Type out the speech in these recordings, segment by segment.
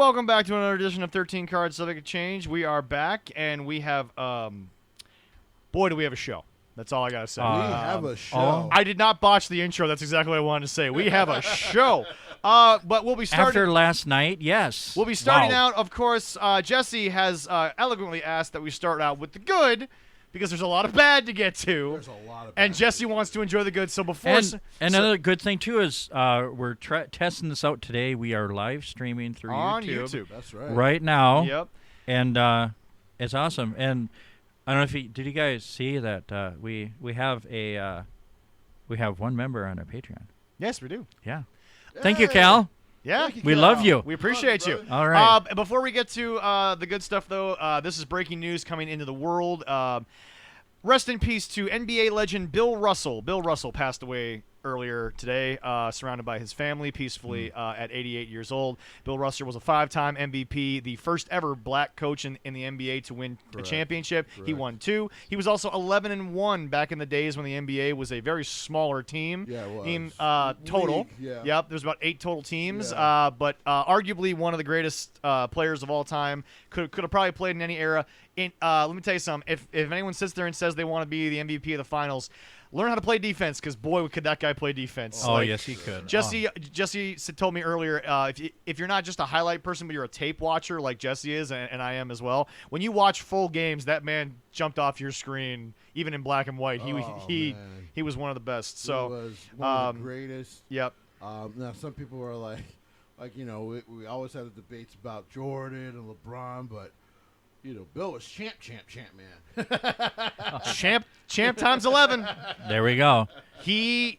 Welcome back to another edition of 13 Cards Civic Exchange. We are back, and we have, boy, do we have a show. That's all I got to say. We have a show. I did not botch the intro. That's exactly what I wanted to say. We have a show. But we'll be starting. After last night, yes. We'll be starting out, of course. Jessie has eloquently asked that we start out with the good, because there's a lot of bad to get to. There's a lot of bad. And Jessie wants to enjoy the good. So before... And another good thing, too, is we're testing this out today. We are live streaming through on YouTube. That's right. Right now. Yep. And it's awesome. And I don't know if did you guys see that we have one member on our Patreon. Yes, we do. Yeah. Thank you, Cal. Yeah. We love you. We appreciate you. All right. Before we get to the good stuff, though, this is breaking news coming into the world. Rest in peace to NBA legend Bill Russell. Bill Russell passed away earlier today, surrounded by his family peacefully at 88 years old. Bill Russell was a 5-time MVP, the first ever black coach in the NBA to win a championship. Correct. He won 2. He was also 11-1 back in the days when the NBA was a very smaller team. Yeah, it was. Team total. League, yeah. Yep, there's about 8 total teams, Yeah. but arguably one of the greatest players of all time. Could have probably played in any era. Let me tell you something. If anyone sits there and says they want to be the MVP of the finals, learn how to play defense, because boy, could that guy play defense. Oh, yes, he could. Jesse told me earlier, if you're not just a highlight person, but you're a tape watcher like Jesse is, and I am as well, when you watch full games, that man jumped off your screen, even in black and white. He was one of the best. So he was one of the greatest. Yep. Now, some people are like we always had the debates about Jordan and LeBron, but Bill was champ, man. champ times 11. There we go. He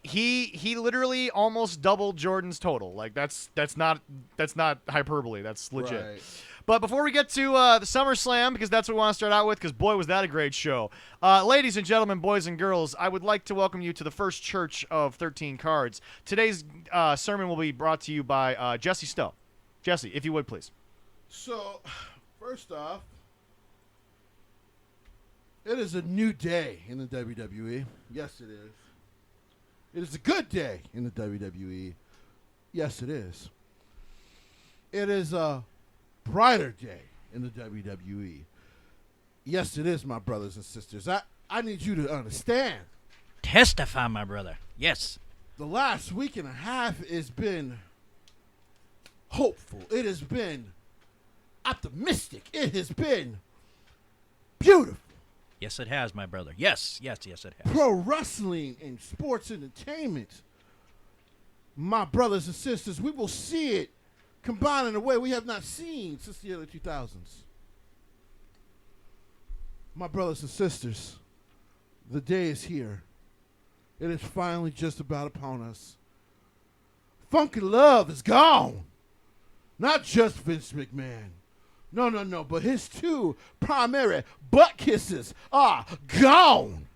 literally almost doubled Jordan's total. Like that's not hyperbole. That's legit. Right. But before we get to the SummerSlam, because that's what we want to start out with, because boy, was that a great show. Ladies and gentlemen, boys and girls, I would like to welcome you to the first church of 13 Cards. Today's sermon will be brought to you by Jesse Stowe. Jesse, if you would, please. So, first off, it is a new day in the WWE. Yes, it is. It is a good day in the WWE. Yes, it is. It is a brighter day in the WWE. Yes, it is, my brothers and sisters. I need you to understand. Testify, my brother. Yes. The last week and a half has been hopeful. It has been optimistic. It has been beautiful. Yes, it has, my brother. Yes, it has. Pro wrestling and sports entertainment, my brothers and sisters, we will see it combine in a way we have not seen since the early 2000s. My brothers and sisters, the day is here. It is finally just about upon us. Funky Love is gone. Not just Vince McMahon. No, but his 2 primary butt kisses are gone.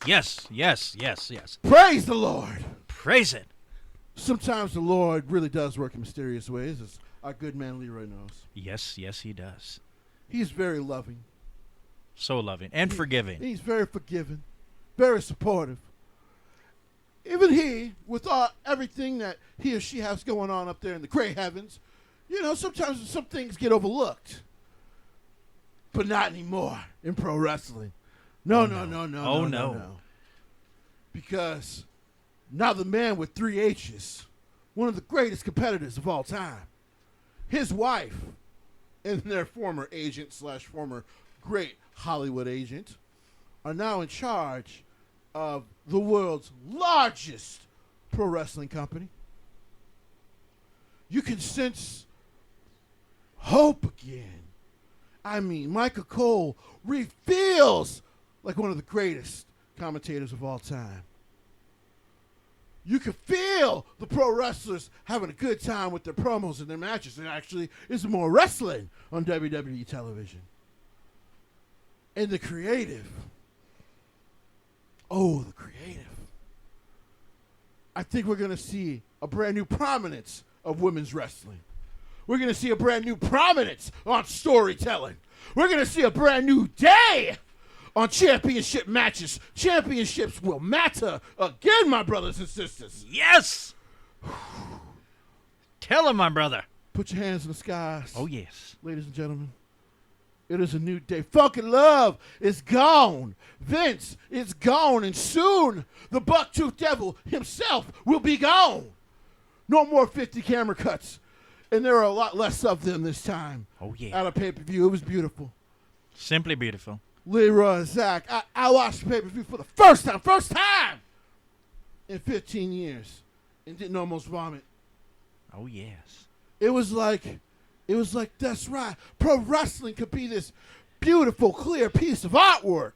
Yes. Praise the Lord. Praise it. Sometimes the Lord really does work in mysterious ways, as our good man Leroy knows. Yes, he does. He's very loving. So loving and forgiving. He's very forgiving, very supportive. Even he, with everything that he or she has going on up there in the gray heavens, sometimes some things get overlooked. But not anymore in pro wrestling. No. Because now the man with 3 H's, one of the greatest competitors of all time, his wife and their former agent / former great Hollywood agent are now in charge of the world's largest pro wrestling company. You can sense hope again. I mean, Michael Cole feels like one of the greatest commentators of all time. You can feel the pro wrestlers having a good time with their promos and their matches. And actually, it's more wrestling on WWE television. And the creative. Oh, the creative. I think we're going to see a brand new prominence of women's wrestling. We're going to see a brand new prominence on storytelling. We're going to see a brand new day on championship matches. Championships will matter again, my brothers and sisters. Yes. Tell him, my brother. Put your hands in the skies. Oh, yes. Ladies and gentlemen, it is a new day. Fucking love is gone. Vince is gone, and soon the Bucktooth Devil himself will be gone. No more 50 camera cuts, and there are a lot less of them this time. Oh, yeah. At a pay-per-view, it was beautiful. Simply beautiful. Leroy, Zach, I watched the pay-per-view for the first time in 15 years, and didn't almost vomit. Oh, yes. It was like, that's right. Pro wrestling could be this beautiful, clear piece of artwork.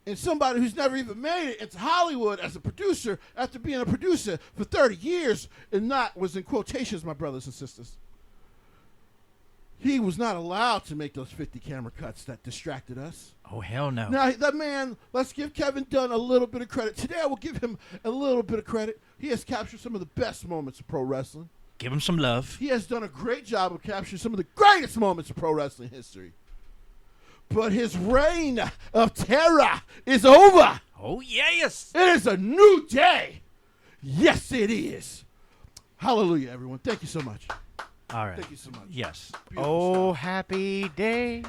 And somebody who's never even made it into Hollywood as a producer after being a producer for 30 years and not, was in quotations, my brothers and sisters. He was not allowed to make those 50 camera cuts that distracted us. Oh, hell no. Now, that man, let's give Kevin Dunn a little bit of credit. Today, I will give him a little bit of credit. He has captured some of the best moments of pro wrestling. Give him some love. He has done a great job of capturing some of the greatest moments of pro wrestling history. But his reign of terror is over. Oh, yes. It is a new day. Yes, it is. Hallelujah, everyone. Thank you so much. All right. Thank you so much. Yes. Beautiful Oh, stuff. happy day.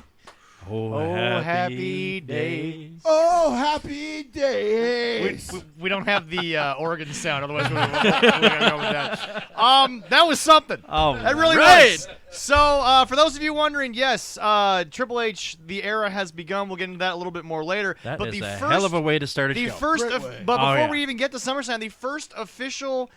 Oh, happy days. Oh, happy days. We don't have the Oregon sound, otherwise we're gonna go with that. That was something. Oh, That really right. was. So, for those of you wondering, yes, Triple H, the era has begun. We'll get into that a little bit more later. That but is the a first, hell of a way to start a the show. first, Great way. but Oh, before yeah. we even get to SummerSlam, the first official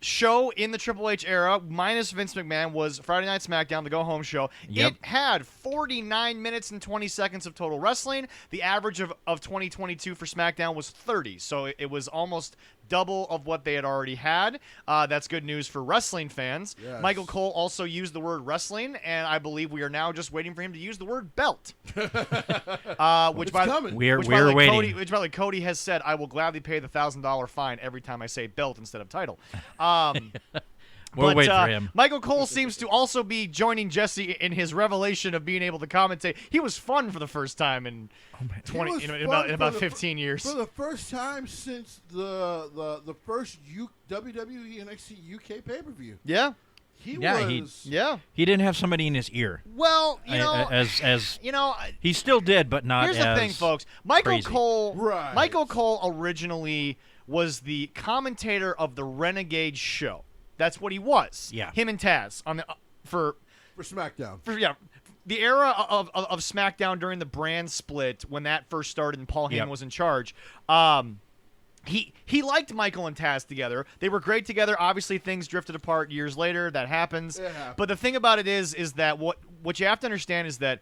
show in the Triple H era, minus Vince McMahon, was Friday Night SmackDown, the go-home show. Yep. It had 49 minutes and 20 seconds of total wrestling. The average of 2022 for SmackDown was 30, so it was almost double of what they had already had. That's good news for wrestling fans. Yes. Michael Cole also used the word wrestling, and I believe we are now just waiting for him to use the word belt. Which It's by coming. We're which by the way, waiting. Which by the way, Cody has said, I will gladly pay the $1,000 fine every time I say belt instead of title. We'll But, wait for him. Michael Cole seems to also be joining Jesse in his revelation of being able to commentate. He was fun for the first time in He 20 was in fun about for the 15 years. For the first time since the first WWE NXT UK pay-per-view. Yeah. Yeah, Yeah. He didn't have somebody in his ear. Well, you know, as you know, he still did, but not here's as the thing, folks. Michael crazy. Cole Right. Michael Cole originally was the commentator of the Renegade show. That's what he was. Yeah. Him and Taz on the For SmackDown. the era of SmackDown during the brand split when that first started and Paul Heyman Yep. was in charge. He liked Michael and Taz together. They were great together. Obviously, things drifted apart years later. That happens. It happens. But the thing about it is that what you have to understand is that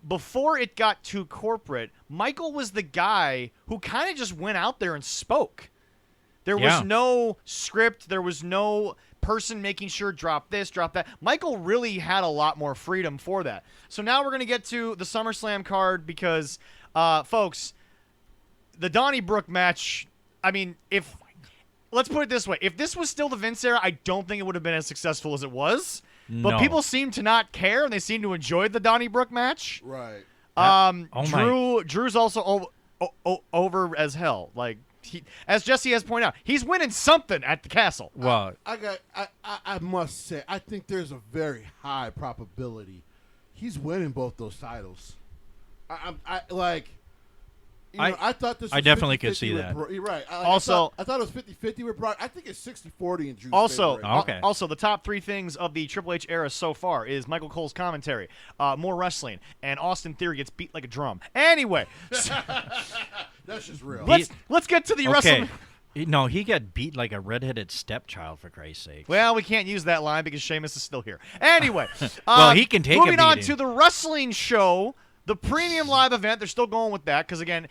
before it got too corporate, Michael was the guy who kind of just went out there and spoke. There Yeah. was no script. There was no person making sure drop this, drop that. Michael really had a lot more freedom for that. So now we're going to get to the SummerSlam card because, folks, the Donnybrook match, I mean, let's put it this way. If this was still the Vince era, I don't think it would have been as successful as it was. But No. people seem to not care, and they seem to enjoy the Donnybrook match. Right. Oh my. Drew's also over as hell. Like, as Jesse has pointed out, he's winning something at the castle. Well, I must say, I think there's a very high probability he's winning both those titles. I thought this was I definitely could 50-50 see with that. You're right. Also- I thought it was 50-50 with Brock. I think it's 60-40 in Drew's Also, favor. Okay. also, the top three things of the Triple H era so far is Michael Cole's commentary, more wrestling, and Austin Theory gets beat like a drum. Anyway, That's just real. let's get to the okay. WrestleMania. No, he got beat like a redheaded stepchild, for Christ's sake. Well, we can't use that line because Sheamus is still here. Anyway, Well, he can take a moving on beating. to the wrestling show, the premium live event. They're still going with that because again,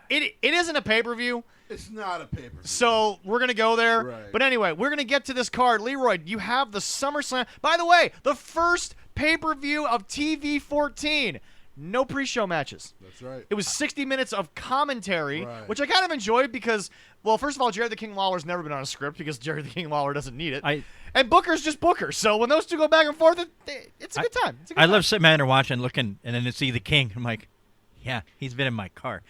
it isn't a pay-per-view. It's not a paper. So we're going to go there. Right. But anyway, we're going to get to this card. Leroy, you have the SummerSlam. By the way, the first pay-per-view of TV 14. No pre-show matches. That's right. It was 60 minutes of commentary, Right. which I kind of enjoyed because, well, first of all, Jerry the King Lawler's never been on a script because Jerry the King Lawler doesn't need it. And Booker's just Booker. So when those two go back and forth, it's a good time. It's a good I time. love sitting there watching, looking, and then to see the king. I'm like, yeah, he's been in my car.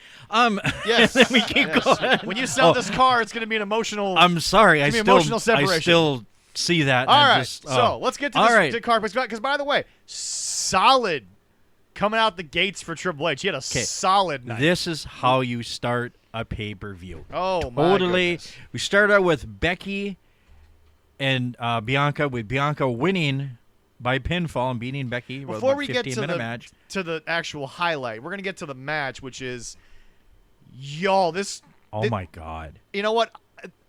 Yes. and then we keep Yes. going. When you sell Oh, this car, it's going to be an emotional. I'm sorry. It's gonna be emotional I separation. still see that. All and right, just, so let's get to all this right. card because by the way, solid coming out the gates for Triple H. He had a solid night. This is how you start a pay-per-view. Oh, my totally. goodness. We start out with Becky and Bianca, with Bianca winning by pinfall and beating Becky. Before we get 15-minute match. to the actual highlight, we're gonna get to the match, which is, y'all. Oh my God. You know what?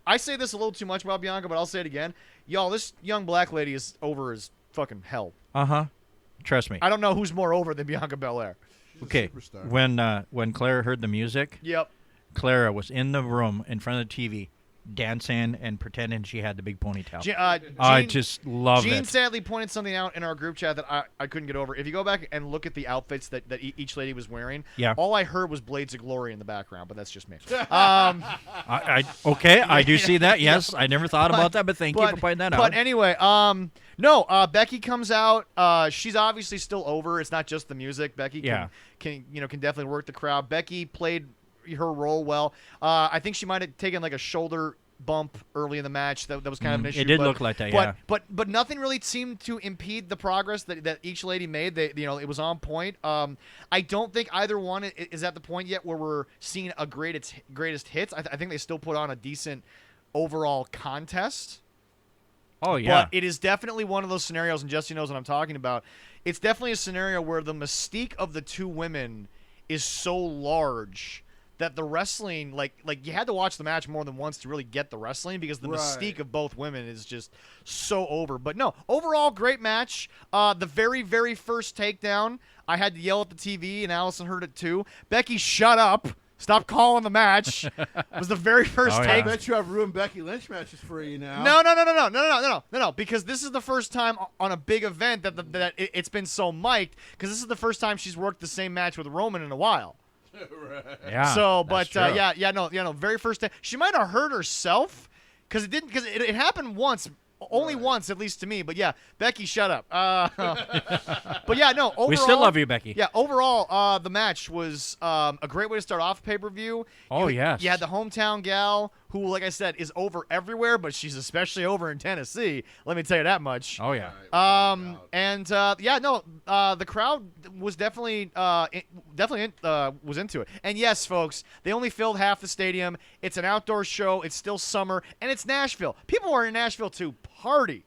I say this a little too much about Bianca, but I'll say it again. Y'all, this young black lady is over as fucking hell. Trust me. I don't know who's more over than Bianca Belair. She's a Okay, superstar. when Clara heard the music, Yep. Clara was in the room in front of the TV, dancing and pretending she had the big ponytail. I just love Gene it. sadly pointed something out in our group chat that I couldn't get over. If you go back and look at the outfits that each lady was wearing, Yeah. all I heard was Blades of Glory in the background, but that's just me. I do see that. Yes, I never thought about that, but thank you for pointing that out. But anyway, no, Becky comes out. She's obviously still over. It's not just the music. Becky can definitely work the crowd. Becky played her role well. I think she might have taken like a shoulder bump early in the match. That was kind of an issue. It did look like that, yeah. But nothing really seemed to impede the progress that each lady made. It was on point. I don't think either one is at the point yet where we're seeing a greatest hits. I think they still put on a decent overall contest. Oh, yeah. But it is definitely one of those scenarios, and Jesse knows what I'm talking about. It's definitely a scenario where the mystique of the two women is so large that the wrestling, like you had to watch the match more than once to really get the wrestling because the mystique of both women is just so over. But no, overall, great match. The very, very first takedown, I had to yell at the TV, and Allison heard it too. Becky, shut up. Stop calling the match. Was the very first take. I bet you I've ruined Becky Lynch matches for you now. No, because this is the first time on a big event that it's been so mic'd, because this is the first time she's worked the same match with Roman in a while. Right. Yeah. So, but very first time she might have hurt herself because it happened once, only once at least to me. But yeah, Becky, shut up. But yeah, no. Overall, we still love you, Becky. Yeah, overall, the match was a great way to start off pay-per-view. Oh, yes. You had the hometown gal who, like I said, is over everywhere, but she's especially over in Tennessee. Let me tell you that much. Oh, yeah. The crowd was definitely was into it. And yes, folks, they only filled half the stadium. It's an outdoor show. It's still summer, and it's Nashville. People are in Nashville to party.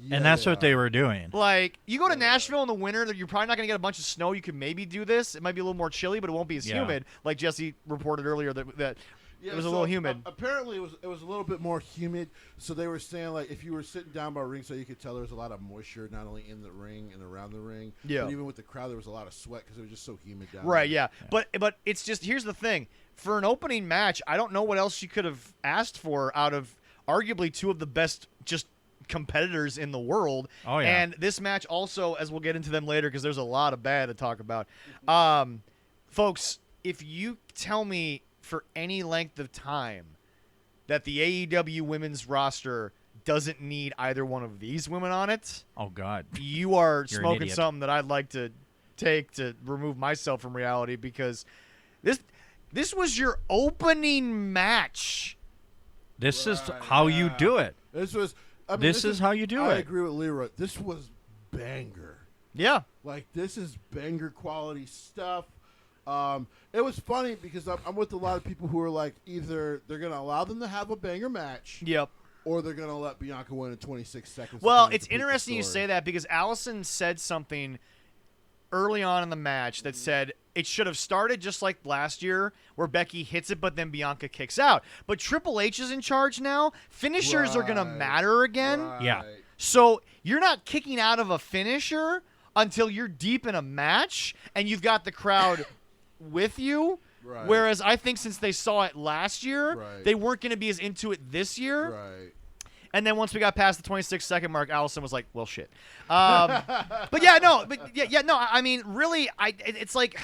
And that's what they were doing. Like, you go to Nashville in the winter, you're probably not going to get a bunch of snow. You could maybe do this. It might be a little more chilly, but it won't be as humid. Like Jesse reported earlier that it was a little humid. Apparently, it was a little bit more humid. So they were saying, like, if you were sitting down by a ring, so you could tell there was a lot of moisture, not only in the ring and around the ring, but even with the crowd, there was a lot of sweat because it was just so humid down there. Right, yeah. But it's just, here's the thing. For an opening match, I don't know what else you could have asked for out of arguably two of the best just competitors in the world. Oh, yeah. And this match also, as we'll get into them later because there's a lot of bad to talk about. Folks, if you tell me for any length of time that the AEW women's roster doesn't need either one of these women on it, oh God, you are You're an smoking idiot. something that I'd like to take to remove myself from reality, because this was your opening match. This is how you do it. This was. This is how you do I it. agree with Leroy. This was banger. Yeah. Like, this is banger quality stuff. It was funny because I'm with a lot of people who are like, either they're going to allow them to have a banger match. Yep. Or they're going to let Bianca win in 26 seconds. Well, it's interesting you say that because Allison said something early on in the match that said it should have started just like last year where Becky hits it, but then Bianca kicks out. But Triple H is in charge now. Finishers are going to matter again. Right. Yeah. So you're not kicking out of a finisher until you're deep in a match and you've got the crowd with you. Right. Whereas I think since they saw it last year, Right. they weren't going to be as into it this year. Right. And then once we got past the 26-second mark, Allison was like, "Well, shit." But yeah, no. I mean, really, it's like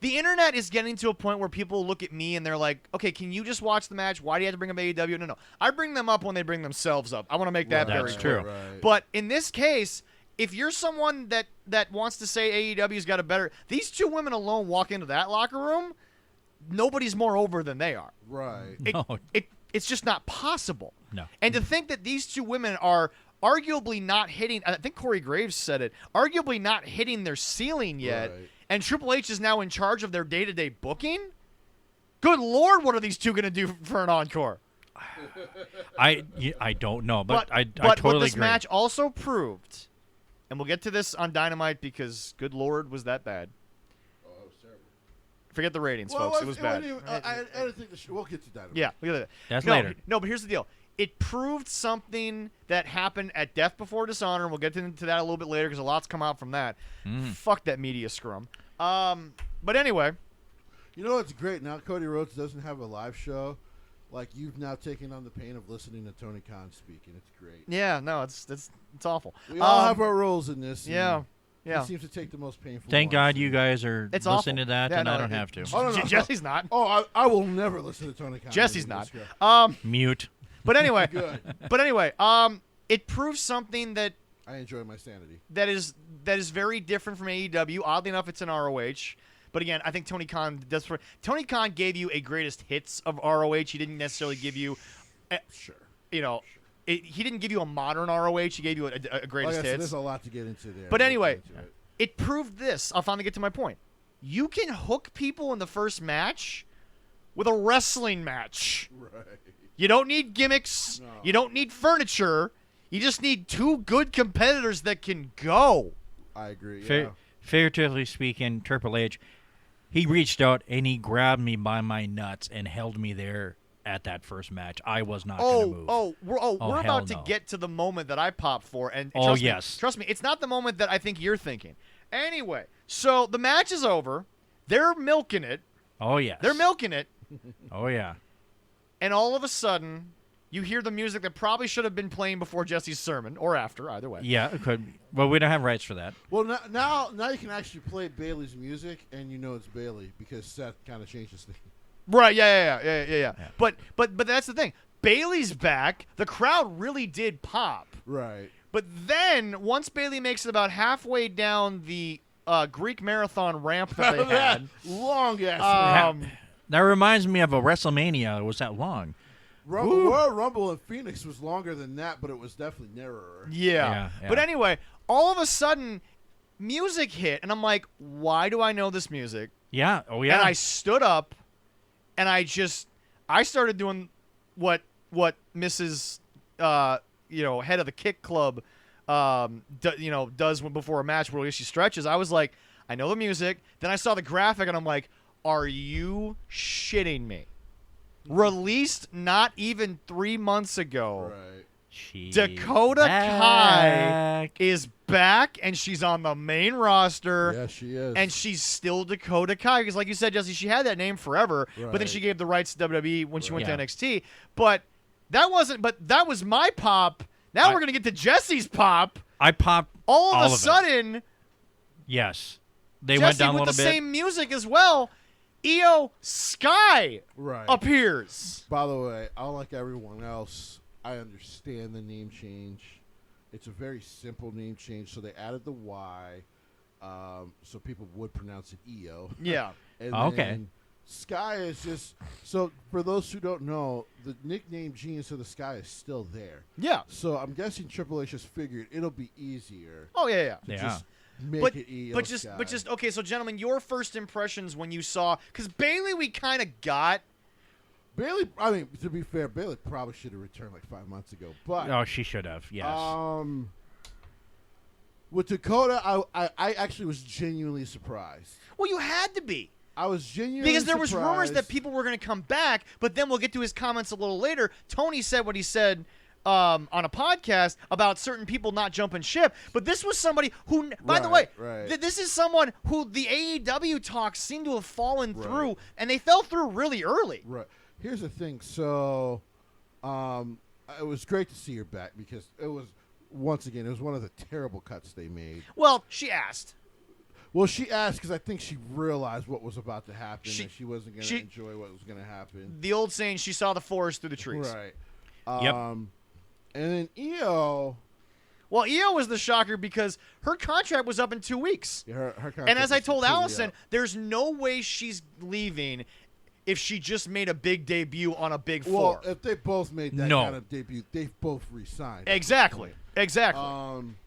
the internet is getting to a point where people look at me and they're like, "Okay, can you just watch the match? Why do you have to bring up AEW?" No. I bring them up when they bring themselves up. I want to make that very That's clear. true. Right. But in this case, if you're someone that wants to say AEW's got a better, these two women alone walk into that locker room, nobody's more over than they are. Right. No. It's just not possible. No. And to think that these two women are arguably not hitting, I think Corey Graves said it, arguably not hitting their ceiling yet, Right. and Triple H is now in charge of their day-to-day booking? Good Lord, what are these two going to do for an encore? I don't know, but I what totally this agree. match also proved, and we'll get to this on Dynamite because good Lord, was that bad. Oh, that was terrible. Forget the ratings, Well, folks. It was bad. wasn't even- I didn't think we'll get to that. Yeah, look at that. That's no, later. No, but here's the deal. It proved something that happened at Death Before Dishonor, and we'll get into that a little bit later because a lot's come out from that. Fuck that media scrum. But anyway, You know what's great? Now Cody Rhodes doesn't have a live show. Like, you've now taken on the pain of listening to Tony Khan speak, and it's great. yeah, no, it's awful. We all have our roles in this. and Yeah, yeah. He seems to take the most painful Thank ones, God and- you guys are It's listening awful. to that, Yeah, and no, I don't have to. Oh, no. Jesse's not. Oh, I will never listen to Tony Khan. Jesse's again. not. Mute. But anyway, Good. it proves something that I enjoy my sanity. is very different from AEW. Oddly enough, it's in ROH. But again, I think Tony Khan does. Tony Khan gave you a greatest hits of ROH. He didn't necessarily give you, Sure. he didn't give you a modern ROH. He gave you a greatest Like I said, hits. there's a lot to get into there. But We'll anyway, get into it. it proved this. I'll finally get to my point. You can hook people in the first match with a wrestling match. Right. You don't need gimmicks. No. You don't need furniture. You just need two good competitors that can go. I agree. Yeah. Figuratively speaking, Triple H, he reached out and he grabbed me by my nuts and held me there at that first match. I was not going to move. We're hell about to no. get to the moment that I popped for, and Oh, yes. trust me, it's not the moment that I think you're thinking. Anyway, so the match is over. They're milking it. Oh, yes. They're milking it, Oh, yeah. and all of a sudden, you hear the music that probably should have been playing before Jesse's sermon, or after, either way. Yeah, it could be. Well, we don't have rights for that. Well, now you can actually play Bailey's music, and you know it's Bailey because Seth kind of changes things. Right? Yeah. But that's the thing. Bailey's back. The crowd really did pop. Right. But then, once Bailey makes it about halfway down the Greek marathon ramp that they had, Long ass. That reminds me of a WrestleMania. It was that long. Royal Rumble in Phoenix was longer than that, but it was definitely narrower. yeah. Yeah. But anyway, all of a sudden, music hit, and I'm like, why do I know this music? Yeah. Oh, yeah. And I stood up, and I started doing what Mrs. Head of the Kick Club, does before a match where she stretches. I was like, I know the music. Then I saw the graphic, and I'm like, are you shitting me? Released not even 3 months ago. Right. She's Dakota Kai back. is back, and she's on the main roster. Yeah, she is. And she's still Dakota Kai because, like you said, Jesse, she had that name forever. But then Right. she gave the rights to WWE when she went Right. to NXT. But that was my pop. Now we're gonna get to Jesse's pop. I popped All of of a it. sudden, Yes. They Jesse went down a with little the bit. same music as well. Io Sky right. appears. By the way, unlike everyone else, I understand the name change. It's a very simple name change, so they added the Y, so people would pronounce it EO. Yeah. And Okay. then Sky is just so. For those who don't know, the nickname Genius of the Sky is still there. Yeah. So I'm guessing Triple H has figured it'll be easier Oh yeah. to Yeah. just make But it EO but just Sky. okay. So gentlemen, your first impressions when you saw because Bailey we kind of got. Bailey. I mean, to be fair, Bailey probably should have returned like 5 months ago. But Oh, she should have. Yes. with Dakota, I actually was genuinely surprised. Well, you had to be. I was genuinely Because there was rumors that surprised. people were going to come back, but then we'll get to his comments a little later. Tony said what he said on a podcast about certain people not jumping ship, but this was somebody who, by the way, Right. this is someone who the AEW talks seem to have fallen Right. through, and they fell through really early. Right. Here's the thing. So, it was great to see her back because it was once again it was one of the terrible cuts they made. Well, she asked. Well, she asked because I think she realized what was about to happen She- and she wasn't going she- to enjoy what was going to happen. The old saying, she saw the forest through the trees. Right. Yep. And then EO, Well, Io was the shocker because her contract was up in 2 weeks. her And as I told completely Allison, up. there's no way she's leaving if she just made a big debut on a big Well, four. if they both made that No. kind of debut, they've both resigned. Exactly.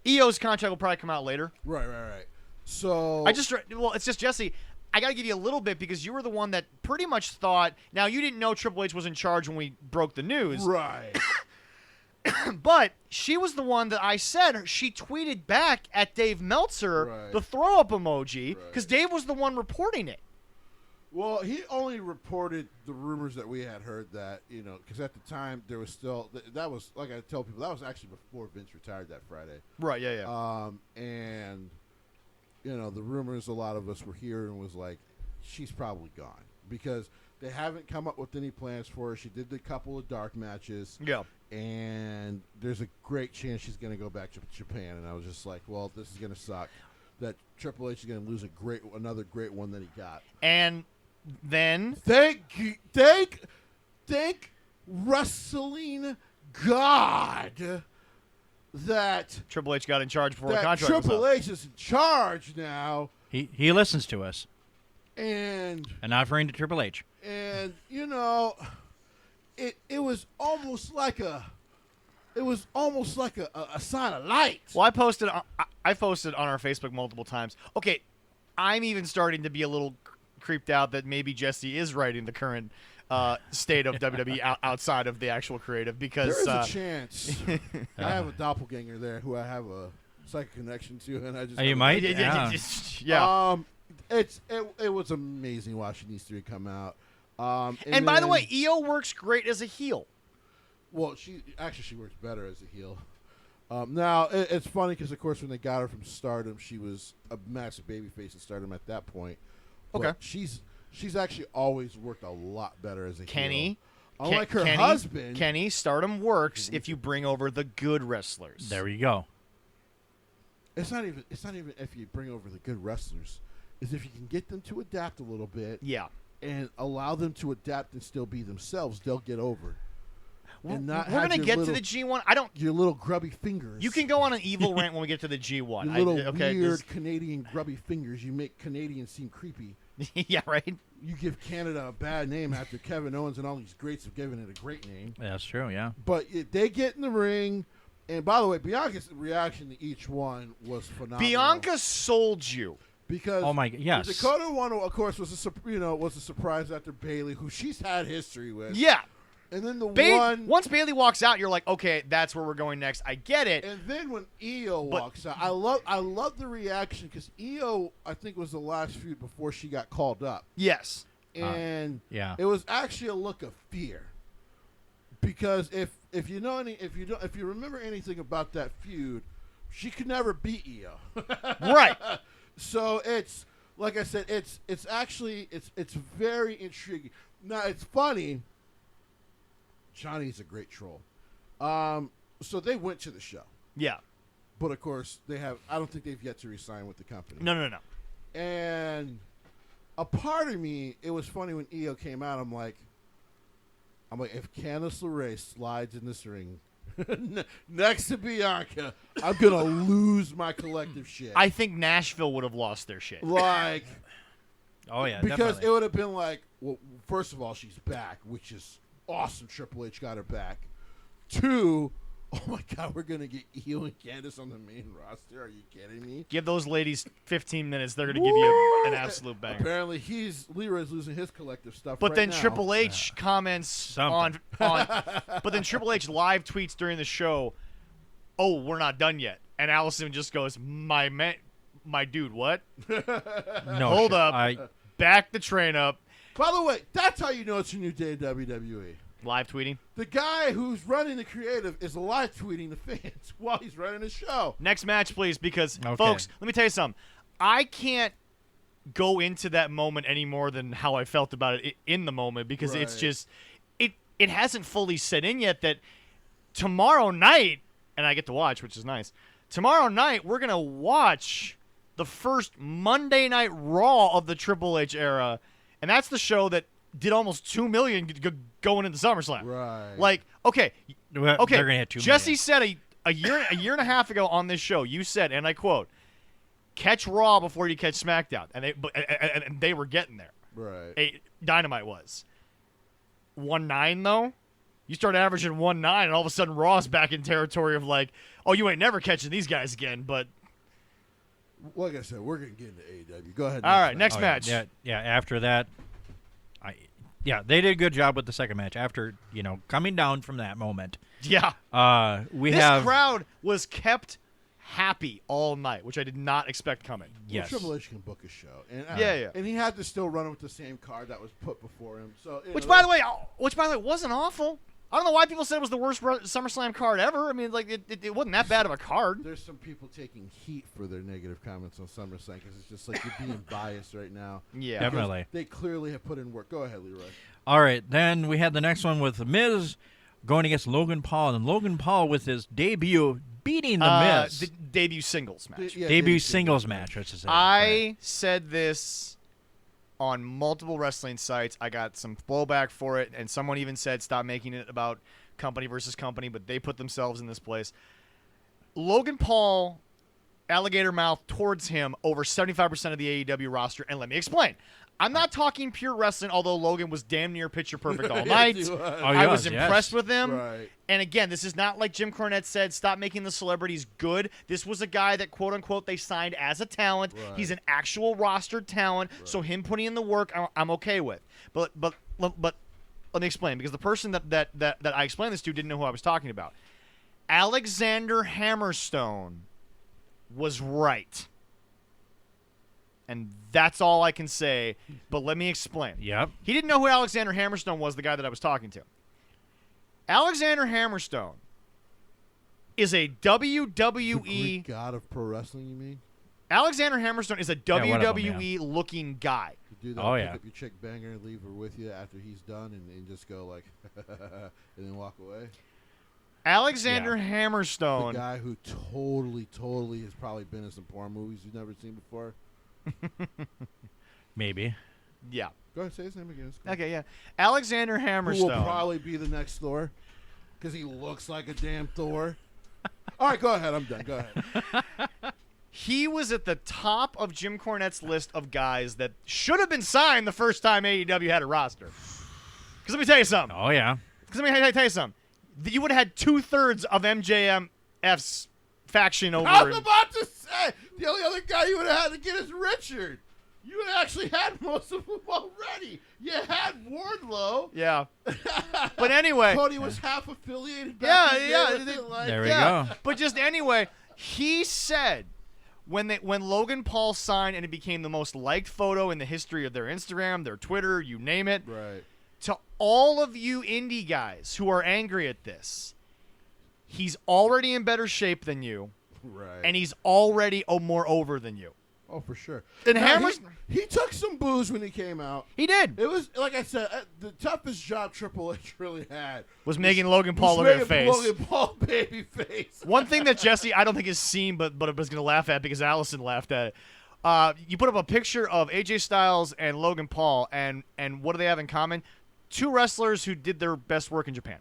EO's contract will probably come out later. Right. So It's just Jesse. I got to give you a little bit because you were the one that pretty much thought. Now you didn't know Triple H was in charge when we broke the news, right. but she was the one that I said she tweeted back at Dave Meltzer Right. the throw up emoji because Right. Dave was the one reporting it. Well, he only reported the rumors that we had heard that, because at the time there was still that was, like I tell people, that was actually before Vince retired that Friday. Right? Yeah. And the rumors a lot of us were hearing was like, she's probably gone because they haven't come up with any plans for her. She did a couple of dark matches. Yeah. And there's a great chance she's going to go back to Japan. And I was just like, well, this is going to suck. That Triple H is going to lose another great one that he got. And then Thank wrestling God that Triple H got in charge before the contract Triple was up. H is in charge now, He listens to us, and and not referring to Triple H. it was almost like a sign of light. Well, I posted on our Facebook multiple times. Okay, I'm even starting to be a little creeped out that maybe Jesse is writing the current state of WWE outside of the actual creative because There is a chance. I have a doppelganger there who I have a psychic connection to, and I just You might? yeah. It was amazing watching these three come out. And by the then- way, EO works great as a heel. well, she works better as a heel. Now it's funny because of course when they got her from Stardom, she was a massive babyface in Stardom at that point. Okay. But she's actually always worked a lot better as a Kenny, heel. Unlike her husband, Kenny, Stardom works if you bring over the good wrestlers. There you go. It's not even if you bring over the good wrestlers. Is if you can get them to adapt a little bit. Yeah. And allow them to adapt and still be themselves, they'll get over. We're not going have to your get to little- the G1. I don't. Your little grubby fingers. You can go on an evil rant when we get to the G1. Your little okay, weird Canadian grubby fingers. You make Canadians seem creepy. yeah, right. You give Canada a bad name after Kevin Owens and all these greats have given it a great name. That's true, yeah. But they get in the ring, and by the way, Bianca's reaction to each one was phenomenal. Bianca sold you. Because Oh my- yes. the Dakota one, of course, was a surprise after Bayley, who she's had history with. Yeah. And then the Once Bailey walks out, you're like, okay, that's where we're going next. I get it. And then when Io walks out, I love the reaction because Io, I think, was the last feud before she got called up, Yes. and yeah. it was actually a look of fear. Because if you remember anything about that feud, she could never beat Io. Right. So it's like I said, it's very intriguing. Now it's funny. Johnny's a great troll. So they went to the show, Yeah. but of course I don't think they've yet to resign with the company. No. And a part of me, it was funny when Io came out. I'm like, if Candice LeRae slides in this ring next to Bianca, I'm gonna lose my collective shit. I think Nashville would have lost their shit. Like, Oh, yeah, because definitely. it would have been like, well, first of all, she's back, which is awesome. Triple H got her back. 2, oh my God, we're gonna get Io and Candice on the main roster. Are you kidding me? Give those ladies 15 minutes. They're going to give you an absolute banger. Apparently, Leroy's losing his collective stuff. But right then now. Triple H comments Something. on but then Triple H live tweets during the show, "Oh, we're not done yet." And Allison just goes, "My dude, what? No, Hold shit. up. Back the train up." By the way, that's how you know it's a new day in WWE. Live tweeting. The guy who's running the creative is live tweeting the fans while he's running the show. Next match, please, because Okay. folks, let me tell you something. I can't go into that moment any more than how I felt about it in the moment because it's Right. just it hasn't fully set in yet that tomorrow night, and I get to watch, which is nice. Tomorrow night we're gonna watch the first Monday Night Raw of the Triple H era, and that's the show that did almost 2 million going into SummerSlam. Right. Like, okay, Well, okay. They're gonna hit 2 Jesse million. said a year and a half ago on this show, you said, and I quote, "Catch Raw before you catch SmackDown," and they were getting there. Right. Dynamite was. 1-9 though. You start averaging 1-9, and all of a sudden Raw's back in territory of like, oh, you ain't never catching these guys again. But like I said, we're gonna get into AEW. Go ahead. All right, next match. Yeah. After that, they did a good job with the second match. After coming down from that moment. Yeah. This crowd was kept happy all night, which I did not expect coming. Yes. Well, Triple H can book a show, and and he had to still run with the same card that was put before him. So, which by the way, wasn't awful. I don't know why people said it was the worst SummerSlam card ever. I mean, like it wasn't that bad of a card. There's some people taking heat for their negative comments on SummerSlam because it's just like you're being biased right now. Yeah, definitely. They clearly have put in work. Go ahead, Leroy. All right, then we had the next one with The Miz going against Logan Paul, and Logan Paul with his debut beating The Miz. The debut singles match. Debut singles match, I should say. I said this on multiple wrestling sites. I got some blowback for it, and someone even said stop making it about company versus company, but they put themselves in this place. Logan Paul, alligator mouth towards him over 75% of the AEW roster, and let me explain. I'm not talking pure wrestling, although Logan was damn near picture perfect all night. I was impressed with him. Right. And again, this is not like Jim Cornette said, stop making the celebrities good. This was a guy that, quote unquote, they signed as a talent. Right. He's an actual rostered talent, so him putting in the work, I'm okay with. But let me explain, because the person that I explained this to didn't know who I was talking about. Alexander Hammerstone was right. And that's all I can say, but let me explain. Yep. He didn't know who Alexander Hammerstone was, the guy that I was talking to. Alexander Hammerstone is a WWE... The Greek god of pro wrestling, you mean? Alexander Hammerstone is a one of them, WWE-looking guy. You do that, pick up your chick banger and leave her with you after he's done and just go like, and then walk away. Alexander Hammerstone... The guy who totally has probably been in some porn movies you've never seen before. Maybe. Yeah. Go ahead, say his name again. Okay, yeah. Alexander Hammerstone. Who will probably be the next Thor, because he looks like a damn Thor. All right, go ahead. I'm done. Go ahead. He was at the top of Jim Cornette's list of guys that should have been signed the first time AEW had a roster. Because let me tell you something. Oh, yeah. Because let me tell you something. You would have had 2/3 of MJF's faction over. I was about to say, the only other guy you would have had to get is Richard. You would have actually had most of them already. You had Wardlow. Yeah. But anyway. Cody was half affiliated Yeah, back in yeah. with it, like, There we go. But just anyway, he said when Logan Paul signed and it became the most liked photo in the history of their Instagram, their Twitter, you name it. Right. To all of you indie guys who are angry at this, he's already in better shape than you. Right. And he's already more over than you. Oh, for sure. And Now, he took some booze when he came out. He did. It was, like I said, the toughest job Triple H really had Was making Logan Paul look at the face. Logan Paul baby face. One thing that Jessie, I don't think has seen, but I was going to laugh at because Allison laughed at it. You put up a picture of AJ Styles and Logan Paul, and what do they have in common? Two wrestlers who did their best work in Japan.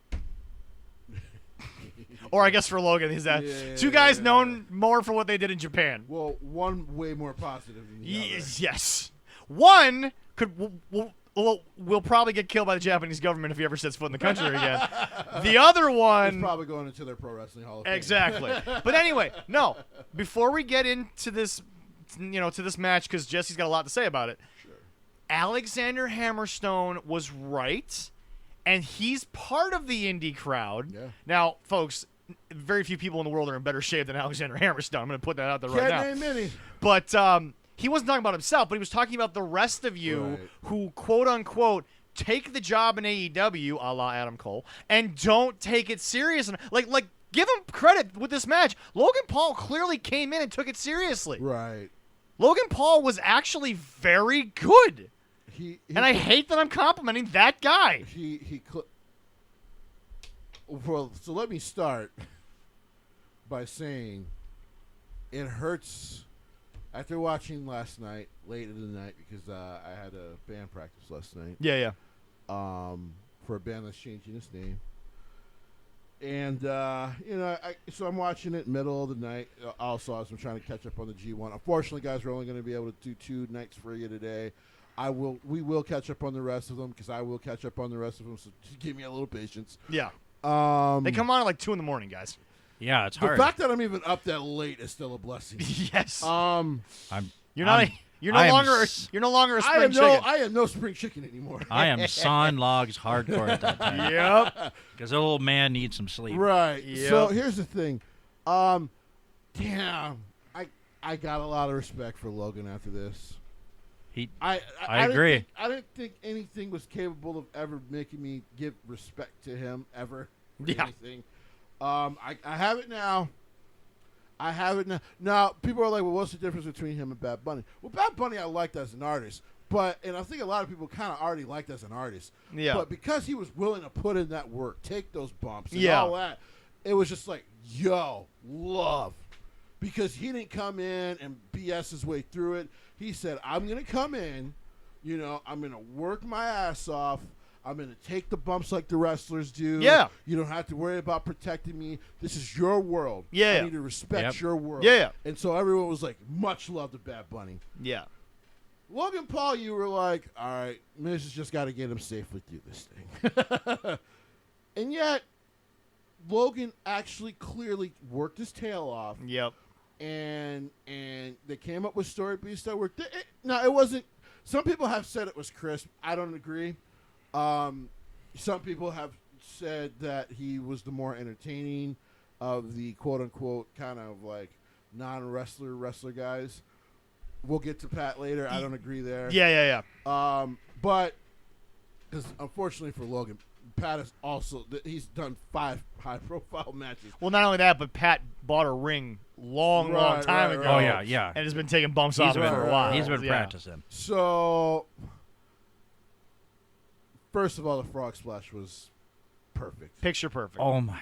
Or I guess for Logan, he's that two guys known more for what they did in Japan. Well, one way more positive than the other. Yes. One will probably get killed by the Japanese government if he ever sets foot in the country again. The other one... He's probably going into their pro wrestling hall of fame. Exactly. But anyway, no. Before we get into this, to this match, because Jesse's got a lot to say about it, Sure. Alexander Hammerstone was right, and he's part of the indie crowd. Yeah. Now, folks, very few people in the world are in better shape than Alexander Hammerstone. I'm going to put that out there right now. Can't name any. But he wasn't talking about himself, but he was talking about the rest of you who, quote unquote, take the job in AEW, a la Adam Cole, and don't take it serious. Like, give him credit with this match. Logan Paul clearly came in and took it seriously. Right. Logan Paul was actually very good. And I hate that I'm complimenting that guy. Well, so let me start by saying it hurts after watching last night, late in the night, because I had a band practice last night. Yeah. For a band that's changing its name. And, so I'm watching it middle of the night. Also, as I'm trying to catch up on the G1. Unfortunately, guys, we're only going to be able to do 2 nights for you today. We will catch up on the rest of them because I will catch up on the rest of them. So just give me a little patience. Yeah. They come on at like 2 a.m, guys. Yeah, it's The hard. fact that I'm even up that late is still a blessing. Yes. You're no longer a spring chicken. I am no spring chicken anymore. I am sawing logs hardcore at that time. Yep. Because the old man needs some sleep. Right. Yep. So here's the thing. Damn. I got a lot of respect for Logan after this. I agree. I didn't think anything was capable of ever making me give respect to him ever. For anything. I have it now. I have it now. Now, people are like, well, what's the difference between him and Bad Bunny? Well, Bad Bunny I liked as an artist. And I think a lot of people kind of already liked as an artist. Yeah. But because he was willing to put in that work, take those bumps and all that, it was just like, yo, love. Because he didn't come in and BS his way through it. He said, I'm going to come in, I'm going to work my ass off. I'm going to take the bumps like the wrestlers do. Yeah. You don't have to worry about protecting me. This is your world. Yeah. I need to respect your world. Yeah. And so everyone was like, much love to Bad Bunny. Yeah. Logan Paul, you were like, all right, Miz has just got to get him safely through this thing. And yet, Logan actually clearly worked his tail off. Yep. And they came up with story beats that worked. Now, it wasn't. Some people have said it was crisp. I don't agree. Some people have said that he was the more entertaining of the quote-unquote kind of like non-wrestler guys. We'll get to Pat later. I don't agree there. Yeah. But because unfortunately for Logan, Pat is also he's done 5 high-profile matches. Well, not only that, but Pat bought a ring long time ago. Oh, yeah. And has been taking bumps off it for a while. He's been practicing. So, first of all, the frog splash was perfect. Picture perfect. Oh, my.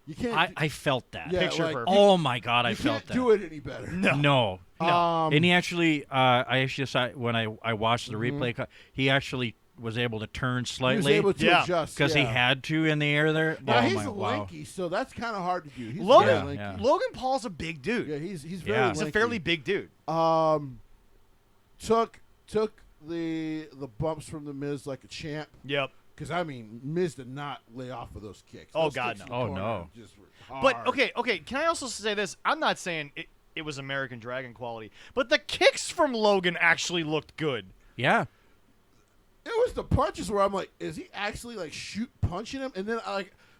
You can't. I felt that. Yeah, Picture like, perfect. Oh, my God, I felt that. You can't do it any better. No. And he actually, I actually saw when I watched the replay, he actually was able to turn slightly. He was able to adjust. Because he had to in the air there. Now, oh, he's my, lanky, so that's kind of hard to do. He's Logan, very lanky. Yeah. Logan Paul's a big dude. Yeah, he's very lanky. He's a fairly big dude. Took the bumps from the Miz like a champ. Yep. Because I mean, Miz did not lay off of those kicks. Oh, Those God, kicks no. in the Oh, corner no. just were hard. But okay. Can I also say this? I'm not saying it was American Dragon quality, but the kicks from Logan actually looked good. Yeah. It was the punches where I'm like, is he actually like punching him? And then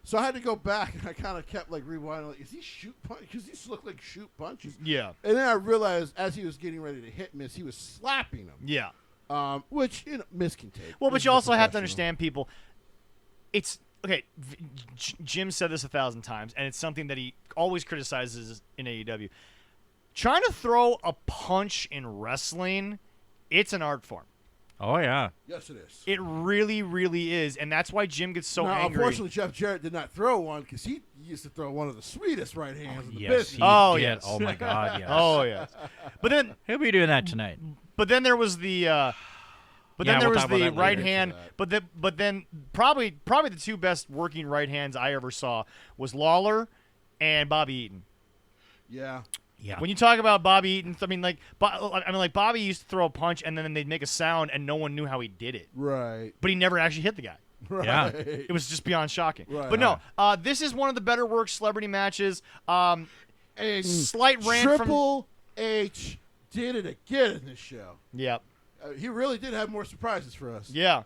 so I had to go back and I kind of kept like rewinding. Like, is he shoot punch? Because these look like shoot punches. Yeah. And then I realized as he was getting ready to hit Miz, he was slapping him. Yeah. Which Miz can take. Well, but Miz you is a also have to professional. understand, people. It's okay. Jim said this 1,000 times, and it's something that he always criticizes in AEW. Trying to throw a punch in wrestling, it's an art form. Oh, yeah. Yes, it is. It really, really is, and that's why Jim gets so now, angry. unfortunately, Jeff Jarrett did not throw one because he used to throw one of the sweetest right hands in the Yes, business. he Oh, did. yes. Oh, my God, yes. Oh yes, but then He'll be doing that tonight. there was the. But Yeah, then there we'll was talk about the that right later. hand. But then probably the two best working right hands I ever saw was Lawler and Bobby Eaton. Yeah. Yeah. When you talk about Bobby Eaton, I mean like Bobby used to throw a punch and then they'd make a sound and no one knew how he did it. Right. But he never actually hit the guy. Right. Yeah. It was just beyond shocking. Right. But no, this is one of the better worked celebrity matches. And Slight rant from Triple H did it again in this show. yeah. He really did have more surprises for us. Yeah.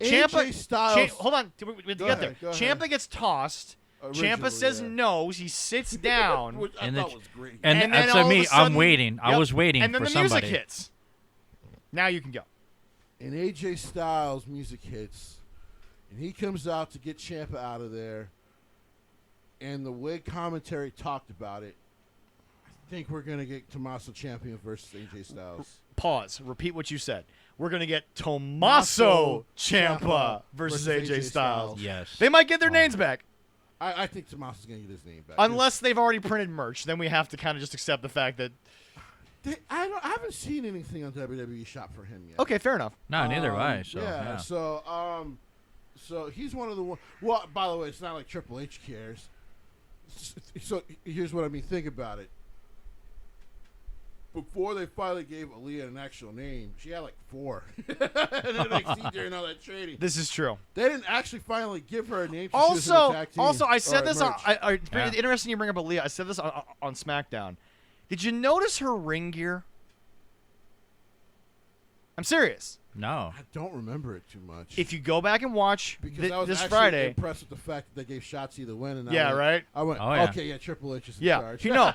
AJ Styles. Hold on. We have to Go get ahead, there. go Ciampa ahead. gets tossed. Originally, Ciampa says yeah. no. He sits down. Which I And thought the- was great. And then that's all of me. a sudden- I'm waiting. I Yep. was waiting and then for the somebody. music hits. Now you can go. And AJ Styles music hits, and he comes out to get Ciampa out of there. And the way commentary talked about it, I think we're gonna get Tommaso Ciampa versus AJ Styles. Pause. Repeat what you said. We're gonna get Tommaso Ciampa versus AJ Styles. Yes. They might get their names back. I think Tommaso's gonna get his name back. Unless they've already printed merch, then we have to kind of just accept the fact that. I haven't seen anything on WWE Shop for him yet. Okay, fair enough. No, neither way. So, yeah, yeah. so he's one of the ones. Well, by the way, it's not like Triple H cares. So here's what I mean. Think about it. before they finally gave Aaliyah an actual name, she had like 4 in NXT during all that training. This is true. They didn't actually finally give her a name. She was in a tag team I said this. merch. Interesting you bring up Aaliyah. I said this on SmackDown. Did you notice her ring gear? I'm serious. No. I don't remember it too much. If you go back and watch because I was this actually Friday, impressed with the fact that they gave Shotzi the win. And right. I went, Oh, yeah. okay, yeah, Triple H is in Yeah, charge. you know.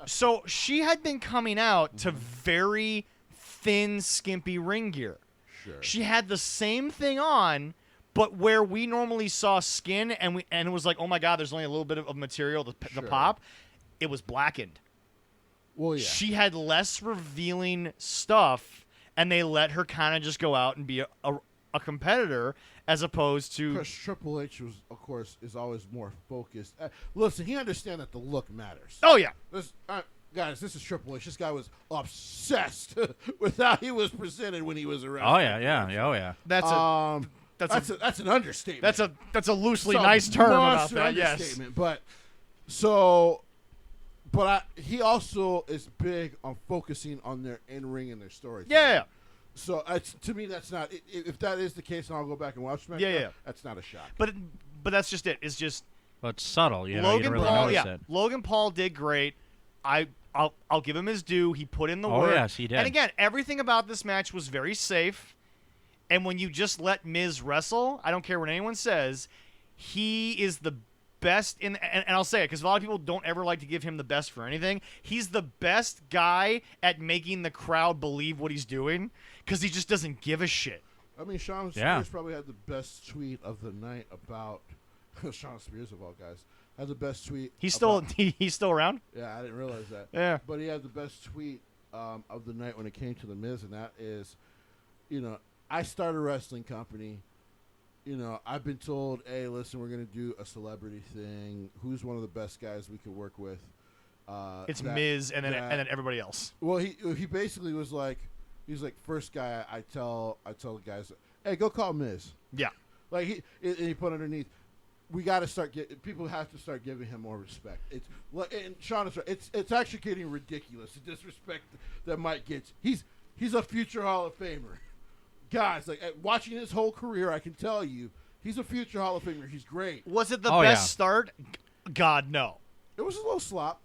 So she had been coming out to very thin, skimpy ring gear. Sure. She had the same thing on, but where we normally saw skin and it was like, oh my God, there's only a little bit of material to Sure. pop. It was blackened. Well, yeah. She had less revealing stuff, and they let her kind of just go out and be a competitor as opposed to. Because Triple H was, of course, is always more focused. Listen, he understands that the look matters. Oh yeah, Guys, this is Triple H. This guy was obsessed with how he was presented when he was around. Oh yeah. Oh yeah. That's an understatement. that's a loosely Some nice term about monster that. Yes. understatement. He also is big on focusing on their in-ring and their story. Yeah. So to me, that's not. If that is the case, and I'll go back and watch SmackDown. Yeah. That's not a shock. But that's just it. It's just But it's subtle. You Logan don't really Paul. notice Yeah, it. Logan Paul did great. I'll give him his due. He put in the Oh, work. yes, he did. And again, everything about this match was very safe. And when you just let Miz wrestle, I don't care what anyone says, he is the best in. And I'll say it because a lot of people don't ever like to give him the best for anything. He's the best guy at making the crowd believe what he's doing because he just doesn't give a shit. I mean, Sean Spears probably had the best tweet of the night about Sean Spears of all guys. Had the best tweet. He's about, still around. Yeah, I didn't realize that. Yeah. But he had the best tweet of the night when it came to the Miz, and that is, I start a wrestling company. I've been told, hey, listen, we're going to do a celebrity thing. Who's one of the best guys we could work with? It's Miz and then everybody else. Well, he basically was like, he's like, first guy I tell the guys, hey, go call Miz. Yeah. Like he put underneath, we got to start people have to start giving him more respect. It's and Sean is right. It's actually getting ridiculous the disrespect that Mike gets. He's a future Hall of Famer. Guys, like watching his whole career, I can tell you, he's a future Hall of Famer. He's great. Was it the best start? God, no. It was a little slop,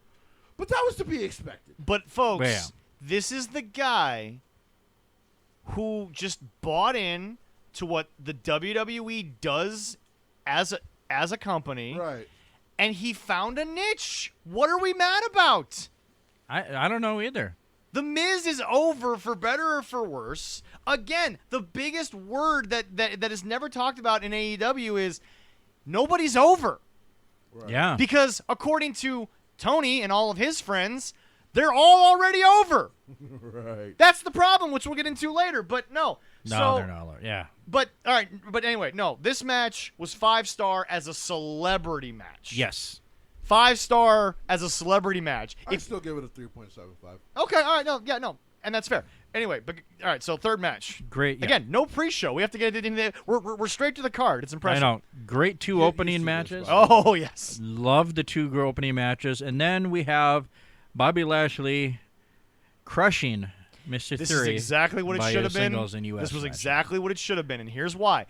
but that was to be expected. But folks, this is the guy who just bought in to what the WWE does as a company, Right. and he found a niche. What are we mad about? I don't know either. The Miz is over for better or for worse. Again, the biggest word that is never talked about in AEW is nobody's over. Right. Yeah. Because according to Tony and all of his friends, they're all already over. Right. That's the problem, which we'll get into later. But no. No, they're not. Yeah. But all right. But anyway, no. This match was 5-star as a celebrity match. Yes. 5-star as a celebrity match. I'd still give it a 3.75. Okay. All right. No. And that's fair. Anyway, but all right. So third match. Great. Yeah. Again, no pre-show. We have to get it in there. We're straight to the card. It's impressive. I know. Great two Get opening used to this, matches. bud. Oh yes. Love the two opening matches. And then we have Bobby Lashley crushing Mr. This Theory. is exactly what it by should have been. singles and US This was matches. exactly what it should have been, and here's why.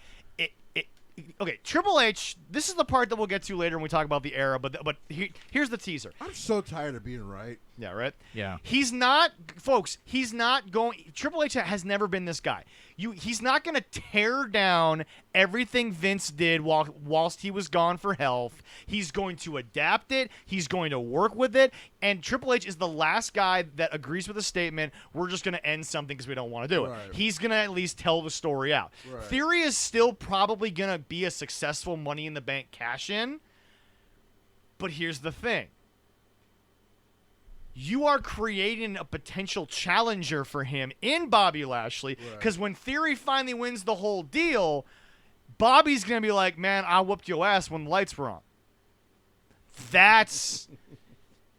Okay, Triple H. This is the part that we'll get to later when we talk about the era. But here's the teaser. I'm so tired of being right. Yeah, right. Yeah. He's not, folks. He's not going. Triple H has never been this guy. He's not going to tear down everything Vince did whilst he was gone for health. He's going to adapt it. He's going to work with it. And Triple H is the last guy that agrees with the statement, we're just going to end something because we don't want to do it. Right. He's going to at least tell the story out. Right. Theory is still probably going to be a successful Money in the Bank cash-in. But here's the thing. You are creating a potential challenger for him in Bobby Lashley because when Theory finally wins the whole deal, Bobby's going to be like, man, I whooped your ass when the lights were on. That's...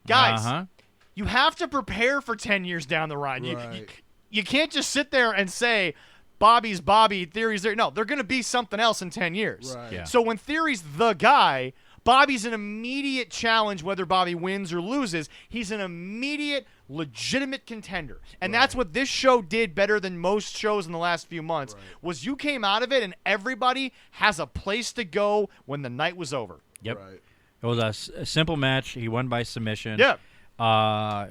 Guys, you have to prepare for 10 years down the line. Right. You can't just sit there and say, Bobby's Bobby, Theory's there. No, they're going to be something else in 10 years. Right. Yeah. So when Theory's the guy, Bobby's an immediate challenge whether Bobby wins or loses. He's an immediate, legitimate contender. And that's what this show did better than most shows in the last few months, was you came out of it and everybody has a place to go when the night was over. Yep. Right. It was a simple match. He won by submission. Yeah.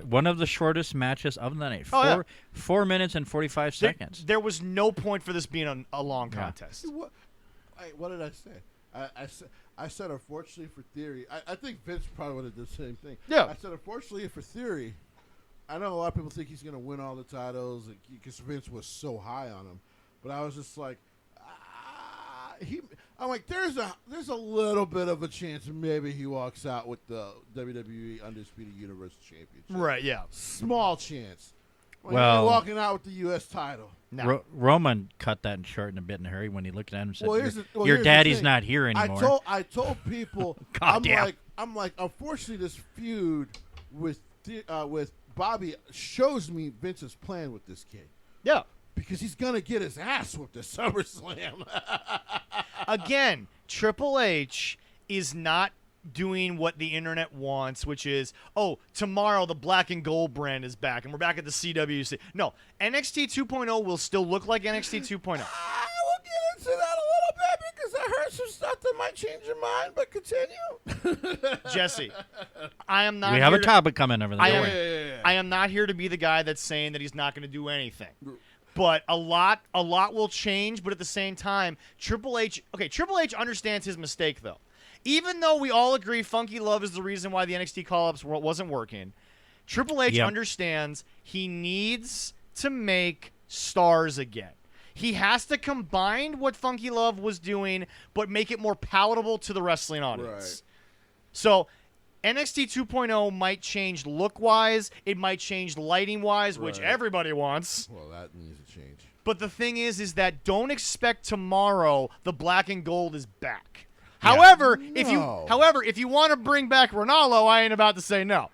One of the shortest matches of the night. Oh, yeah. 4 minutes and 45 seconds. There was no point for this being a long contest. What did I say? I said unfortunately for Theory. I think Vince probably would have done the same thing. Yeah. I said unfortunately for Theory. I know a lot of people think he's going to win all the titles because Vince was so high on him, but I was just like, I'm like, there's a little bit of a chance maybe he walks out with the WWE Undisputed Universal Championship. Right, yeah. Small chance. Well, he's walking out with the U.S. title. No. Roman cut that short in a bit in a hurry when he looked at him and said, Well, your here's the daddy's thing. not here anymore. I told people, God damn. I'm like, unfortunately, this feud with Bobby shows me Vince's plan with this kid. Yeah. Because he's going to get his ass whooped at SummerSlam. Again, Triple H is not doing what the internet wants, which is, tomorrow the black and gold brand is back, and we're back at the CWC. No, NXT 2.0 will still look like NXT 2.0. We'll get into that a little bit because I heard some stuff that might change your mind, but continue. Jesse, I am not we have here a topic coming over there. I am not here to be the guy that's saying that he's not going to do anything. But a lot will change, but at the same time, Triple H understands his mistake, though. Even though we all agree Funky Love is the reason why the NXT call-ups wasn't working, Triple H understands he needs to make stars again. He has to combine what Funky Love was doing, but make it more palatable to the wrestling audience. Right. So NXT 2.0 might change look-wise. It might change lighting-wise, which everybody wants. Well, that needs to change. But the thing is that don't expect tomorrow the black and gold is back. Yeah. However, No. if you want to bring back Ronaldo, I ain't about to say no.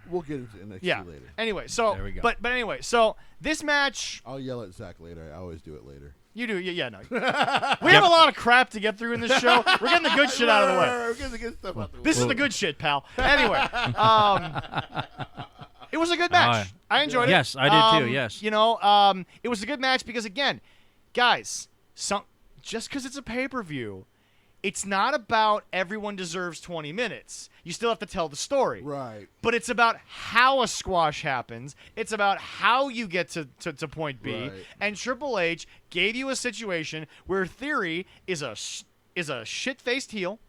We'll get into NXT later. Anyway, so There we go. but anyway, so this match, I'll yell at Zach later. I always do it later. you do, yeah, no. We have a lot of crap to get through in this show. We're getting the good shit out of the way. We're getting the good stuff out the way. This is the good shit, pal. Anyway, it was a good match. I enjoyed it. Yes, I did too, yes. It was a good match because, again, guys, just because it's a pay-per-view, it's not about everyone deserves 20 minutes. You still have to tell the story. Right. But it's about how a squash happens. It's about how you get to point B. Right. And Triple H gave you a situation where Theory is a shit-faced heel.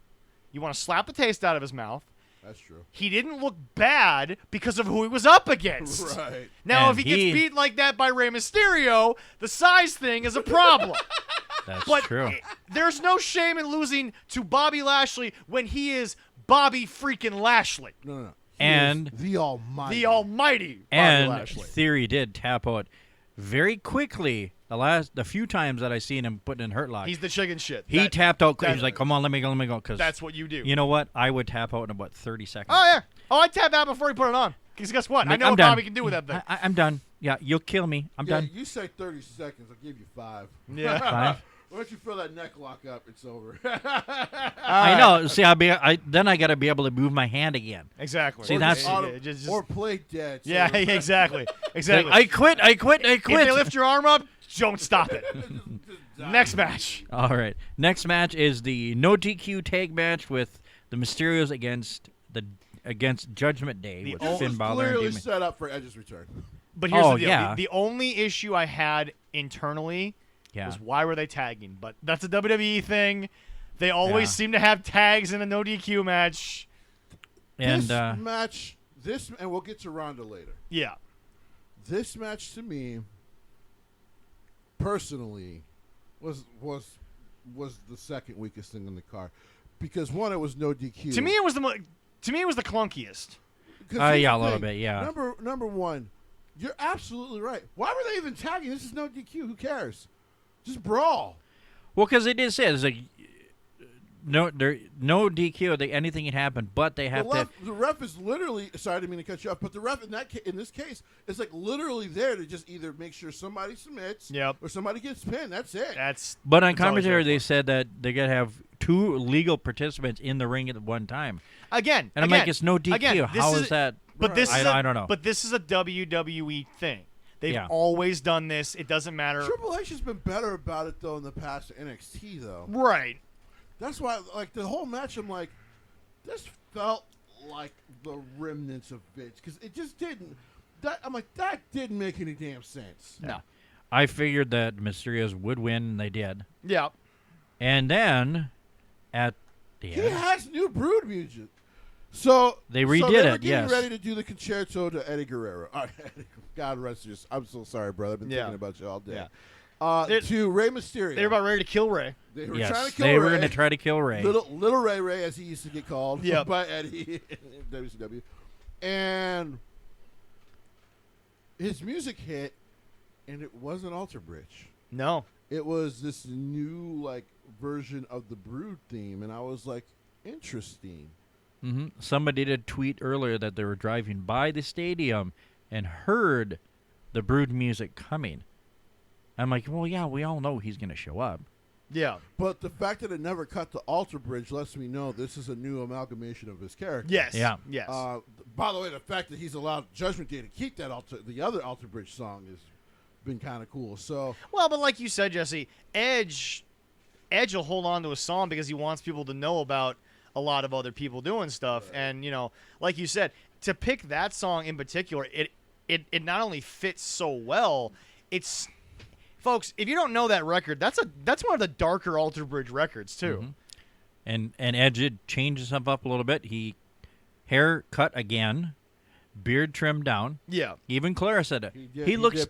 You want to slap the taste out of his mouth. That's true. He didn't look bad because of who he was up against. Right. Now, And if he gets beat like that by Rey Mysterio, the size thing is a problem. That's But true. there's no shame in losing to Bobby Lashley when he is Bobby freaking Lashley. No. He And- is the Almighty. The almighty Bobby And Lashley. Theory did tap out very quickly the few times that I seen him putting in Hurt Lock. He's the chicken shit. He tapped out quick. that- He's like, come on, let me go. Because That's what you do. you know what? I would tap out in about 30 seconds. Oh, yeah. Oh, I tapped out before he put it on. Because guess what? I Like, know I'm what done. Bobby can do with that thing. I'm done. Yeah, you'll kill me. I'm done. You say 30 seconds. I'll give you 5. Yeah. 5. Once you feel that neck lock up, it's over. I know. See, then I got to be able to move my hand again. Exactly. See, that's- or play dead. So yeah, exactly. Exactly. I quit. If they lift your arm up, don't stop it. just die. Next match. All right. Next match is the no DQ tag match with the Mysterios against Judgment Day The with only- Finn It's Balor and clearly Demon. set up for Edge's return. But here's Oh, the deal. yeah. The only issue I had internally was why were they tagging? But that's a WWE thing. They always seem to have tags in a no DQ match. And This match, and we'll get to Ronda later. Yeah. This match to me, personally, was the second weakest thing in the card, because one, it was no DQ. To me, it was the clunkiest. Because here's yeah, the a little thing. bit, yeah. Number one, you're absolutely right. Why were they even tagging? This is no DQ. Who cares? Just brawl. well, because they did say it's like no DQ. Anything can happen, but they have The ref is literally. Sorry, I didn't mean to cut you off. But the ref in this case is like literally there to just either make sure somebody submits, Yep. or somebody gets pinned. That's it. That's. But on It's always commentary, their they said that they got to have two legal participants in the ring at one time. Again, And I'm like, it's no DQ. Again, How is that? But this is I don't know. But this is a WWE thing. They've Yeah. always done this. It doesn't matter. Triple H has been better about it though in the past NXT though. Right. That's why, like the whole match, I'm like, this felt like the remnants of Vince because it just didn't. I'm like, that didn't make any damn sense. No. I figured that Mysterios would win, and they did. Yeah. And then at the He end, has new Brood music. So They redid so they were it, getting yes. ready to do the concerto to Eddie Guerrero. God rest you. I'm so sorry, brother. I've been Yeah. thinking about you all day. Yeah. To Rey Mysterio. They were about ready to kill Ray. They were yes, trying to kill they were Ray. going to try to kill Ray. Little Ray, as he used to get called Yep. by Eddie in WCW. And his music hit, and it wasn't Alter Bridge. No. It was this new like version of the Brood theme, and I was like, interesting. Somebody did tweet earlier that they were driving by the stadium and heard the Brood music coming. I'm like, well, yeah, we all know he's going to show up. Yeah. But the fact that it never cut to Alter Bridge lets me know this is a new amalgamation of his character. Yes. Yeah. Yes. By the way, the fact that he's allowed Judgment Day to keep that the other Alter Bridge song has been kind of cool. So well, but like you said, Jesse, Edge will hold on to a song because he wants people to know about a lot of other people doing stuff. Right. And, you know, like you said, to pick that song in particular, it not only fits so well, it's folks, if you don't know that record, that's one of the darker Alter Bridge records too. And Edge did change himself up a little bit. He hair cut again, beard trimmed down. Yeah. Even Clara said it. he looks.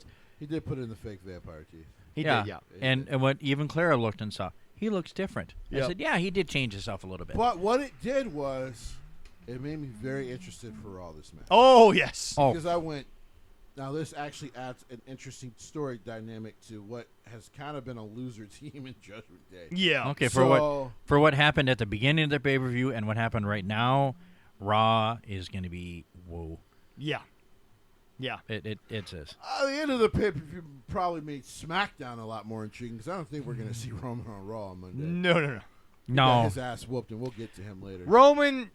did put in the fake vampire teeth. He yeah. did, yeah. And what even Clara looked and saw, he looks different. I Yep. said, yeah, he did change himself a little bit. But what it did was, it made me very interested for all this match. Oh, yes. Oh, Because I went, now this actually adds an interesting story dynamic to what has kind of been a loser team in Judgment Day. Yeah. okay. So- For what happened at the beginning of the pay-per-view and what happened right now, Raw is going to be whoa. Yeah. Yeah. It is. At the end of the pay-per-view probably made SmackDown a lot more intriguing because I don't think we're going to see Roman on Raw on Monday. No. He got No. his ass whooped, and we'll get to him later. Roman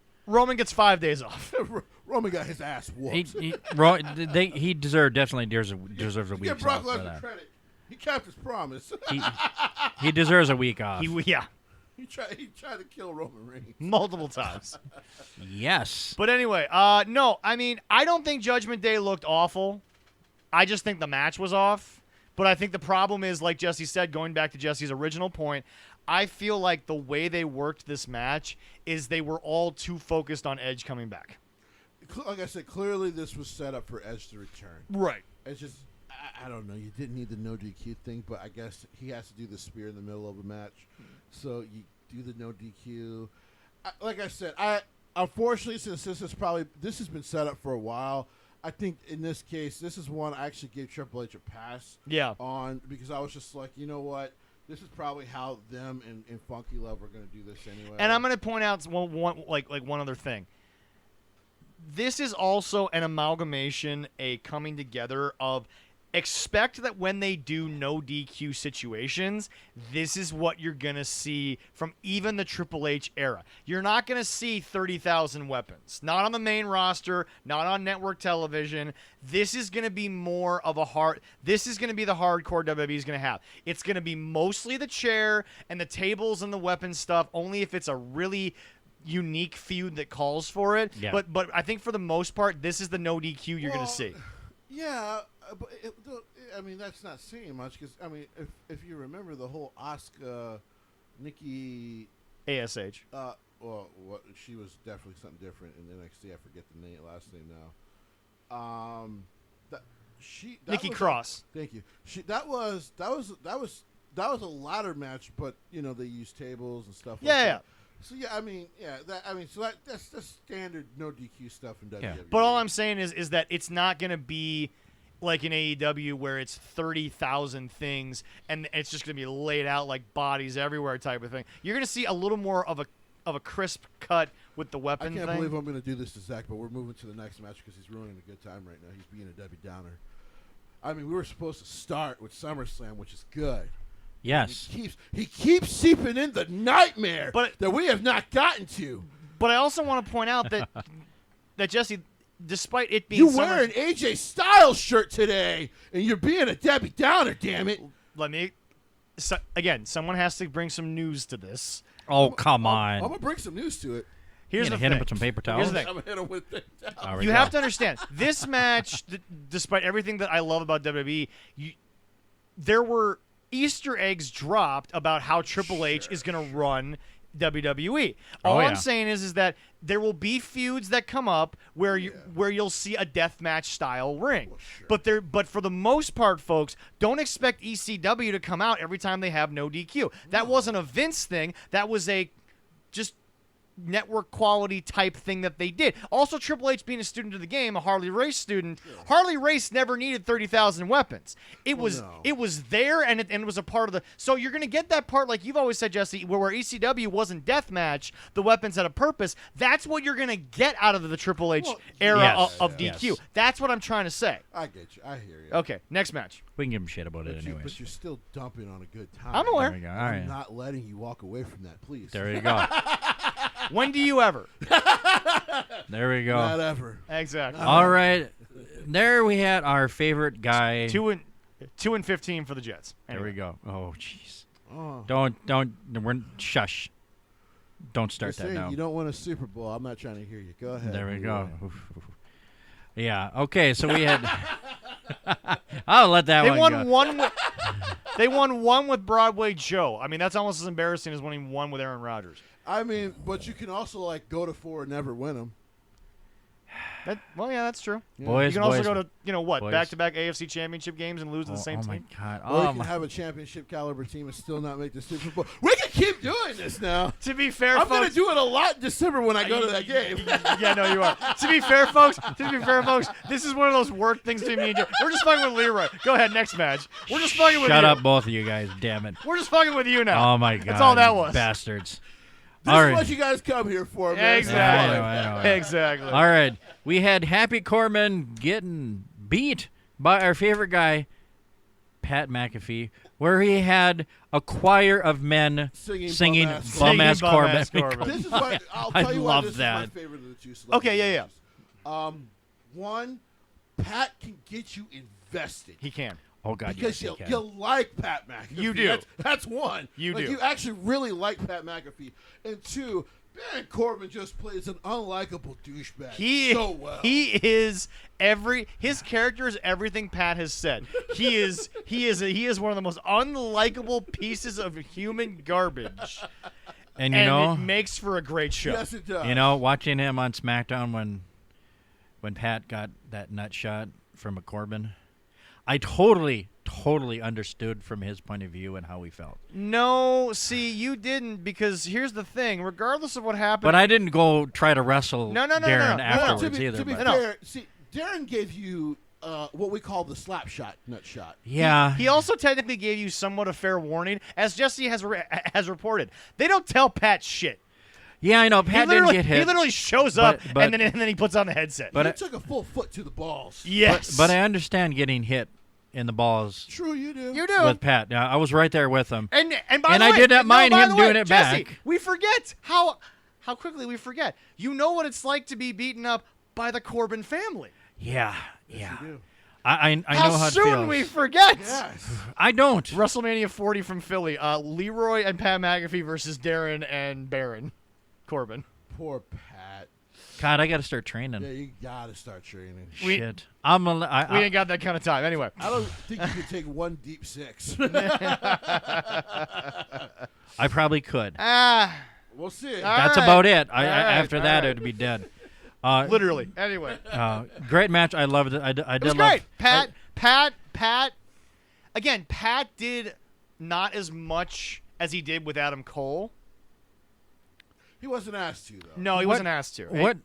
gets 5 days off. Roman got his ass whooped. He deserves a week Give off Brock for Lesnar that. credit. He kept his promise. He deserves a week off. Yeah. He tried to kill Roman Reigns. Multiple times. Yes. But anyway, no, I mean, I don't think Judgment Day looked awful. I just think the match was off. But I think the problem is, like Jesse said, going back to Jesse's original point, I feel like the way they worked this match is they were all too focused on Edge coming back. Like I said, clearly this was set up for Edge to return. Right. It's just, I don't know. You didn't need the no DQ thing, but I guess he has to do the spear in the middle of a match. So you do the no DQ. Like I said, unfortunately, since this has been set up for a while, I think in this case, this is one I actually gave Triple H a pass Yeah. on because I was just like, you know what? This is probably how them and Funky Love are going to do this anyway. And I'm going to point out one other thing. This is also an amalgamation, a coming together of expect that when they do no DQ situations, this is what you're going to see from even the Triple H era. You're not going to see 30,000 weapons. Not on the main roster, not on network television. This is going to be more of this is going to be the hardcore WWE is going to have. It's going to be mostly the chair and the tables and the weapon stuff, only if it's a really unique feud that calls for it. Yeah. But I think for the most part, this is the no DQ you're going to see. Yeah, but I mean that's not saying much because I mean if you remember the whole Asuka, Nikki, ASH. well, she was definitely something different in NXT. I forget the last name now. Nikki Cross. Thank you. That was a ladder match, but you know they used tables and stuff. Yeah, like yeah. that. So yeah, that's the standard no DQ stuff in WWE. Yeah. But all I'm saying is that it's not going to be like in AEW where it's 30,000 things and it's just going to be laid out like bodies everywhere type of thing. You're going to see a little more of a crisp cut with the I weapon can't thing. believe I'm going to do this to Zach, but we're moving to the next match because he's ruining a good time right now. He's being a Debbie Downer. I mean, we were supposed to start with SummerSlam, which is good, Yes. He keeps seeping in the nightmare But- that we have not gotten to. But I also want to point out that that Jesse, despite it being You summer, wear an AJ Styles shirt today, and you're being a Debbie Downer. Damn it! again, someone has to bring some news to this. Oh, come I'm on. gonna bring some news to it. Here's the Hit him thing. with some paper Here's towels. the thing. I'm gonna hit him with it. There we You go. have to understand this match, despite everything that I love about WWE, there were Easter eggs dropped about how Triple H is going to run WWE. All I'm saying is that there will be feuds that come up where you'll see a deathmatch style ring. But for the most part, folks, don't expect ECW to come out every time they have no DQ. That wasn't a Vince thing. That was a just network quality type thing that they did. Also, Triple H being a student of the game, a Harley Race student, Harley Race never needed 30,000 weapons. It was there, and it was a part of the. So you're gonna get that part, like you've always said, Jesse, where ECW wasn't deathmatch, the weapons had a purpose. That's what you're gonna get out of the Triple H era of DQ. Yes. That's what I'm trying to say. I get you. I hear you. Okay, next match. We can give him shit about it But anyways. you're still dumping on a good time. I'm aware. There we go. All I'm right. not letting you walk away from that, please. There you go. When do you ever? There we go. Not ever. Exactly. All right. There we had our favorite guy. 2-15 for the Jets. There Anyway. we go. Oh, jeez. Oh. We're shush. Don't start You're that saying now. you don't win a Super Bowl. I'm not trying to hear you. Go ahead. There we Move go. on. Yeah. Okay. So we had. I'll let that They one won go. one. They won one with Broadway Joe. I mean, that's almost as embarrassing as winning one with Aaron Rodgers. I mean, but you can also like go to 4 and never win them. Well, yeah, that's true. Boys, You can also boys, go to boys. back-to-back AFC Championship games and lose to the same oh my team. God. Or you Oh can my. have a championship caliber team and still not make the Super Bowl. We can keep doing this now. To be fair, I'm going to folks, do it a lot in December when I go to that game. yeah, no, you are. To be fair, folks, this is one of those work things between me and you. We're just fucking with Leroy. Go ahead, next match. We're just fucking with you. Shut up, both of you guys. Damn it. We're just fucking with you now. Oh my God. That's all that was. Bastards. This All is right. what you guys come here for, man. Exactly. I know. Exactly. All right. We had Happy Corbin getting beat by our favorite guy, Pat McAfee, where he had a choir of men singing Bum-ass Bum-ass Bum-ass Corbin. Corbin. This is why I'll I tell you love why this that. is my favorite of the two celebrity Okay, yeah. matches. One, Pat can get you invested. He can. Oh, God, Because yes, he can. you like Pat McAfee. You do. That's one. You like, do. You actually really like Pat McAfee. And two, Baron Corbin just plays an unlikable douchebag so well. He is his character is everything Pat has said. He is one of the most unlikable pieces of human garbage. And you know, it makes for a great show. Yes, it does. you know, watching him on SmackDown when Pat got that nut shot from a Corbin, I totally understood from his point of view and how he felt. No, see, you didn't, because here's the thing. Regardless of what happened, But I didn't go try to wrestle No. Darren No, afterwards to either. be but- fair, see, Darren gave you what we call the slap shot, nut shot. Yeah. he also technically gave you somewhat a fair warning, as Jesse has reported. They don't tell Pat shit. Yeah, I know. Pat didn't get hit. He literally shows up but- and then he puts on the headset. But he I- took a full foot to the balls. yes, But I understand getting hit in the balls True, you do. you do. with Pat. Now, I was right there with him. And by And the I way, did not mind by him the way, doing it Jesse, back. We forget how quickly we forget. You know what it's like to be beaten up by the Corbin family. Yeah. You do. I know how it soon feels. we forget. Yes. I don't. WrestleMania 40 from Philly. Leroy and Pat McAfee versus Darren and Baron Corbin. Poor Pat. God, I got to start training. Yeah, you gotta start training. We- Shit. We ain't got that kind of time. Anyway. I don't think you could take one deep six. I probably could. We'll see. That's right. about it. All right. After that, All right. it would be dead. Literally. Anyway. Great match. I loved it. I did It was love. great. Pat. Again, Pat did not as much as he did with Adam Cole. He wasn't asked to, though. No, he What- wasn't asked to.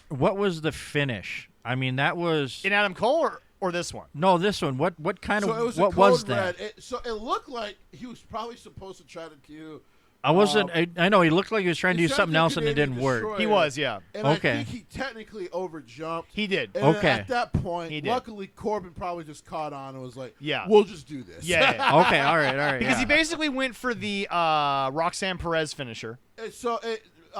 What was the finish? I mean, that was In Adam Cole or this one? no. This one. What kind So of it was what a was code that? red. So it looked like he was probably supposed to try to do I wasn't. I know he looked like he was trying to He do tried something to else and it Canadian didn't work. Destroyer, He was, yeah. And Okay. I think he technically overjumped. He did. And Okay. at that point, He did. luckily Corbin probably just caught on and was like, Yeah. we'll just do this. Yeah. Okay, all right. Because yeah. he basically went for the Roxanne Perez finisher. So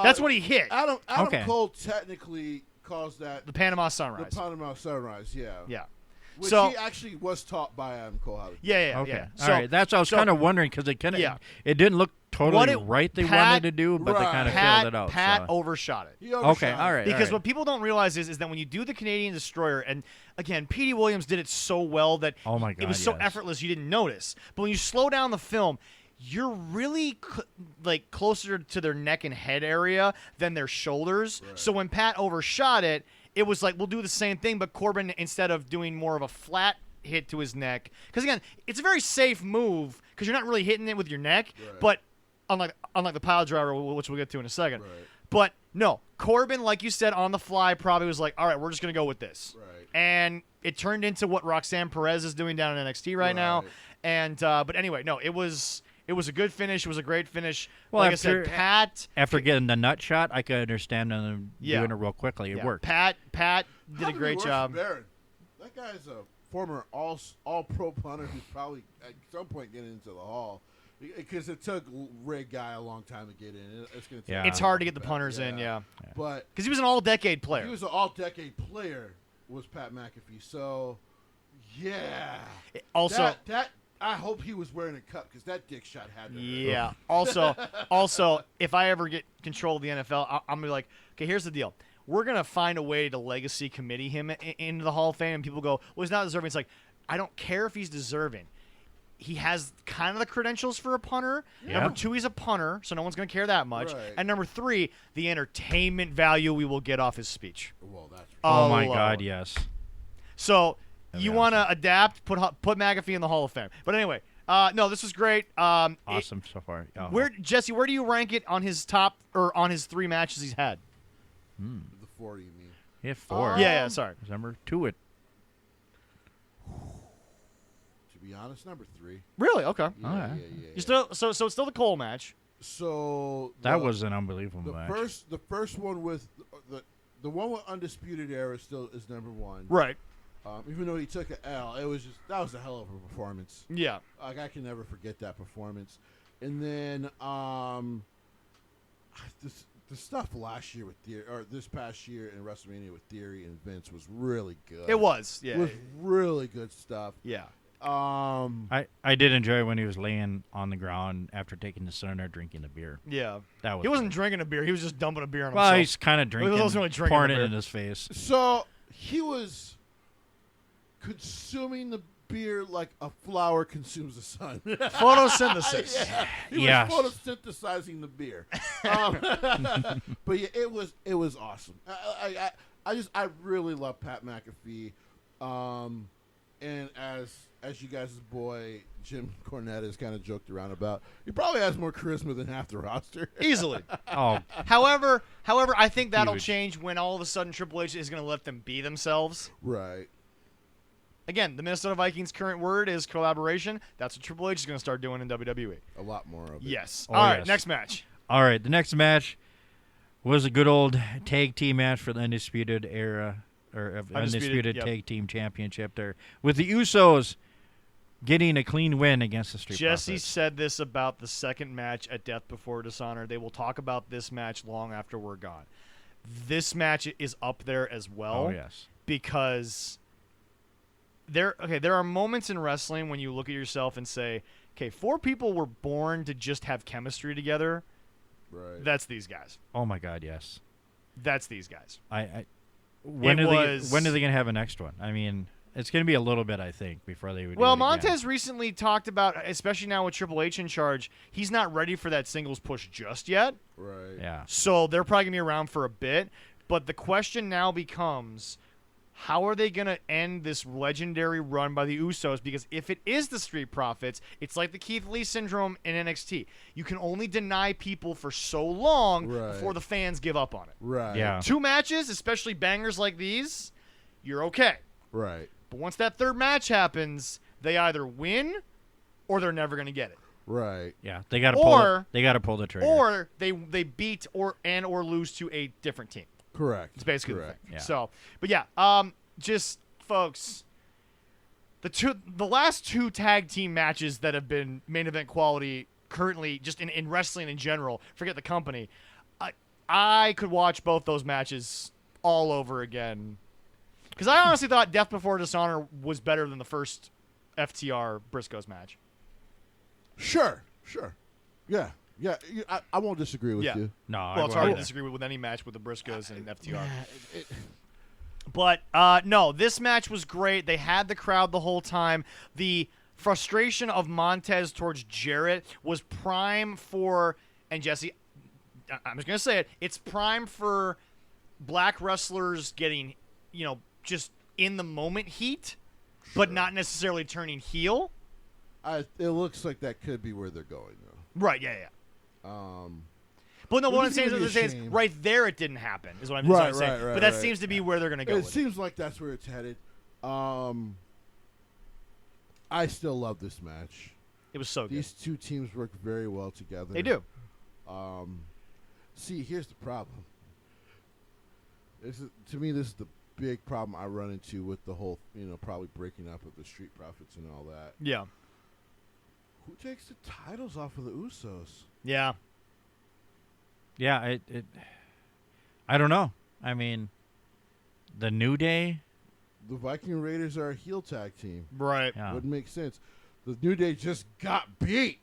That's what he hit. Adam Okay. Cole technically calls that The Panama the Sunrise. Panama Sunrise, yeah. Yeah. Which So- he actually was taught by Adam Cole how to do. Yeah. Okay. Yeah. All right. That's what I was so- kind of wondering because it kind of Yeah. it didn't look What totally it- right they Pat- wanted to do, but they Right. kind of Pat, filled it out. Pat so. overshot it. He overshot Okay. All right. Because all right. what people don't realize is that when you do the Canadian Destroyer, and again, Petey Williams did it so well that Oh my it God, was so yes. effortless you didn't notice. But when you slow down the film, you're really like closer to their neck and head area than their shoulders. Right. So when Pat overshot it, it was like we'll do the same thing, but Corbin, instead of doing more of a flat hit to his neck, because again, it's a very safe move because you're not really hitting it with your neck, Right. but unlike the pile driver, which we'll get to in a second. Right. But no, Corbin, like you said, on the fly probably was like, all right, we're just going to go with this. Right. And it turned into what Roxanne Perez is doing down in NXT right now. Right. And but anyway, no, it was a good finish. It was a great finish. Well, like after- I said, Pat. After getting the nut shot, I could understand them Yeah. doing it real quickly. It Yeah, worked. Pat How did did a it great work for job. Baron? That guy's a former all pro punter who's probably at some point getting into the Hall. Because it took Rig Guy a long time to get in. It's gonna take Yeah. It's hard to get the punters in, yeah. But Because he was an all-decade player. he was an all-decade player, was Pat McAfee. So, yeah. Also, that I hope he was wearing a cup because that dick shot had to hurt. yeah. Also, if I ever get control of the NFL, I'm gonna be like, okay, here's the deal. We're gonna find a way to legacy committee him into the Hall of Fame, and people go, well, he's not deserving. It's like, I don't care if he's deserving. He has kind of the credentials for a punter. Yeah. Number 2, he's a punter, so no one's gonna care that much. Right. And number 3, the entertainment value we will get off his speech. Well, that's Oh my Alone. God, yes. So That'd you be want to adapt, put McAfee in the Hall of Fame. But anyway, no, this was great. Awesome so far. Oh. Jesse, where do you rank it on his top or on his 3 matches he's had? the 40, you mean. He had 4. Yeah, sorry. Number 2 it. To be honest, number 3. Really? Okay. Yeah, Alright. yeah. You still so it's still the Cole match. So That the- was an unbelievable match. the first one with the one with Undisputed Era still is number 1. Right. Even though he took an L, that was a hell of a performance. Yeah. Like I can never forget that performance. And then the stuff last year with Theory, or this past year in WrestleMania with Theory and Vince was really good. It was. Yeah. It was really good stuff. Yeah. I did enjoy when he was laying on the ground after taking the center, drinking the beer. Yeah. That was He wasn't good. drinking a beer. He was just dumping a beer on Well, himself. he's kind of drinking, wasn't really drinking pouring the it beer. in his face. So he was consuming the beer like a flower consumes the sun. Photosynthesis. He Yes. was photosynthesizing the beer. But yeah, it was awesome. I really love Pat McAfee. And as you guys' boy Jim Cornette has kind of joked around about, he probably has more charisma than half the roster. Easily. Oh, However, I think that'll Huge. change when all of a sudden Triple H is going to let them be themselves. Right. Again, the Minnesota Vikings' current word is collaboration. That's what Triple H is going to start doing in WWE. A lot more of it. Yes. Oh, All right, yes. next match. all right. The next match was a good old tag team match for the Undisputed Era, or Undisputed yep. Tag Team Championship there, with the Usos getting a clean win against the Street Jesse Profits. said this about the second match at Death Before Dishonor. They will talk about this match long after we're gone. This match is up there as well Oh, yes. because there are moments in wrestling when you look at yourself and say, okay, 4 people were born to just have chemistry together. Right. That's these guys. Oh, my God, yes. That's these guys. When It are was- they going to have a next one? I mean, it's going to be a little bit, I think, before they would. Well, do it again. Montez recently talked about, especially now with Triple H in charge, he's not ready for that singles push just yet. Right. Yeah. So they're probably going to be around for a bit. But the question now becomes, how are they going to end this legendary run by the Usos? Because if it is the Street Profits, it's like the Keith Lee syndrome in NXT. You can only deny people for so long Right. before the fans give up on it. Right. Yeah. 2 matches, especially bangers like these, you're okay. Right. But once that third match happens, they either win or they're never going to get it. Right. Yeah, they got to Or- pull the trigger. Or they beat or lose to a different team. Correct. It's basically correct. the thing. Yeah. So, but yeah, just folks, the last two tag team matches that have been main event quality currently, just in wrestling in general, forget the company, I could watch both those matches all over again. Because I honestly thought Death Before Dishonor was better than the first FTR Briscoes match. Sure. Yeah. I won't disagree with Yeah. you. No, Well, it's I hard to wouldn't. disagree with any match with the Briscoes and FTR. It- But no, this match was great. They had the crowd the whole time. The frustration of Montez towards Jarrett was prime for, and Jesse, I'm just going to say it, it's prime for black wrestlers getting, just in the moment heat, but not necessarily turning heel. it looks like that could be where they're going, though. Right, yeah. But no, Which what I'm is saying gonna be a is shame. right there it didn't happen, is what I'm Right, saying. right, but that right. seems to be where they're going to go It with it. seems like that's where it's headed. I still love this match. It was so good. These two teams work very well together. They do. See, here's the problem. To me, this is the big problem I run into with the whole, probably breaking up of the Street Profits and all that. Yeah. Who takes the titles off of the Usos? Yeah. Yeah, I don't know. I mean, the New Day. The Viking Raiders are a heel tag team. Right. Yeah. Wouldn't make sense. The New Day just got beat.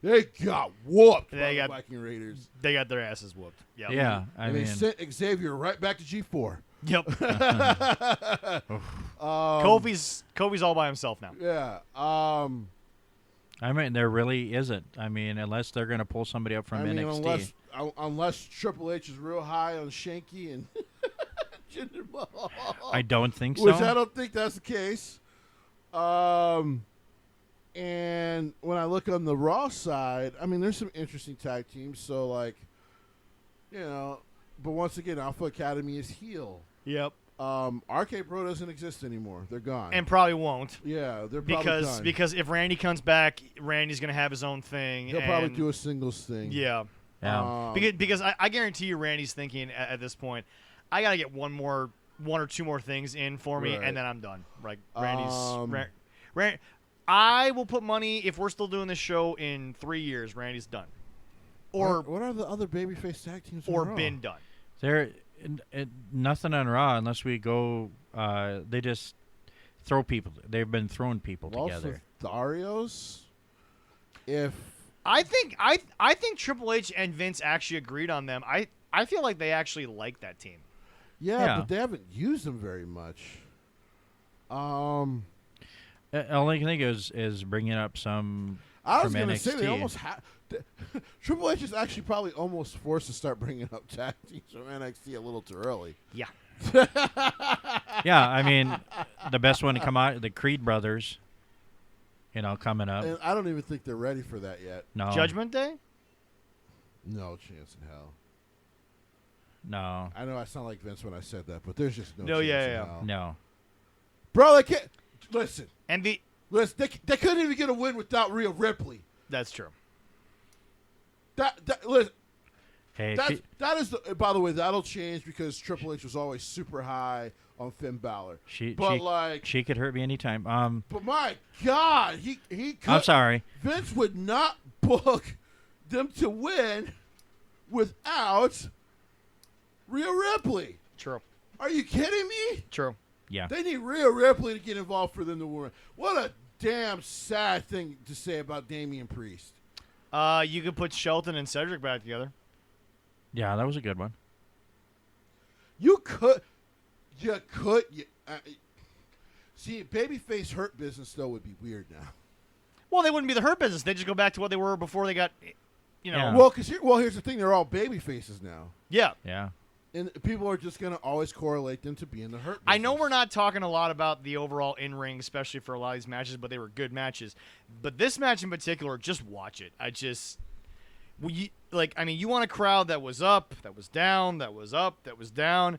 They got whooped by the Viking Raiders. They got their asses whooped. Yep. Yeah, I And mean, they sent Xavier right back to G4. Yep. Kofi's all by himself now. Yeah. I mean, there really isn't. I mean, unless they're going to pull somebody up from NXT. Unless Triple H is real high on Shanky and Jinder Mahal. I don't think so. Which I don't think that's the case. And when I look on the Raw side, I mean, there's some interesting tag teams. So, but once again, Alpha Academy is heel. Yep. RK Pro doesn't exist anymore. They're gone. And probably won't. Yeah, they're probably done. Because if Randy comes back, Randy's gonna have his own thing. He'll probably do a singles thing. Yeah. Yeah. Because I guarantee you, Randy's thinking at this point, I gotta get one or two more things in for me, Right. and then I'm done. Like I will put money if we're still doing this show in 3 years. Randy's done, or what are the other babyface tag teams? or in Raw? been done. There, nothing on Raw unless we go. They just throw people. They've been throwing people together. Darius. If I think Triple H and Vince actually agreed on them. I feel like they actually like that team. yeah, but they haven't used them very much. All I can think is bringing up some. I was from going to NXT. say they almost Triple H is actually probably almost forced to start bringing up tag teams from NXT a little too early. Yeah. Yeah, I mean, the best one to come out, the Creed brothers. Coming up. And I don't even think they're ready for that yet. No. Judgment Day. No chance in hell. No. I know I sound like Vince when I said that, but there's just no No, chance yeah, in yeah. hell. No. Bro, they can't. Listen. And They couldn't even get a win without Rhea Ripley. that's true. Listen, Hey, that is by the way, that'll change because Triple H was always super high on Finn Balor. she could hurt me anytime. But my God, he could. I'm sorry. Vince would not book them to win without Rhea Ripley. True. Are you kidding me? True. Yeah. They need Rhea Ripley to get involved for them to win. What a damn sad thing to say about Damian Priest. You could put Shelton and Cedric back together. Yeah, that was a good one. You could. See, babyface hurt business though would be weird now. Well, they wouldn't be the Hurt Business. They just go back to what they were before they got, Yeah. Well, here's the thing: they're all baby faces now, Yeah. Yeah. and people are just gonna always correlate them to being the hurt. I know business. we're not talking a lot about the overall in-ring, especially for a lot of these matches, but they were good matches. But this match in particular, just watch it. You want a crowd that was up, that was down, that was up, that was down.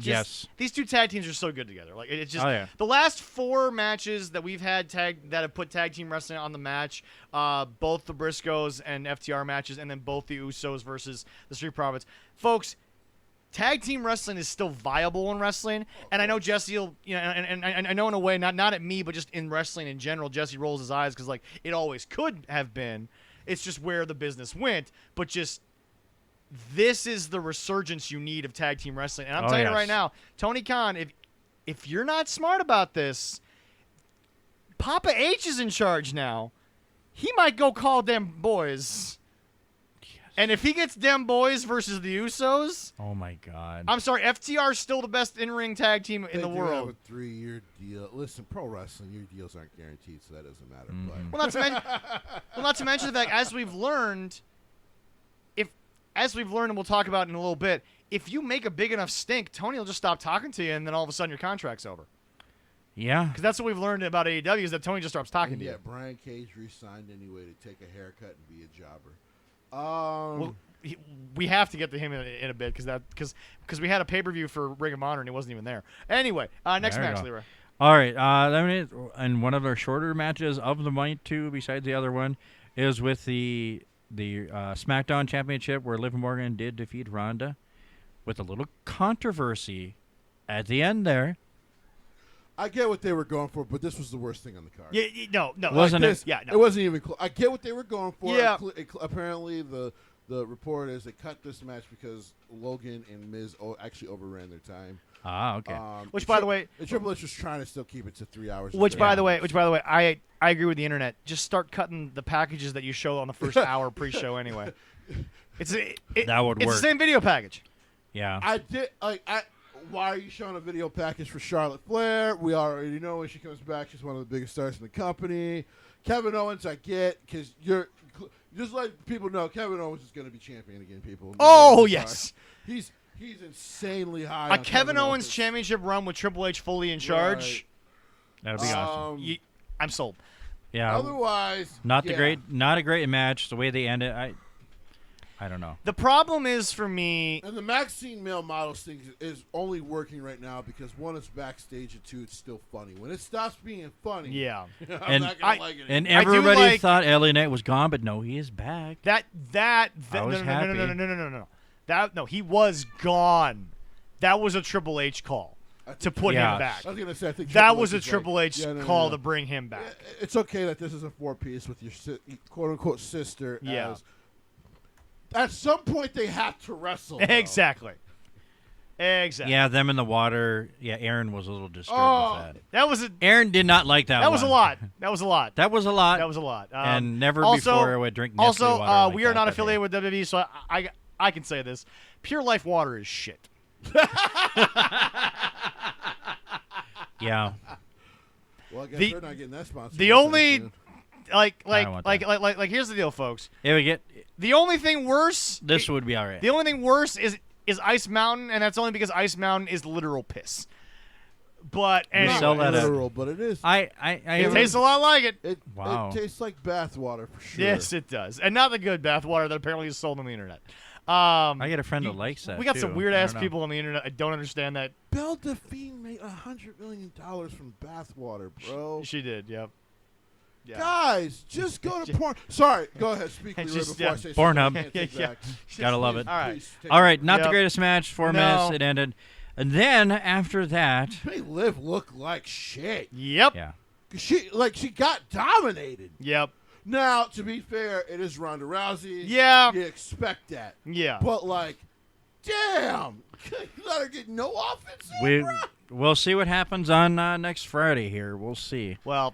Yes. These two tag teams are so good together. Like it's just Oh, yeah. the last 4 matches that we've had that have put tag team wrestling on the match, both the Briscoes and FTR matches, and then both the Usos versus the Street Profits. Folks, tag team wrestling is still viable in wrestling, and I know Jesse will, and I know in a way, not at me, but just in wrestling in general, Jesse rolls his eyes because like it always could have been. It's just where the business went, but just. This is the resurgence you need of tag team wrestling. And I'm telling you right now, Tony Khan, if you're not smart about this, Papa H is in charge now. He might go call them boys. Yes. And if he gets them boys versus the Usos, Oh my God. I'm sorry, FTR is still the best in-ring tag team in the They world. have a 3-year deal. Listen, pro wrestling, your deals aren't guaranteed, so that doesn't matter. Well, not to mention the fact, as we've learned, and we'll talk about in a little bit, if you make a big enough stink, Tony will just stop talking to you, and then all of a sudden your contract's over. Yeah. Because that's what we've learned about AEW is that Tony just stops talking to you. Yeah, Brian Cage re-signed anyway to take a haircut and be a jobber. Well, we have to get to him in a bit because we had a pay-per-view for Ring of Honor and he wasn't even there. Anyway, next There you match, go. Leroy. All right. And one of our shorter matches of the night, too, besides the other one, is with the SmackDown Championship where Liv Morgan did defeat Ronda with a little controversy at the end there. I get what they were going for, but this was the worst thing on the card. Yeah, no. Wasn't it? Yeah, no. It wasn't even close. I get what they were going for. Yeah. Apparently, the report is they cut this match because Logan and Miz actually overran their time. Ah, okay. Which, by the way, Triple H was trying to still keep it to 3 hours. Which, by the way, I agree with the internet. Just start cutting the packages that you show on the first hour pre-show anyway. That would It's work. the same video package. Yeah. I did. Why are you showing a video package for Charlotte Flair? We already know when she comes back, she's one of the biggest stars in the company. Kevin Owens, I get, because you're just let people know Kevin Owens is going to be champion again. People. Oh yes, he's insanely high. a on Kevin Owens championship run with Triple H fully in charge. That'd be awesome. I'm sold. Yeah. Otherwise, not a great match. The way they end it, I don't know. The problem is for me, and the Maxine male models thing is only working right now because one, it's backstage, and two, it's still funny. When it stops being funny, yeah, I'm not gonna like it. And I do everybody like- thought LA Knight was gone, but no, he is back. that I was happy. no, he was gone. That was a Triple H call to put Yeah. him back. I was gonna say, I think That Triple was a H is Triple like, H yeah, no, call no. to bring him back. It's okay that this is a 4-piece with your quote unquote sister. Yeah. At some point, they have to wrestle. though. Exactly. Yeah, them in the water. Yeah, Aaron was a little disturbed Oh. with that. That was a Aaron did not like that. that was a one. lot. That was a lot. That was a lot. That was a lot. And never also, before I would drink Nestle Also, water like we are that, not but affiliated with WWE, so I can say this: Pure Life water is shit. Yeah. Well, I guess The- they're not getting that sponsor. The only soon. like here's the deal, folks. If we get The only thing worse. this, would be all right. The only thing worse is Ice Mountain, and that's only because Ice Mountain is literal piss. But We anyway, sell that at- literal, but it is. it tastes a lot like it. It Wow. tastes like bath water for sure. Yes, it does, and not the good bathwater that apparently is sold on the internet. I get a friend that likes that. We got too. some weird I ass don't know. people on the internet. I don't understand that. Belle Delphine made $100 million from bath water, bro. She did. Yep. Yeah. Guys, just go to porn. Sorry, go ahead. Speak Leroy, Just, before I yeah. say Pornhub. something I can't take Yeah. back. Gotta love it. All right. Please, take All it. right, not the Yep. greatest match. 4 No. minutes. It ended, and then after that, They Liv look like shit. Yep. yeah, She got dominated. Yep. Now, to be fair, it is Ronda Rousey. Yeah. You expect that. Yeah. But like, damn, you let her get no offense. we'll see what happens on next Friday. Here, we'll see. Well,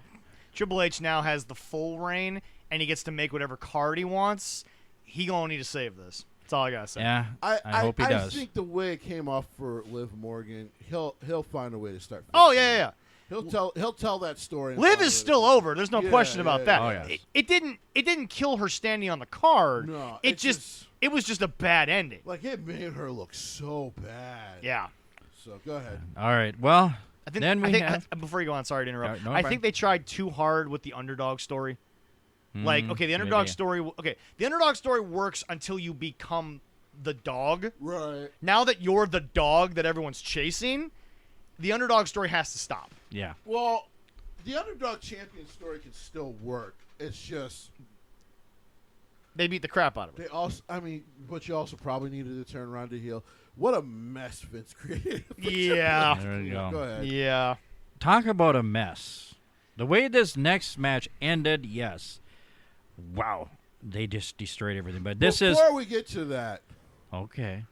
Triple H now has the full reign, and he gets to make whatever card he wants. He gonna need to save this. That's all I gotta say. Yeah, I hope he does. I think the way it came off for Liv Morgan, he'll find a way to start. Oh fixing yeah. it. He'll tell that story. and Liv find is a way still to- over. There's no Yeah, question about yeah, that. yeah. Oh, yes. It didn't kill her standing on the card. No, it it's just it was just a bad ending. like it made her look so bad. Yeah. So go ahead. All right. Well, I think, then we have. before you go on, sorry to interrupt. No, I fine. think they tried too hard with the underdog story. Like, okay, the underdog maybe. story. Okay, the underdog story works until you become the dog. Right. Now that you're the dog that everyone's chasing, the underdog story has to stop. Yeah. Well, the underdog champion story can still work. It's just They beat the crap out of it. they also. I mean, but you also probably needed to turn Ronda heel. What a mess Vince created. Yeah. There you Go go. ahead. Yeah. Talk about a mess. The way this next match ended, yes. Wow. They just destroyed everything. But this Before we get to that, okay.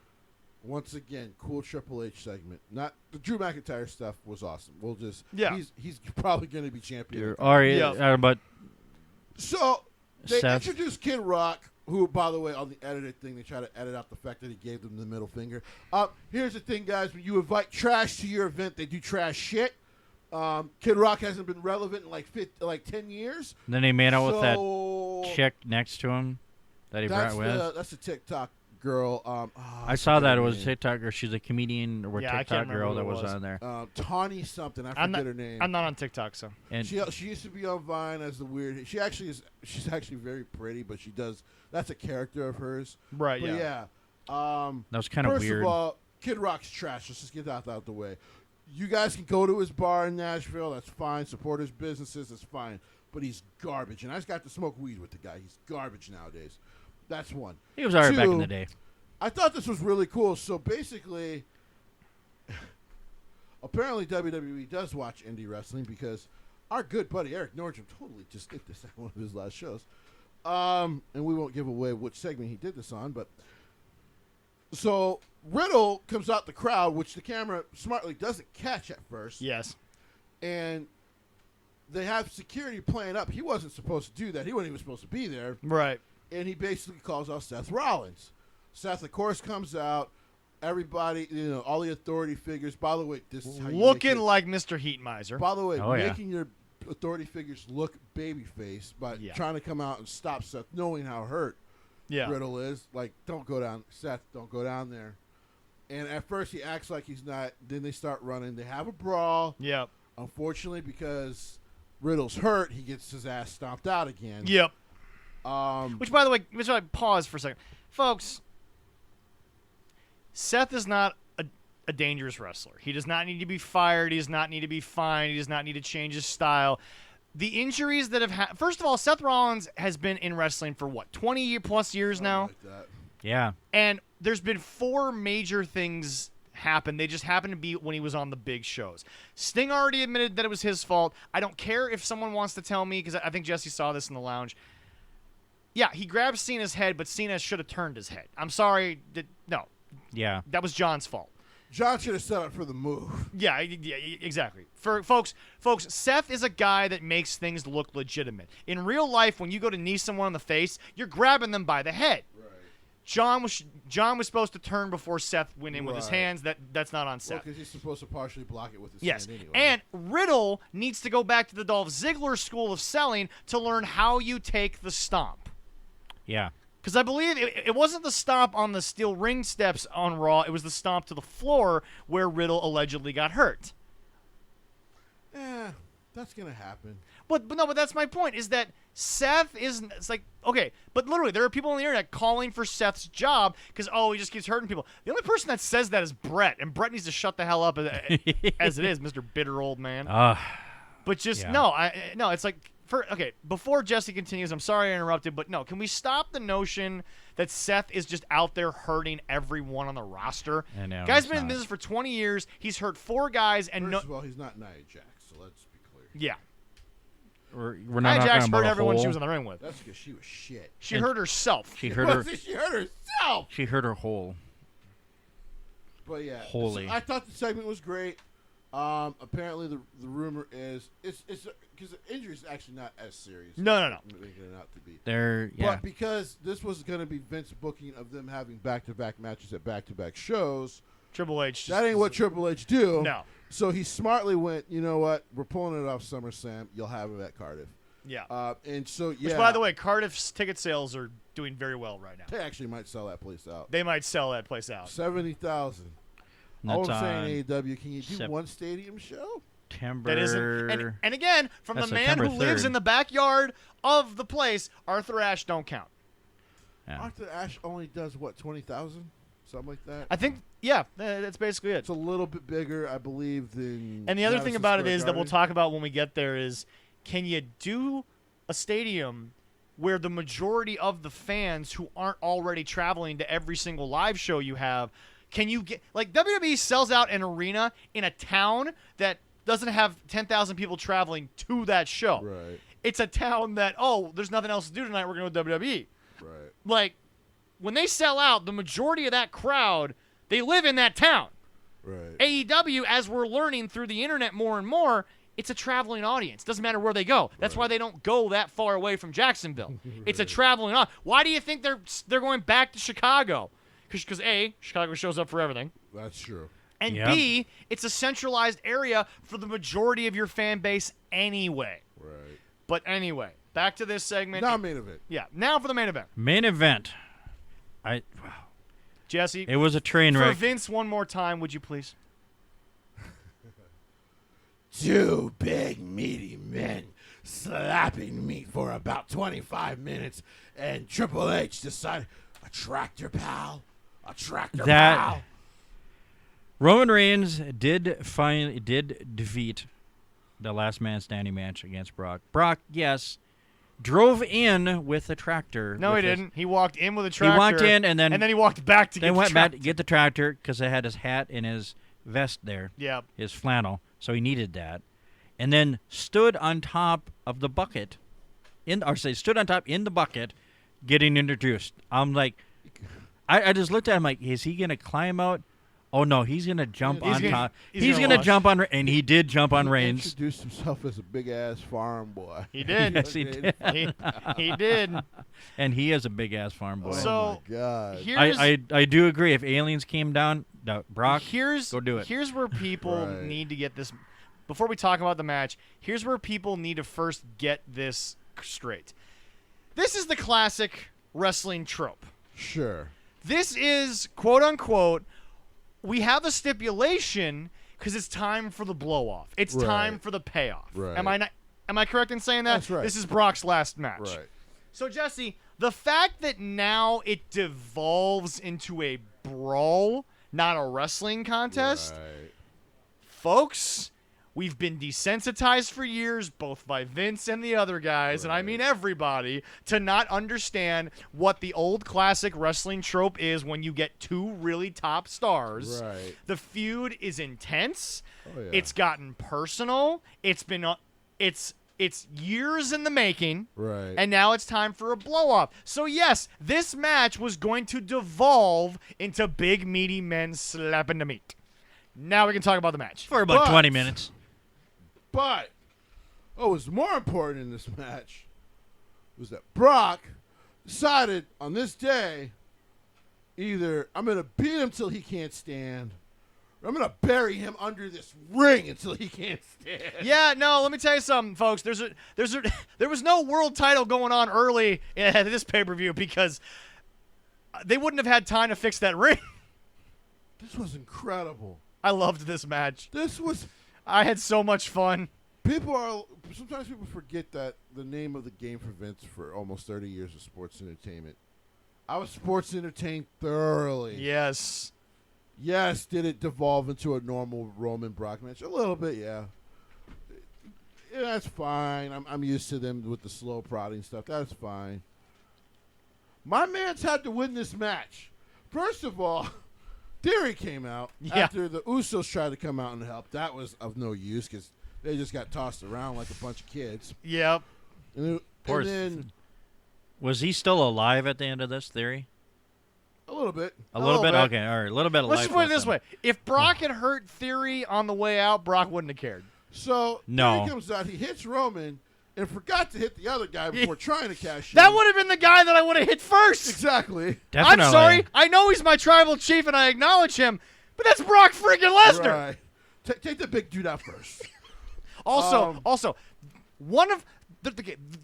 once again, cool Triple H segment. Not the Drew McIntyre stuff was awesome. We'll just he's probably going to be champion. But So they Seth. introduced Kid Rock, who, by the way, on the edited thing, they try to edit out the fact that he gave them the middle finger. Here's the thing, guys. When you invite trash to your event, they do trash shit. Kid Rock hasn't been relevant in like 10 years. Then he made out with that So chick next to him that he brought with. that's a TikTok girl. I saw that it was a TikTok girl. She's a comedian or Yeah, I can't TikTok remember girl who that it was was. on there. Tawny something. I I'm forget not, her name. I'm not on TikTok, so. And She used to be on Vine as the weird. She's actually very pretty, but she does. That's a character of hers. Right, But yeah. that was kind of First weird. of all, Kid Rock's trash. Let's just get that out the way. You guys can go to his bar in Nashville. That's fine. Support his businesses. That's fine. But he's garbage. And I just got to smoke weed with the guy. He's garbage nowadays. That's one. He was alright back in Two, the day. I thought this was really cool. So basically, apparently WWE does watch indie wrestling because our good buddy Eric Nordstrom totally just did this at one of his last shows. And we won't give away which segment he did this on, but so Riddle comes out the crowd, which the camera smartly doesn't catch at first. Yes. And they have security playing up. He wasn't supposed to do that. He wasn't even supposed to be there. Right. And he basically calls out Seth Rollins. Seth, of course, comes out. Everybody, all the authority figures. By the way, this is how you Looking make it. like Mr. Heat Miser. By the way, Oh, yeah. making your authority figures look babyface by Yeah. trying to come out and stop Seth, knowing how hurt Yeah. Riddle is. Like, don't go down, Seth. Don't go down there. And at first, he acts like he's not. Then they start running. They have a brawl. Yep. Unfortunately, because Riddle's hurt, he gets his ass stomped out again. Yep. Which Which, by the way, pause for a second. Folks, Seth is not a dangerous wrestler. He does not need to be fired. He does not need to be fined. He does not need to change his style. The injuries that have first of all, Seth Rollins has been in wrestling for what, 20+ years now? like that. Yeah. And there's been 4 major things happen. They just happened to be when he was on the big shows. Sting already admitted that it was his fault. I don't care if someone wants to tell me, because I think Jessie saw this in the lounge. Yeah, he grabbed Cena's head, but Cena should have turned his head. I'm sorry. No, Yeah. that was John's fault. John should have set up for the move. Yeah, exactly. For folks, Seth is a guy that makes things look legitimate. In real life, when you go to knee someone in the face, you're grabbing them by the head. Right. John was supposed to turn before Seth went in with his Right. hands. That's not on Well, Seth. because he's supposed to partially block it with his Yes, hand anyway. and Riddle needs to go back to the Dolph Ziggler school of selling to learn how you take the stomp. Yeah. Because I believe it wasn't the stomp on the steel ring steps on Raw. It was the stomp to the floor where Riddle allegedly got hurt. That's gonna happen. But that's my point, is that Seth isn't. It's like, okay, but literally there are people on the internet calling for Seth's job because, he just keeps hurting people. The only person that says that is Brett, and Brett needs to shut the hell up as it is, Mr. Bitter Old Man. But just yeah. no, it's like, before Jessie continues, I'm sorry I interrupted, but no, can we stop the notion that Seth is just out there hurting everyone on the roster? I know, Guy's he's been in not. business for 20 years. He's hurt 4 guys, and First of all, he's not Nia Jax, so let's be clear. yeah. We're Nia not Jax talking about hurt a everyone hole. she was in the ring with. That's because she was shit. She And hurt herself. She hurt her. She hurt herself. She hurt her hole. But yeah, Holy. so I thought the segment was great. Apparently the rumor is it's because the injury is actually not as serious. No. as they're making it out to be. Yeah. But because this was going to be Vince booking of them having back-to-back matches at back-to-back shows, Triple H. that ain't what Triple H do. No. So he smartly went, you know what? We're pulling it off SummerSlam. You'll have it at Cardiff. Yeah. And so, yeah. Which, by the way, Cardiff's ticket sales are doing very well right now. they actually might sell that place out. They might sell that place out. 70,000. And All that's I'm saying, on AEW, can you do one stadium show? September. That isn't. And again, from the That's man September who lives 3rd. in the backyard of the place, Arthur Ashe don't count. Yeah. Arthur Ashe only does, what, 20,000? something like that. I think, yeah, that's basically it. It's a little bit bigger, I believe, than. And the other thing Madison about it Square is that we'll Garden. talk about when we get there is, can you do a stadium where the majority of the fans who aren't already traveling to every single live show you have, can you get, like, WWE sells out an arena in a town that doesn't have 10,000 people traveling to that show. Right. It's a town that, oh, there's nothing else to do tonight, we're going to WWE. Right. Like, when they sell out, the majority of that crowd, they live in that town. Right. AEW, as we're learning through the internet more and more, it's a traveling audience. Doesn't matter where they go. That's why they don't go that far away from Jacksonville. It's a traveling audience. Why do you think they're going back to Chicago? Because A, Chicago shows up for everything. That's true. And Yep. B, it's a centralized area for the majority of your fan base anyway. Right. But anyway, back to this segment. Now main event. Yeah, now for the main event. Main event. Wow. Jesse, It was a train for wreck. Vince one more time, would you please? Two big meaty men slapping meat for about 25 minutes, and Triple H decided, a tractor pal, a tractor pal. Roman Reigns did defeat the last man standing match against Brock. Brock, yes, drove in with a tractor. No, with he his- didn't. He walked in with a tractor. He walked in and then he walked back to they get went the back tractor. to get the tractor because they had his hat and his vest there, Yeah. his flannel, so he needed that, and then stood on top of the bucket, stood on top in the bucket, getting introduced. I'm like, I just looked at him like, is he gonna climb out? Oh no, he's gonna jump He's on gonna- top. he's He's gonna gonna launch. jump on, and he did jump on He Reigns. introduced himself as a big ass farm boy. He did. Yes, he did. he did. And he is a big ass farm boy. So, Oh my God. Here's I do agree. If aliens came down, Brock, go do it. Here's where people Right. need to get this. Before we talk about the match, here's where people need to first get this straight. This is the classic wrestling trope. Sure. This is, quote unquote, we have a stipulation because it's time for the blow off. It's Right. time for the payoff. Right. Am I correct in saying that? That's right. This is Brock's last match. Right. So, Jesse, the fact that now it devolves into a brawl, not a wrestling contest, Right. folks, we've been desensitized for years, both by Vince and the other guys, and I mean everybody, to not understand what the old classic wrestling trope is when you get two really top stars. Right. The feud is intense. Oh, yeah. It's gotten personal. It's been it's years in the making. Right. And now it's time for a blow-off. So, yes, this match was going to devolve into big, meaty men slapping the meat. Now we can talk about the match. For about But- 20 minutes. But what was more important in this match was that Brock decided on this day, either I'm going to beat him till he can't stand, or I'm going to bury him under this ring until he can't stand. Yeah, no, let me tell you something, folks. There was no world title going on early at this pay-per-view because they wouldn't have had time to fix that ring. This was incredible. I loved this match. This was I had so much fun. sometimes people forget that the name of the game for Vince for almost 30 years was sports entertainment. I was sports entertained thoroughly. Yes. Yes, did it devolve into a normal Roman Brock match? A little bit, yeah. Yeah, that's fine. I'm used to them with the slow prodding stuff. That's fine. My man's had to win this match. First of all, Theory came out Yeah. after the Usos tried to come out and help. That was of no use because they just got tossed around like a bunch of kids. Yep. And course. then Was he still alive at the end of this theory? a little bit. A little bit? bit. Okay, all right. A little bit of Let's life just put it left this in way. If Brock had hurt Theory on the way out, Brock wouldn't have cared. So No. Theory comes out, he hits Roman, and forgot to hit the other guy before trying to cash in. That would have been the guy that I would have hit first. Exactly. Definitely. I'm sorry. I know he's my tribal chief and I acknowledge him, but that's Brock freaking Lesnar. Right. Take the big dude out first. Also, one of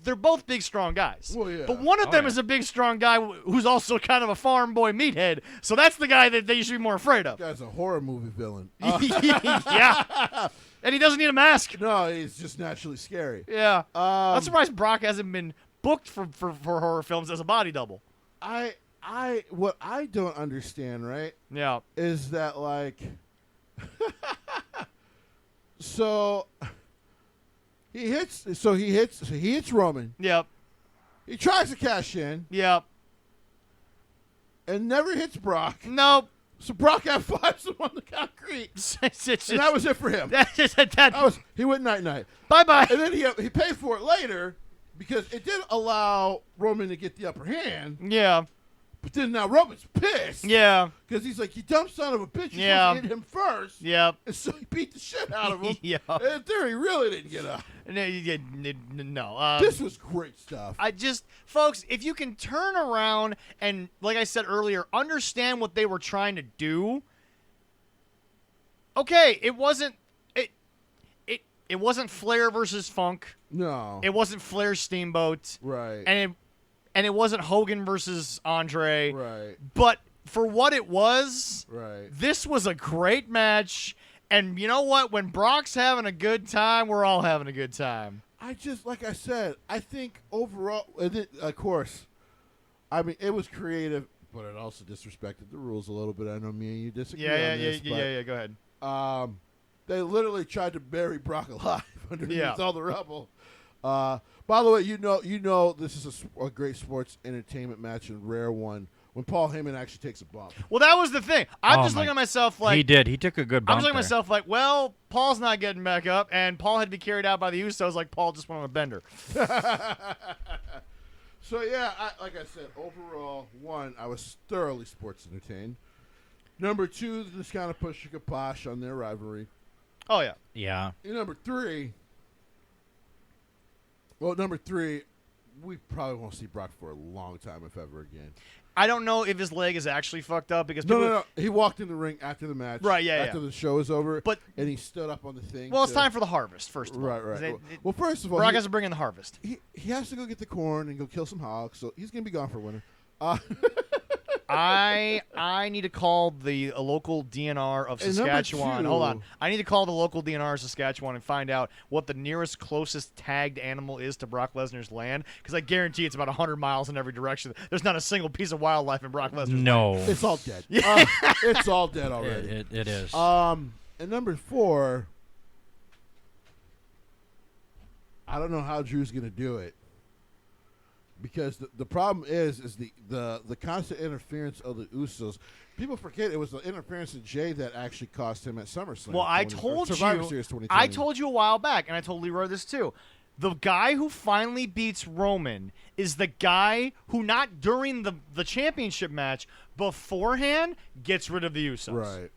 they're both big, strong guys. Well, yeah. But one of Oh, them yeah. is a big, strong guy who's also kind of a farm boy meathead. So that's the guy that you should be more afraid of. Guy's a horror movie villain. Yeah. And he doesn't need a mask. No, he's just naturally scary. Yeah. I'm surprised Brock hasn't been booked for horror films as a body double. I what I don't understand, right, Yeah. is that like, so he hits Roman. Yep. He tries to cash in Yep. and never hits Brock. Nope. So Brock F5s him on the concrete, and that was it for him. He went night. Bye-bye. And then he paid for it later because it did allow Roman to get the upper hand. Yeah. But then now Roman's pissed. Yeah. Because he's like, you dumb son of a bitch. You're Yeah. supposed to hit him first. Yep. And so he beat the shit out of him. Yeah. And in theory, he really didn't get up. No. This was great stuff. Folks, if you can turn around and, like I said earlier, understand what they were trying to do. Okay, it wasn't Flair versus Funk. No. It wasn't Flair Steamboat. Right. And it wasn't Hogan versus Andre. Right. But for what it was, Right. this was a great match. And you know what? When Brock's having a good time, we're all having a good time. Like I said, I think overall, of course, I mean, it was creative, but it also disrespected the rules a little bit. I know me and you disagree on this. Yeah. Go ahead. They literally tried to bury Brock alive underneath Yeah. all the rubble. By the way, you know, this is a great sports entertainment match and rare one when Paul Heyman actually takes a bump. Well, that was the thing. I'm just looking at myself like he did. He took a good bump. I'm just looking at there. myself like, well, Paul's not getting back up, and Paul had to be carried out by the Usos like Paul just went on a bender. So yeah, like I said, overall, one, I was thoroughly sports entertained. Number two, this kind of pushed a kibosh on their rivalry. Oh yeah. Yeah. And number three, we probably won't see Brock for a long time, if ever again. I don't know if his leg is actually fucked up because No. He walked in the ring after the match. Right, yeah, After the show was over. And he stood up on the thing. Well, it's time for the harvest, first of all. Right. Well, first of all, Brock has to bring in the harvest. he has to go get the corn and go kill some hogs, so he's going to be gone for winter. I need to call the local DNR of And number Saskatchewan. two- Hold on. I need to call the local DNR of Saskatchewan and find out what the nearest closest tagged animal is to Brock Lesnar's land, because I guarantee it's about 100 miles in every direction. There's not a single piece of wildlife in Brock Lesnar's land. No. It's all dead. It's all dead already. It is. And number four, I don't know how Drew's going to do it. Because the problem is the constant interference of the Usos. People forget it was the interference of Jay that actually cost him at SummerSlam. Well, I told Survivor you. Series 2020. I told you a while back, and I told Leroy this too. The guy who finally beats Roman is the guy who, not during the championship match, beforehand gets rid of the Usos. Right.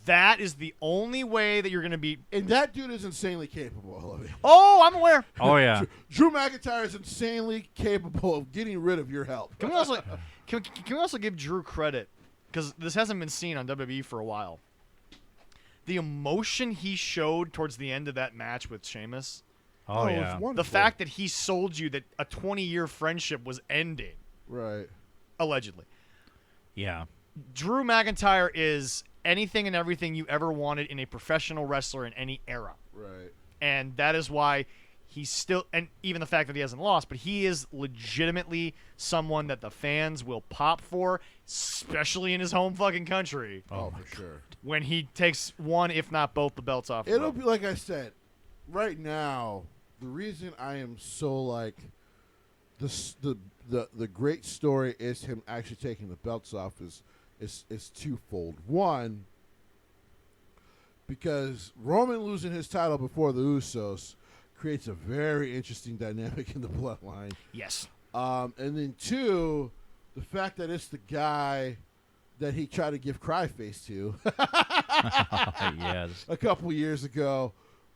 That is the only way that you're going to beat. And that dude is insanely capable of it. Oh, I'm aware. Oh yeah. Drew McIntyre is insanely capable of getting rid of your help. Can we also can we also give Drew credit, because this hasn't been seen on WWE for a while. The emotion he showed towards the end of that match with Sheamus. Oh it's yeah. wonderful. The fact that he sold you that a 20-year friendship was ending, Right. allegedly. Yeah. Drew McIntyre is anything and everything you ever wanted in a professional wrestler in any era. Right. And that is why he's still, and even the fact that he hasn't lost, but he is legitimately someone that the fans will pop for, especially in his home fucking country, Oh, for sure. when he takes one, if not both, the belts off. It'll be like I said. Right now, the reason I am so like the great story is him actually taking the belts off is twofold. One, because Roman losing his title before the Usos creates a very interesting dynamic in the bloodline. Yes. And then two, the fact that it's the guy that he tried to give cry face to Yes. a couple years ago.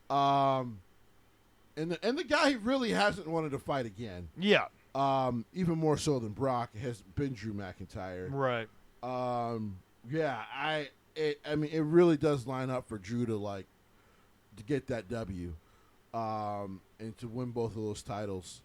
And the guy he really hasn't wanted to fight again. Yeah. Even more so than Brock has been Drew McIntyre. Right. Yeah, I mean, it really does line up for Drew to get that W, and to win both of those titles.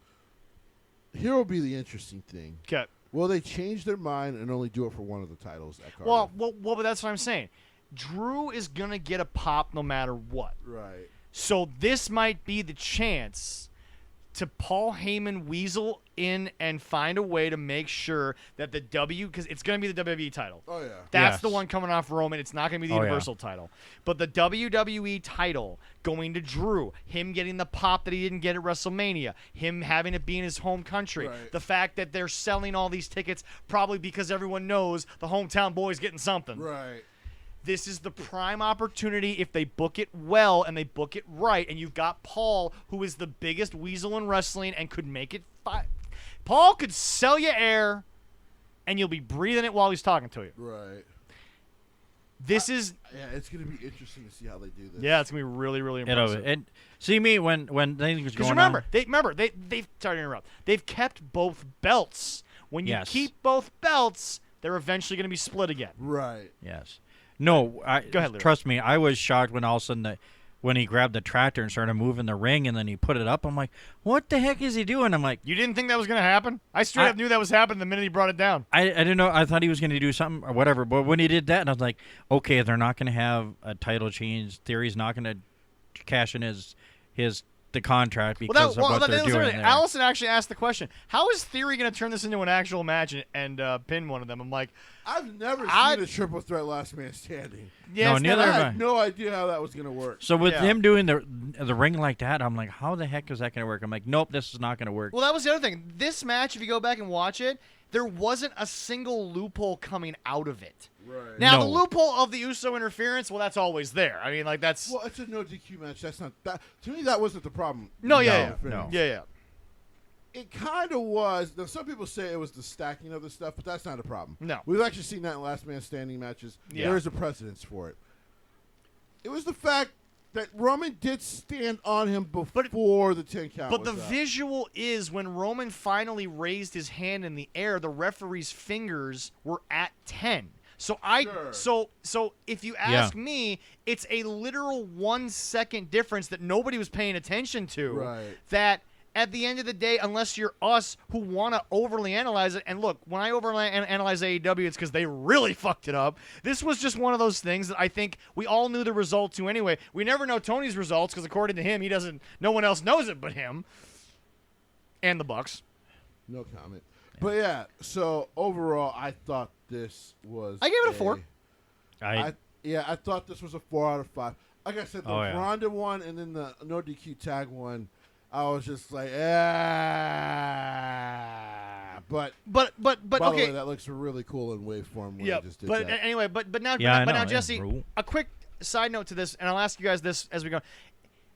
Here will be the interesting thing. Okay. Will they change their mind and only do it for one of the titles at Cardiff? Well, but that's what I'm saying. Drew is gonna get a pop no matter what. Right. So this might be the chance to Paul Heyman weasel in and find a way to make sure that the because it's going to be the WWE title. Oh, yeah. That's Yes. the one coming off Roman. It's not going to be the Oh, yeah. Universal title. But the WWE title going to Drew, him getting the pop that he didn't get at WrestleMania, him having it be in his home country, Right. the fact that they're selling all these tickets probably because everyone knows the hometown boy's getting something. Right. This is the prime opportunity if they book it well and they book it right. And you've got Paul, who is the biggest weasel in wrestling and could make it. Paul could sell you air, and you'll be breathing it while he's talking to you. Right. This is. Yeah, it's going to be interesting to see how they do this. Yeah, it's gonna be really, really impressive. And see me when things was Because going remember, on. they've sorry to interrupt. They've kept both belts. When you Yes. keep both belts, they're eventually going to be split again. Right. Yes. No, Go ahead, Leroy. trust me. I was shocked when all of a sudden when he grabbed the tractor and started moving the ring, and then he put it up. I'm like, what the heck is he doing? I'm like, You didn't think that was going to happen? I straight up knew that was happening the minute he brought it down. I didn't know. I thought he was going to do something or whatever. But when he did that, and I was like, okay, they're not going to have a title change. Theory's not going to cash in the contract because of what they're that was doing it. there. Allison actually asked the question: how is Theory going to turn this into an actual match and pin one of them? I'm like, I've never I- seen a triple threat last man standing. yeah, No, it's neither I never- have had no idea how that was going to work. So with Yeah. him doing the ring like that, I'm like, how the heck is that going to work? I'm like, nope, this is not going to work. Well, that was the other thing. This match, if you go back and watch it, there wasn't a single loophole coming out of it. Right. Now, No. the loophole of the USO interference, well, that's always there. I mean, like that's Well, it's a no DQ match. That's not that. To me, that wasn't the problem. no, No, yeah, no. yeah. It kind of was. Now, some people say it was the stacking of the stuff, but that's not a problem. No. We've actually seen that in last man standing matches. Yeah. There is a precedence for it. It was the fact that Roman did stand on him before the 10 count. But the was up. visual is when Roman finally raised his hand in the air, the referee's fingers were at 10. So Sure. so if you ask me, it's a literal 1 second difference that nobody was paying attention to. Right. That at the end of the day, unless you're us who want to overly analyze it, and look, when I overly analyze AEW, it's because they really fucked it up. This was just one of those things that I think we all knew the result to anyway. We never know Tony's results because according to him, he doesn't. No one else knows it but him and the Bucks. No comment. But yeah, so overall, I thought this was. I gave it a 4. I thought this was a 4 out of 5. Like I said, the Oh, yeah. Ronda one and then the no DQ tag one, I was just like, But But by the okay. way, that looks really cool in waveform when Yeah, they just did but that. anyway, but now, Yeah, I but know, now, yeah, Jesse, bro. a quick side note to this, and I'll ask you guys this as we go.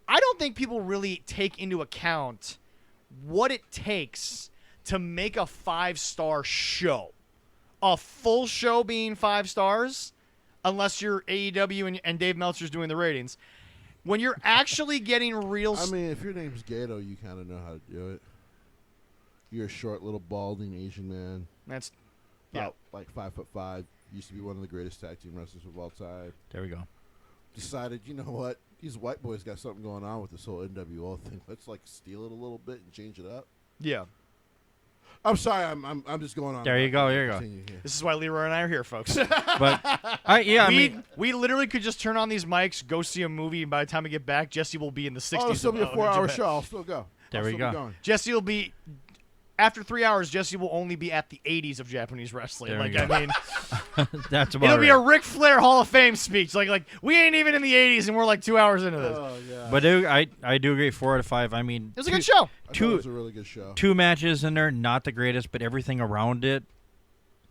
I don't think people really take into account what it takes to make a 5-star show. A full show being 5 stars, unless you're AEW and Dave Meltzer's doing the ratings. When you're actually getting real, I mean, if your name's Gato, you kind of know how to do it. You're a short, little, balding Asian man. that's yeah. About like 5'5". Used to be one of the greatest tag team wrestlers of all time. There we go. Decided, you know what? These white boys got something going on with this whole NWO thing. Let's like steal it a little bit and change it up. Yeah. I'm sorry, I'm just going on. There you go, there you go. Continue here. This is why Leroy and I are here, folks. But I mean, we literally could just turn on these mics, go see a movie, and by the time we get back, Jesse will be in the 60s. Oh, it'll still be a of 4-hour Japan. show. I'll still go. There I'll we still be go. going. Jesse will be after 3 hours. Jesse will only be at the 80s of Japanese wrestling. There Like we I go. mean, that's about it'll be a right. Ric Flair Hall of Fame speech. Like we ain't even in the 80s, and we're like 2 hours into this. Oh yeah. But I do agree. 4 out of 5. I mean, It was a good show. I thought two- it was a really good show. 2 matches in there, not the greatest, but everything around it,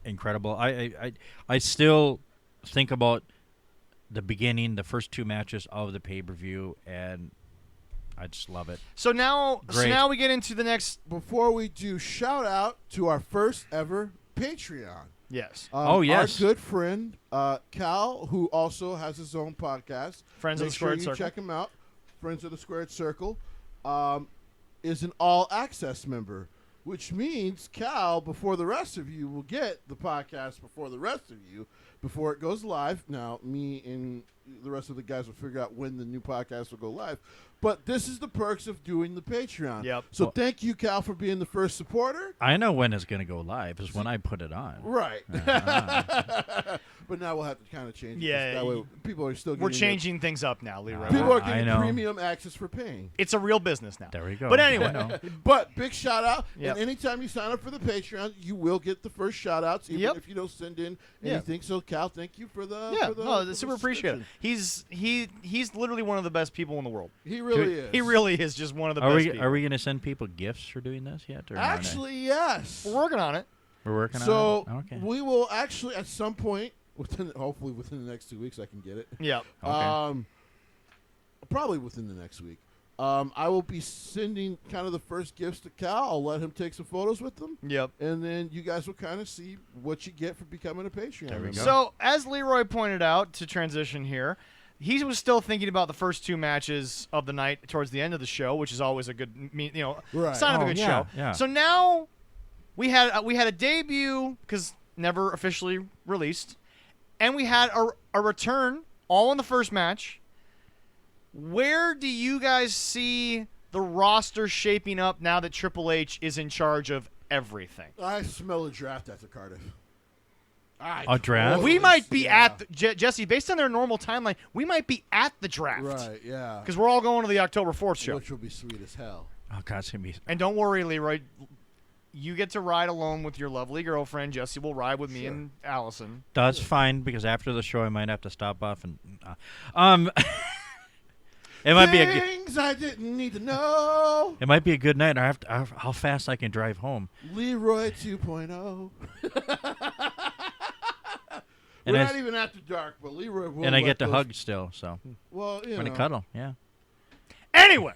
incredible. I still think about the beginning, the first 2 matches of the pay-per-view, and I just love it. So now Great. we get into the next. Before we do, shout out to our first ever Patreon. Yes, Oh, yes. Our good friend Cal, who also has his own podcast. Friends of Make the sure Squared you Circle. check him out. Friends of the Squared Circle is an all access member, which means Cal, before the rest of you, will get the podcast before the rest of you, before it goes live. Now, me and the rest of the guys will figure out when the new podcast will go live. But this is the perks of doing the Patreon. Yep. So Well- thank you, Cal, for being the first supporter. I know when it's going to go live is when I put it on. Right. But now we'll have to kind of change it. Yeah, 'cause that way people are still getting We're changing things up now, Leroy. People are I getting know. premium access for paying. It's a real business now. There we go. But I anyway, know. But big shout out, Yep. and anytime you sign up for the Patreon, you will get the first shout outs, even Yep. if you don't send in Yeah. anything. So Cal, thank you for the yeah, for the, no, for the super appreciated. subscription. He's literally one of the best people in the world. He really is. He really is just one of the Are best we people. are we going to send people gifts for doing this yet? Or not? Actually, yes. We're working on it. We're working So on it. Okay. we will actually at some point hopefully within the next 2 weeks I can get it. Yeah. Okay. Probably within the next week. I will be sending kind of the first gifts to Cal. I'll let him take some photos with them. Yep. And then you guys will kind of see what you get for becoming a Patreon. There we member. go. So, as Leroy pointed out, to transition here, he was still thinking about the first 2 matches of the night towards the end of the show, which is always a good, Right. sign of a Oh, good yeah, show. yeah. So now we had a debut because never officially released, and we had a return all in the first match. Where do you guys see the roster shaping up now that Triple H is in charge of everything? I smell a draft after Cardiff. A draft? We might be yeah. at Jesse, based on their normal timeline, we might be at the draft. Right, yeah. Because we're all going to the October 4th show. Which will be sweet as hell. Oh God, it's gonna be. And don't worry, Leroy. You get to ride alone with your lovely girlfriend. Jesse will ride with me Sure. and Allison. That's fine because after the show I might have to stop off and. It might be a. Things I didn't need to know. It might be a good night. I have to, how fast I can drive home. Leroy 2.0. And We're I- not even after dark, but Leroy will. And I let get to those- hug still, so Well, you we're gonna know. cuddle. Yeah. Anyway,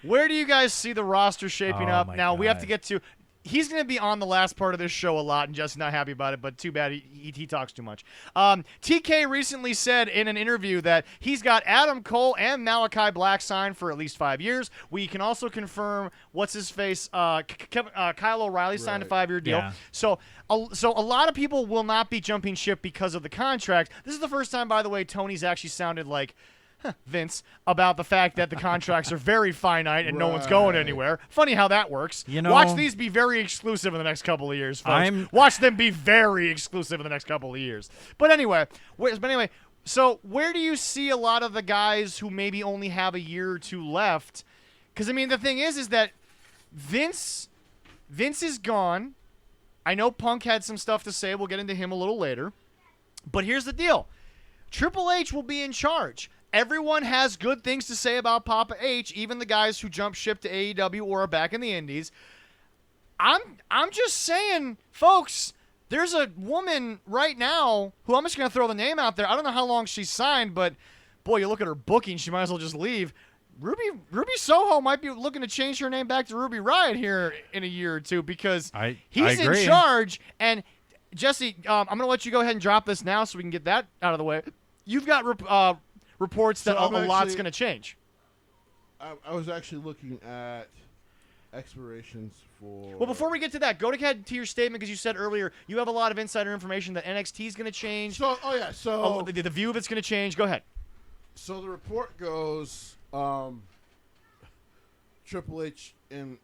where do you guys see the roster shaping Oh, up? my Now, we have to God. get to. He's going to be on the last part of this show a lot, and Jesse's not happy about it, but too bad he talks too much. TK recently said in an interview that he's got Adam Cole and Malachi Black signed for at least 5 years. We can also confirm, what's-his-face, Kyle O'Reilly signed a Right. 5-year deal. Yeah. So a lot of people will not be jumping ship because of the contract. This is the first time, by the way, Tony's actually sounded like Vince about the fact that the contracts are very finite and no one's going Right. anywhere. Funny how that works. You know- Watch these be very exclusive in the next couple of years, folks. Watch them be very exclusive in the next couple of years. But anyway, so where do you see a lot of the guys who maybe only have a year or 2 left? Because I mean, the thing is that Vince is gone. I know Punk had some stuff to say. We'll get into him a little later. But here's the deal. Triple H will be in charge. Everyone has good things to say about Papa H, even the guys who jump ship to AEW or are back in the Indies. I'm just saying, folks, there's a woman right now who I'm just going to throw the name out there. I don't know how long she's signed, but boy, you look at her booking, she might as well just leave. Ruby Soho might be looking to change her name back to Ruby Riott here in a year or 2 because he's in agree. charge. And Jesse, I'm going to let you go ahead and drop this now so we can get that out of the way. You've got reports that So a I'm lot's actually- going to change. I was actually looking at expirations for. Well, before we get to that, go ahead to your statement because you said earlier you have a lot of insider information that NXT is going to change. So, The view of it's going to change. Go ahead. So the report goes, Triple H in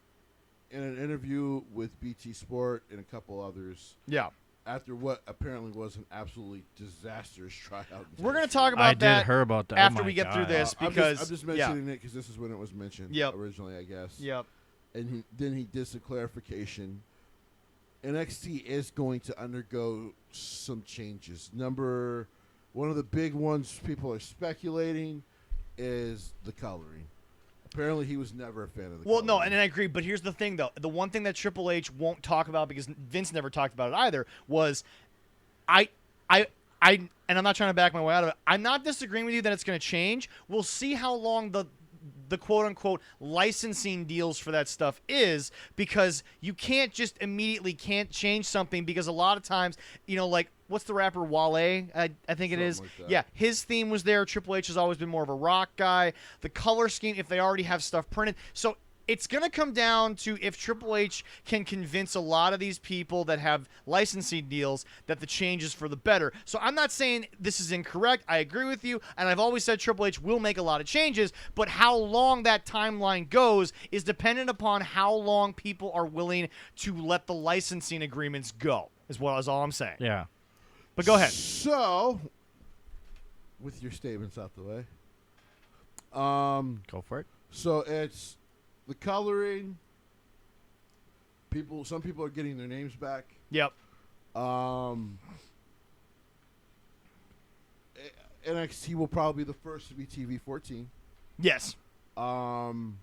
an interview with BT Sport and a couple others, Yeah. after what apparently was an absolutely disastrous tryout. We're going to talk about I that did hear about that. after Oh my we get through God. this because I'm just mentioning it because this is when it was mentioned Yep. originally, I guess. Yep. And then he did some clarification. NXT is going to undergo some changes. One of the big ones people are speculating is the coloring. Apparently, he was never a fan of the Well, no, coloring. and I agree. But here's the thing, though. The one thing that Triple H won't talk about because Vince never talked about it either was, and I'm not trying to back my way out of it. I'm not disagreeing with you that it's going to change. We'll see how long the quote unquote licensing deals for that stuff is because you can't just immediately can't change something because a lot of times, like what's the rapper Wale? I think it is. Something like that. Yeah, his theme was there. Triple H has always been more of a rock guy. The color scheme, if they already have stuff printed. So it's going to come down to if Triple H can convince a lot of these people that have licensing deals that the change is for the better. So I'm not saying this is incorrect. I agree with you. And I've always said Triple H will make a lot of changes. But how long that timeline goes is dependent upon how long people are willing to let the licensing agreements go, is all I'm saying. Yeah. But go ahead. So, with your statements out the way, Go for it. so it's the coloring. Some people are getting their names back. Yep. NXT will probably be the first to be TV 14. Yes. And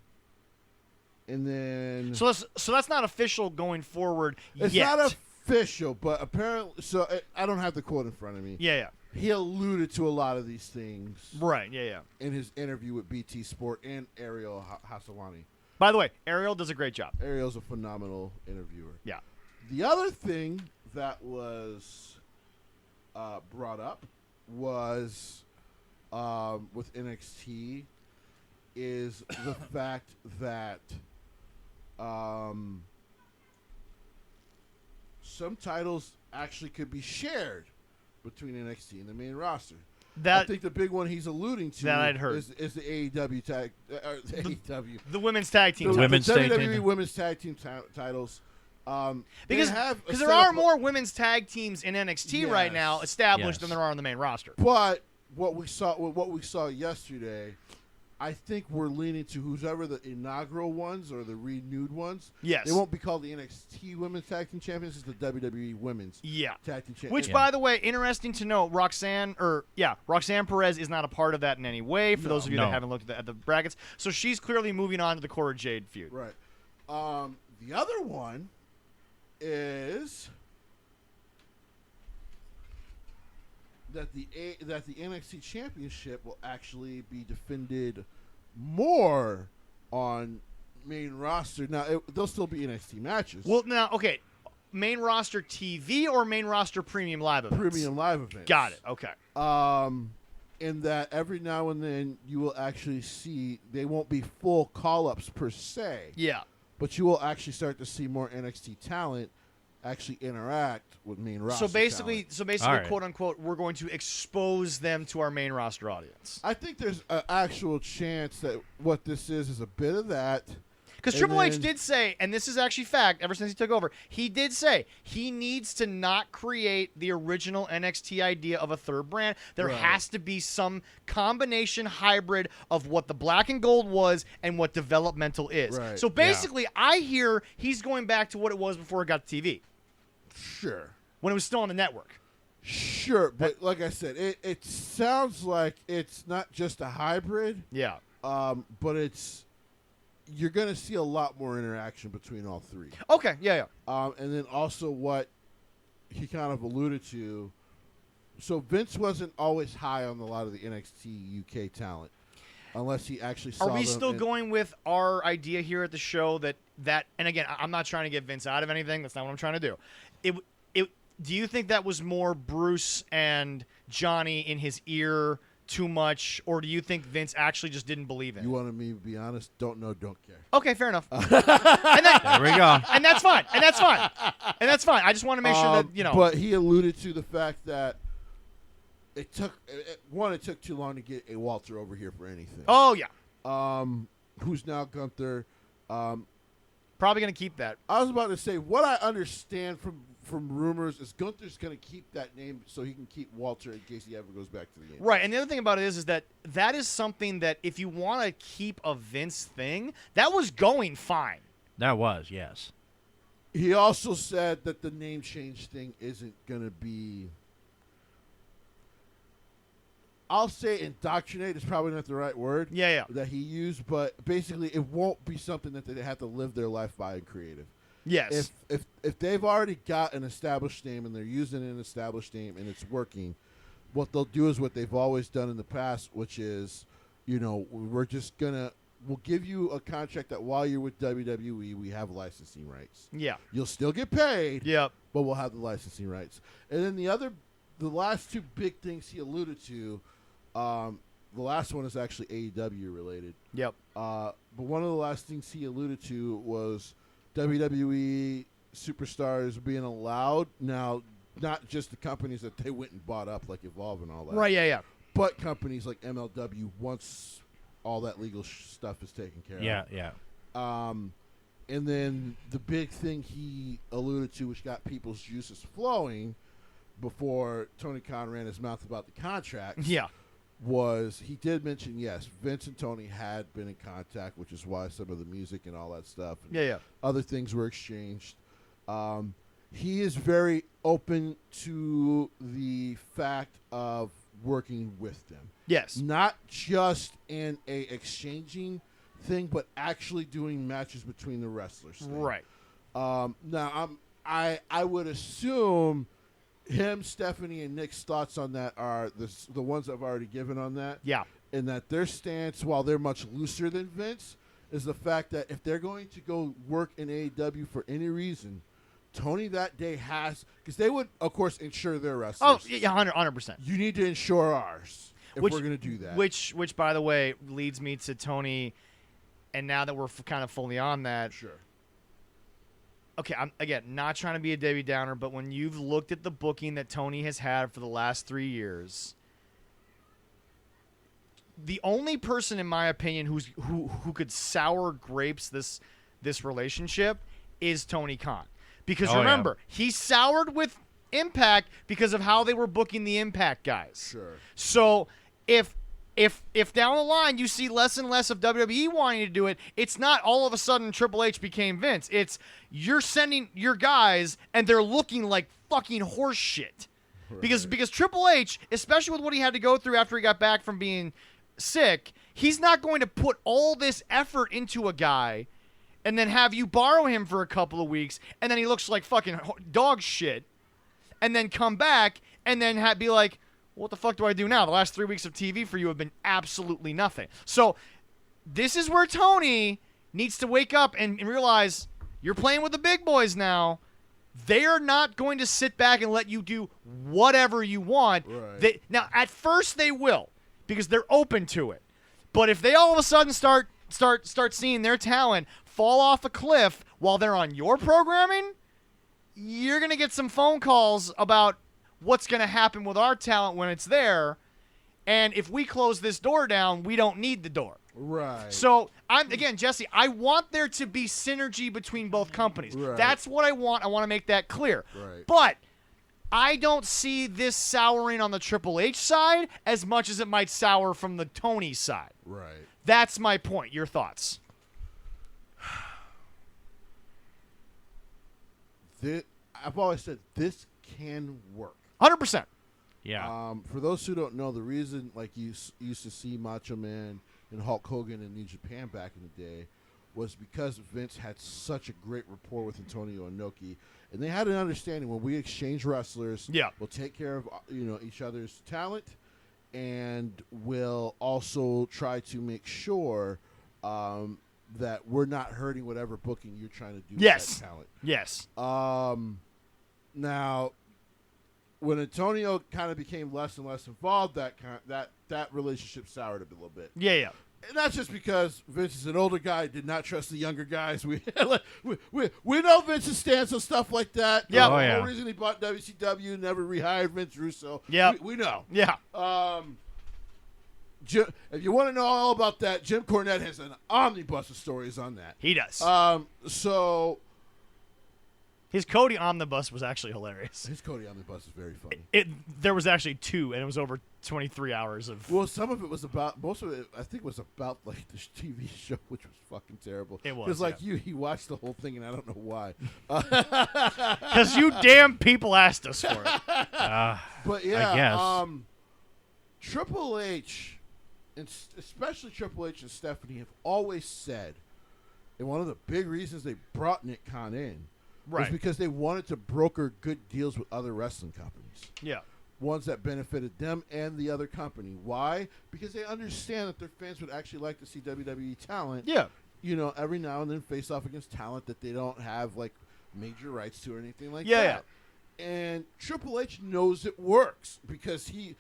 then So that's not official going forward it's yet. not official, but apparently. So I don't have the quote in front of me. Yeah. He alluded to a lot of these things Right. Yeah. in his interview with BT Sport and Ariel Hasselani. By the way, Ariel does a great job. Ariel's a phenomenal interviewer. Yeah. The other thing that was brought up was with NXT is the fact that some titles actually could be shared between NXT and the main roster. I That think the big one he's alluding to That I'd heard. is the AEW tag, AEW. the women's tag team. The title. Women's tag WWE team. Women's Tag Team titles. because there are more women's tag teams in NXT right now Yes. established than Yes. there are on the main roster. But what we saw yesterday, I think we're leaning to whoever the inaugural ones or the renewed ones. Yes. They won't be called the NXT Women's Tag Team Champions. It's the WWE Women's Yeah. Tag Team Champions. Which, by the way, interesting to note, Roxanne Perez is not a part of that in any way. For those of you that No. haven't looked at the brackets, so she's clearly moving on to the Cora Jade feud. Right. The other one is that the NXT Championship will actually be defended more on main roster. Now they'll still be NXT matches. Well, now, okay, main roster TV or main roster premium live events? Premium live events. Got it. Okay. In that every now and then you will actually see they won't be full call-ups per se, Yeah. but you will actually start to see more NXT talent actually interact with main roster. So basically, talent. All right. quote unquote, we're going to expose them to our main roster audience. I think there's an actual chance that what this is a bit of that. Because And Triple H then- did say, and this is actually fact, ever since he took over, he did say he needs to not create the original NXT idea of a third brand. There Right. has to be some combination hybrid of what the black and gold was and what developmental is. Right. So basically, I hear he's going back to what it was before it got to TV, Sure. when it was still on the network. Sure, but like I said, it sounds like it's not just a hybrid, Yeah. but you're going to see a lot more interaction between all three. Okay. Yeah. And then also what he kind of alluded to. So Vince wasn't always high on a lot of the NXT UK talent, unless he actually saw Are we them still in- going with our idea here at the show that and again, I'm not trying to get Vince out of anything. That's not what I'm trying to do. Do you think that was more Bruce and Johnny in his ear too much, or do you think Vince actually just didn't believe in You it? wanted me to be honest? Don't know, don't care. Okay, fair enough. and, that, There we go. and that's fine. And that's fine. And that's fine. I just want to make sure that, But he alluded to the fact that it took too long to get a Walter over here for anything. Oh, yeah. Who's now Gunther? Probably going to keep that. I was about to say what I understand from rumors is Gunther's going to keep that name so he can keep Walter in case he ever goes back to the game. Right, and the other thing about it is that is something that if you want to keep a Vince thing, that was going fine. That was, yes. He also said that the name change thing isn't going to be. I'll say indoctrinate is probably not the right word. Yeah. That he used, but basically it won't be something that they have to live their life by in creative. Yes. If they've already got an established name and they're using an established name and it's working, what they'll do is what they've always done in the past, which is, we'll give you a contract that while you're with WWE, we have licensing rights. Yeah. You'll still get paid, Yep. but we'll have the licensing rights. And then the last two big things he alluded to, the last one is actually AEW related. Yep. But one of the last things he alluded to was WWE superstars being allowed now, not just the companies that they went and bought up like Evolve and all that. Right, yeah. But companies like MLW once all that legal stuff is taken care of. Yeah. And then the big thing he alluded to, which got people's juices flowing, before Tony Khan ran his mouth about the contract. Yeah. Was he did mention, yes, Vince and Tony had been in contact, which is why some of the music and all that stuff and Yeah. other things were exchanged. He is very open to the fact of working with them. Yes. Not just in a exchanging thing, but actually doing matches between the wrestlers. Thing. Right. Now, I would assume him, Stephanie, and Nick's thoughts on that are the ones I've already given on that. Yeah. And that their stance, while they're much looser than Vince, is the fact that if they're going to go work in AEW for any reason, Tony that day has, because they would, of course, insure their wrestlers. Oh, yeah, 100%. You need to insure ours if we're going to do that. Which, by the way, leads me to Tony, and now that we're kind of fully on that. Sure. Okay, I'm, again, not trying to be a Debbie Downer, but when you've looked at the booking that Tony has had for the last 3 years, the only person, in my opinion, who could sour grapes this relationship is Tony Khan. Because remember, he soured with Impact because of how they were booking the Impact guys. Sure. So if down the line you see less and less of WWE wanting to do it, it's not all of a sudden Triple H became Vince. It's you're sending your guys and they're looking like fucking horse shit. Right. Because Triple H, especially with what he had to go through after he got back from being sick, he's not going to put all this effort into a guy and then have you borrow him for a couple of weeks and then he looks like fucking dog shit and then come back and then be like, what the fuck do I do now? The last 3 weeks of TV for you have been absolutely nothing. So this is where Tony needs to wake up and realize you're playing with the big boys now. They are not going to sit back and let you do whatever you want. Right. Now, at first they will because they're open to it. But if they all of a sudden start seeing their talent fall off a cliff while they're on your programming, you're going to get some phone calls about what's going to happen with our talent when it's there. And if we close this door down, we don't need the door. Right. So, Jesse, I want there to be synergy between both companies. Right. That's what I want. I want to make that clear. Right. But I don't see this souring on the Triple H side as much as it might sour from the Tony side. Right. That's my point. Your thoughts? I've always said this can work. 100%. Yeah. For those who don't know, the reason like you used to see Macho Man and Hulk Hogan in New Japan back in the day was because Vince had such a great rapport with Antonio Inoki, and they had an understanding when we exchange wrestlers, we'll take care of each other's talent, and we'll also try to make sure that we're not hurting whatever booking you're trying to do with that talent. Yes. Now, when Antonio kind of became less and less involved, that relationship soured a little bit. Yeah. And that's just because Vince is an older guy, did not trust the younger guys. We know Vince's stance on stuff like that. Yeah. The whole reason he bought WCW, never rehired Vince Russo. Yeah. We know. Yeah. If you want to know all about that, Jim Cornette has an omnibus of stories on that. He does. So his Cody omnibus was actually hilarious. His Cody omnibus is very funny. There was actually 2, and it was over 23 hours of. Well, some of it was about. Most of it, I think, was about like the TV show, which was fucking terrible. It was. Because like he watched the whole thing, and I don't know why. Because you damn people asked us for it. But yeah, I guess. Triple H, and especially Triple H and Stephanie, have always said, and one of the big reasons they brought Nick Khan in. Right. Was because they wanted to broker good deals with other wrestling companies. Yeah. Ones that benefited them and the other company. Why? Because they understand that their fans would actually like to see WWE talent. Yeah. Every now and then face off against talent that they don't have like major rights to or anything like that. Yeah. And Triple H knows it works because he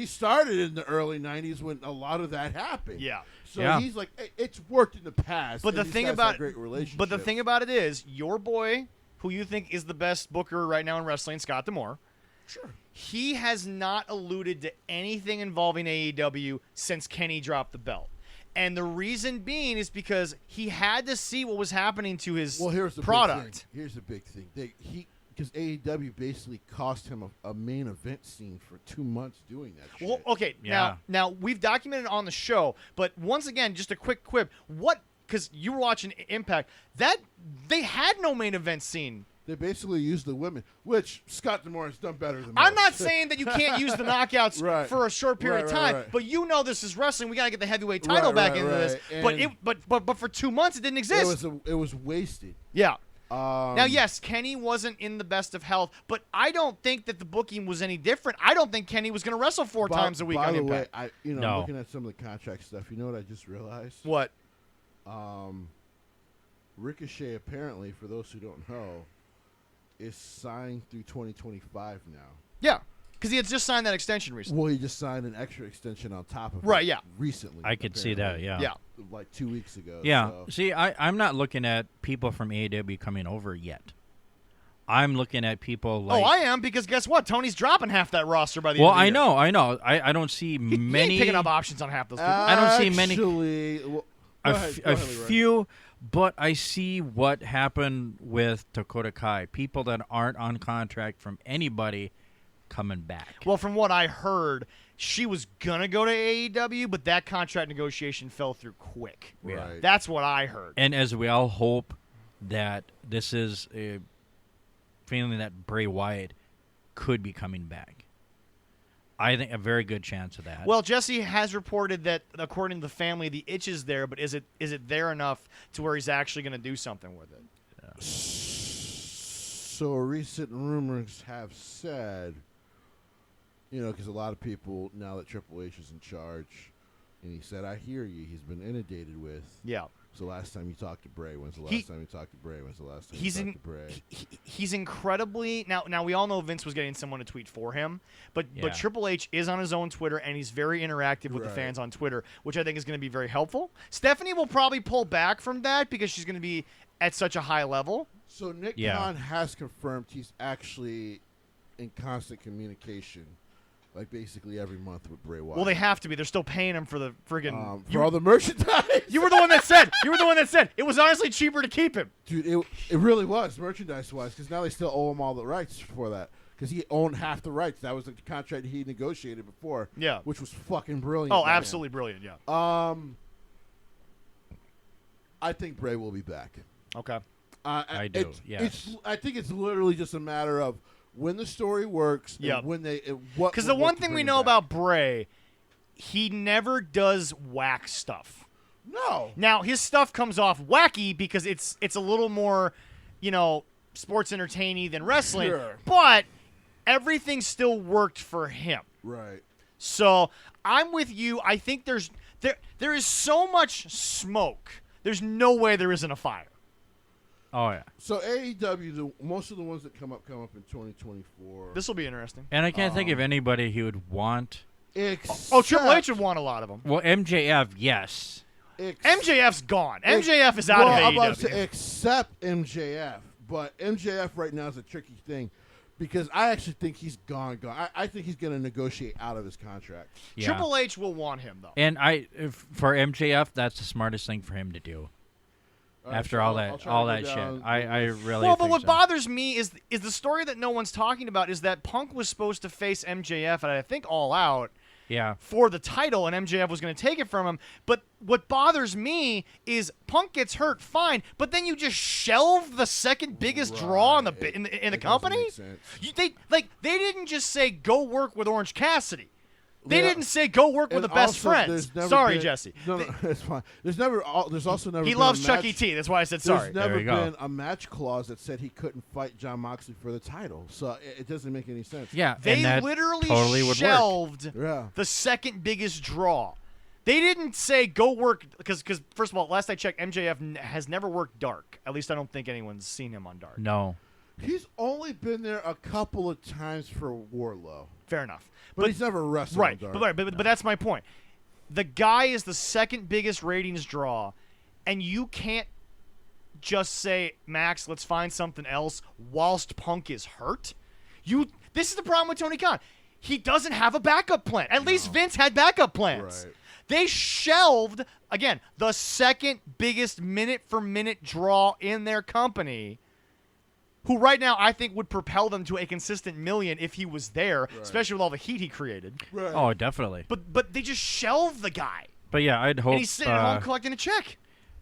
started in the early 90s when a lot of that happened. Yeah. So he's like, it's worked in the past. But the thing about great relationships. But the thing about it is, your boy, who you think is the best booker right now in wrestling, Scott D'Amore. Sure. He has not alluded to anything involving AEW since Kenny dropped the belt. And the reason being is because he had to see what was happening to his here's the product. Big thing. Here's the big thing. because AEW basically cost him a main event scene for 2 months doing that shit. Well, okay, Yeah. now we've documented on the show, but once again, just a quick quip. Because you were watching Impact, that they had no main event scene. They basically used the women, which Scott D'Amore has done better than I'm most. not saying that you can't use the knockouts Right. for a short period of Right, time, right. but you know this is wrestling. We got to get the heavyweight title back into this. And But for 2 months it didn't exist. it was wasted. Yeah. Um, Now, yes, Kenny wasn't in the best of health, but I don't think that the booking was any different. I don't think Kenny was going to wrestle four times a week by on the way, Impact. No. I'm looking at some of the contract stuff. You know what I just realized? What? Ricochet, apparently, for those who don't know, is signed through 2025 now. Yeah, because he had just signed that extension recently. Well, he just signed an extra extension on top of Right, it yeah. recently. I could see that, apparently. yeah. Yeah. Like 2 weeks ago. Yeah. So. See, I'm not looking at people from AEW coming over yet. I'm looking at people like. Oh, I am, because guess what? Tony's dropping half that roster by the Well, end of the year. I know. I don't see He many. ain't picking up options on half those people. I don't see many- Actually, well, a go ahead, f- go a ahead, Leroy. few, but I see what happened with Dakota Kai. People that aren't on contract from anybody coming back. Well, from what I heard, she was going to go to AEW, but that contract negotiation fell through quick. Yeah. Right. That's what I heard. And as we all hope that this is a feeling that Bray Wyatt could be coming back. I think a very good chance of that. Well, Jessie has reported that, according to the family, the itch is there, but is it there enough to where he's actually going to do something with it? So recent rumors have said, because a lot of people, now that Triple H is in charge, and he said, I hear you, he's been inundated with. Yeah. So last time you talked to Bray, when's the He- last time you talked to Bray? When's the last time He's you in, talked to Bray? he's incredibly now we all know Vince was getting someone to tweet for him, but Yeah. Triple H is on his own Twitter and he's very interactive with the Right. fans on Twitter, which I think is going to be very helpful. Stephanie will probably pull back from that because she's going to be at such a high level. So Nick Yeah. Khan has confirmed he's actually in constant communication, like basically every month with Bray Wyatt. Well, they have to be. They're still paying him for the friggin' for all the merchandise. You were the one that said. You were the one that said it was honestly cheaper to keep him. Dude, it really was merchandise-wise, because now they still owe him all the rights for that, because he owned half the rights. That was the contract he negotiated before. Yeah. Which was fucking brilliant. Oh, by him. absolutely brilliant. Yeah. I think Bray will be back. Okay. I do, yes. I think it's literally just a matter of when the story works. Yep. And when they what. Because the what one to thing we bring know him back. about Bray, he never does whack stuff. No. Now his stuff comes off wacky because it's a little more, sports entertaining than wrestling. Sure. But everything still worked for him. Right. So I'm with you. I think there is so much smoke. There's no way there isn't a fire. Oh yeah. So AEW, most of the ones that come up in 2024. This will be interesting. And I can't think of anybody he would want. Oh, Triple H would want a lot of them. Well, MJF, yes. MJF's gone. MJF is out well, of I'm about AEW. to say except MJF, but MJF right now is a tricky thing because I actually think he's gone. I think he's going to negotiate out of his contract. Yeah. Triple H will want him though. And for MJF, that's the smartest thing for him to do. After so all I'll that, try all to that go shit, down I the- really. Well, but think what so. bothers me is the story that no one's talking about is that Punk was supposed to face MJF, and I think All Out Yeah. for the title, and MJF was going to take it from him. But what bothers me is Punk gets hurt, fine, but then you just shelve the second biggest draw in the Right. in the It doesn't company. make sense. They didn't just say go work with Orange Cassidy. They Yeah. didn't say go work with And the best also, friends. there's never Sorry, been- Jesse. No, it's fine. There's also never. He been loves a Chuck match, E. T. That's why I said There's sorry. never you go. been a match clause that said he couldn't fight John Moxley for the title, so it doesn't make any sense. Yeah. They and that literally totally would work. shelved Yeah. the second biggest draw. They didn't say go work because first of all, last I checked, MJF has never worked dark. At least I don't think anyone's seen him on dark. No. He's only been there a couple of times for Warlow, Fair enough. but he's never wrestled. Right, on but, dark. but that's my point. The guy is the second biggest ratings draw, and you can't just say, Max, let's find something else whilst Punk is hurt. This is the problem with Tony Khan. He doesn't have a backup plan. At least Vince had backup plans. Right. They shelved, again, the second biggest minute-for-minute draw in their company who right now I think would propel them to a consistent million if he was there, especially with all the heat he created. Right. Oh, definitely. But they just shelved the guy, But yeah, I'd hope. and he's sitting at home collecting a check.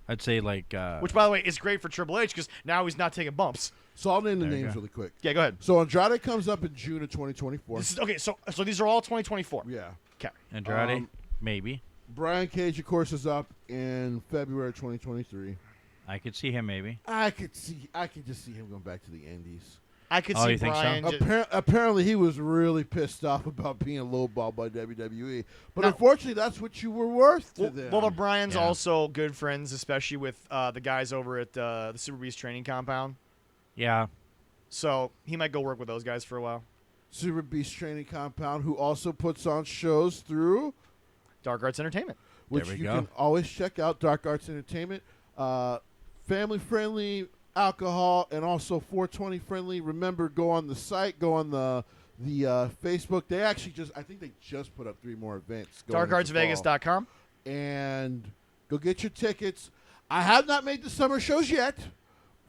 I'd say like. Which, by the way, is great for Triple H because now he's not taking bumps. So I'll name the There you names go. really quick. Yeah, go ahead. So Andrade comes up in June of 2024. This is, okay, so these are all 2024. Yeah. Okay. Andrade, maybe. Brian Cage, of course, is up in February 2023. I could see him maybe. I could just see him going back to the Indies. I could Oh, see you think so? Brian. Apparently, he was really pissed off about being lowballed by WWE. But No. unfortunately, that's what you were worth to Well, them. well, the Brian's Yeah. also good friends, especially with the guys over at the Super Beast training compound. Yeah. So he might go work with those guys for a while. Super Beast Training Compound, who also puts on shows through, Dark Arts Entertainment. which There we you go. can always check out, Dark Arts Entertainment. Family-friendly alcohol and also 420 friendly. Remember, go on the site, go on the Facebook. They actually I think they just put up 3 more events. going into fall. DarkArtsVegas.com. And go get your tickets. I have not made the summer shows yet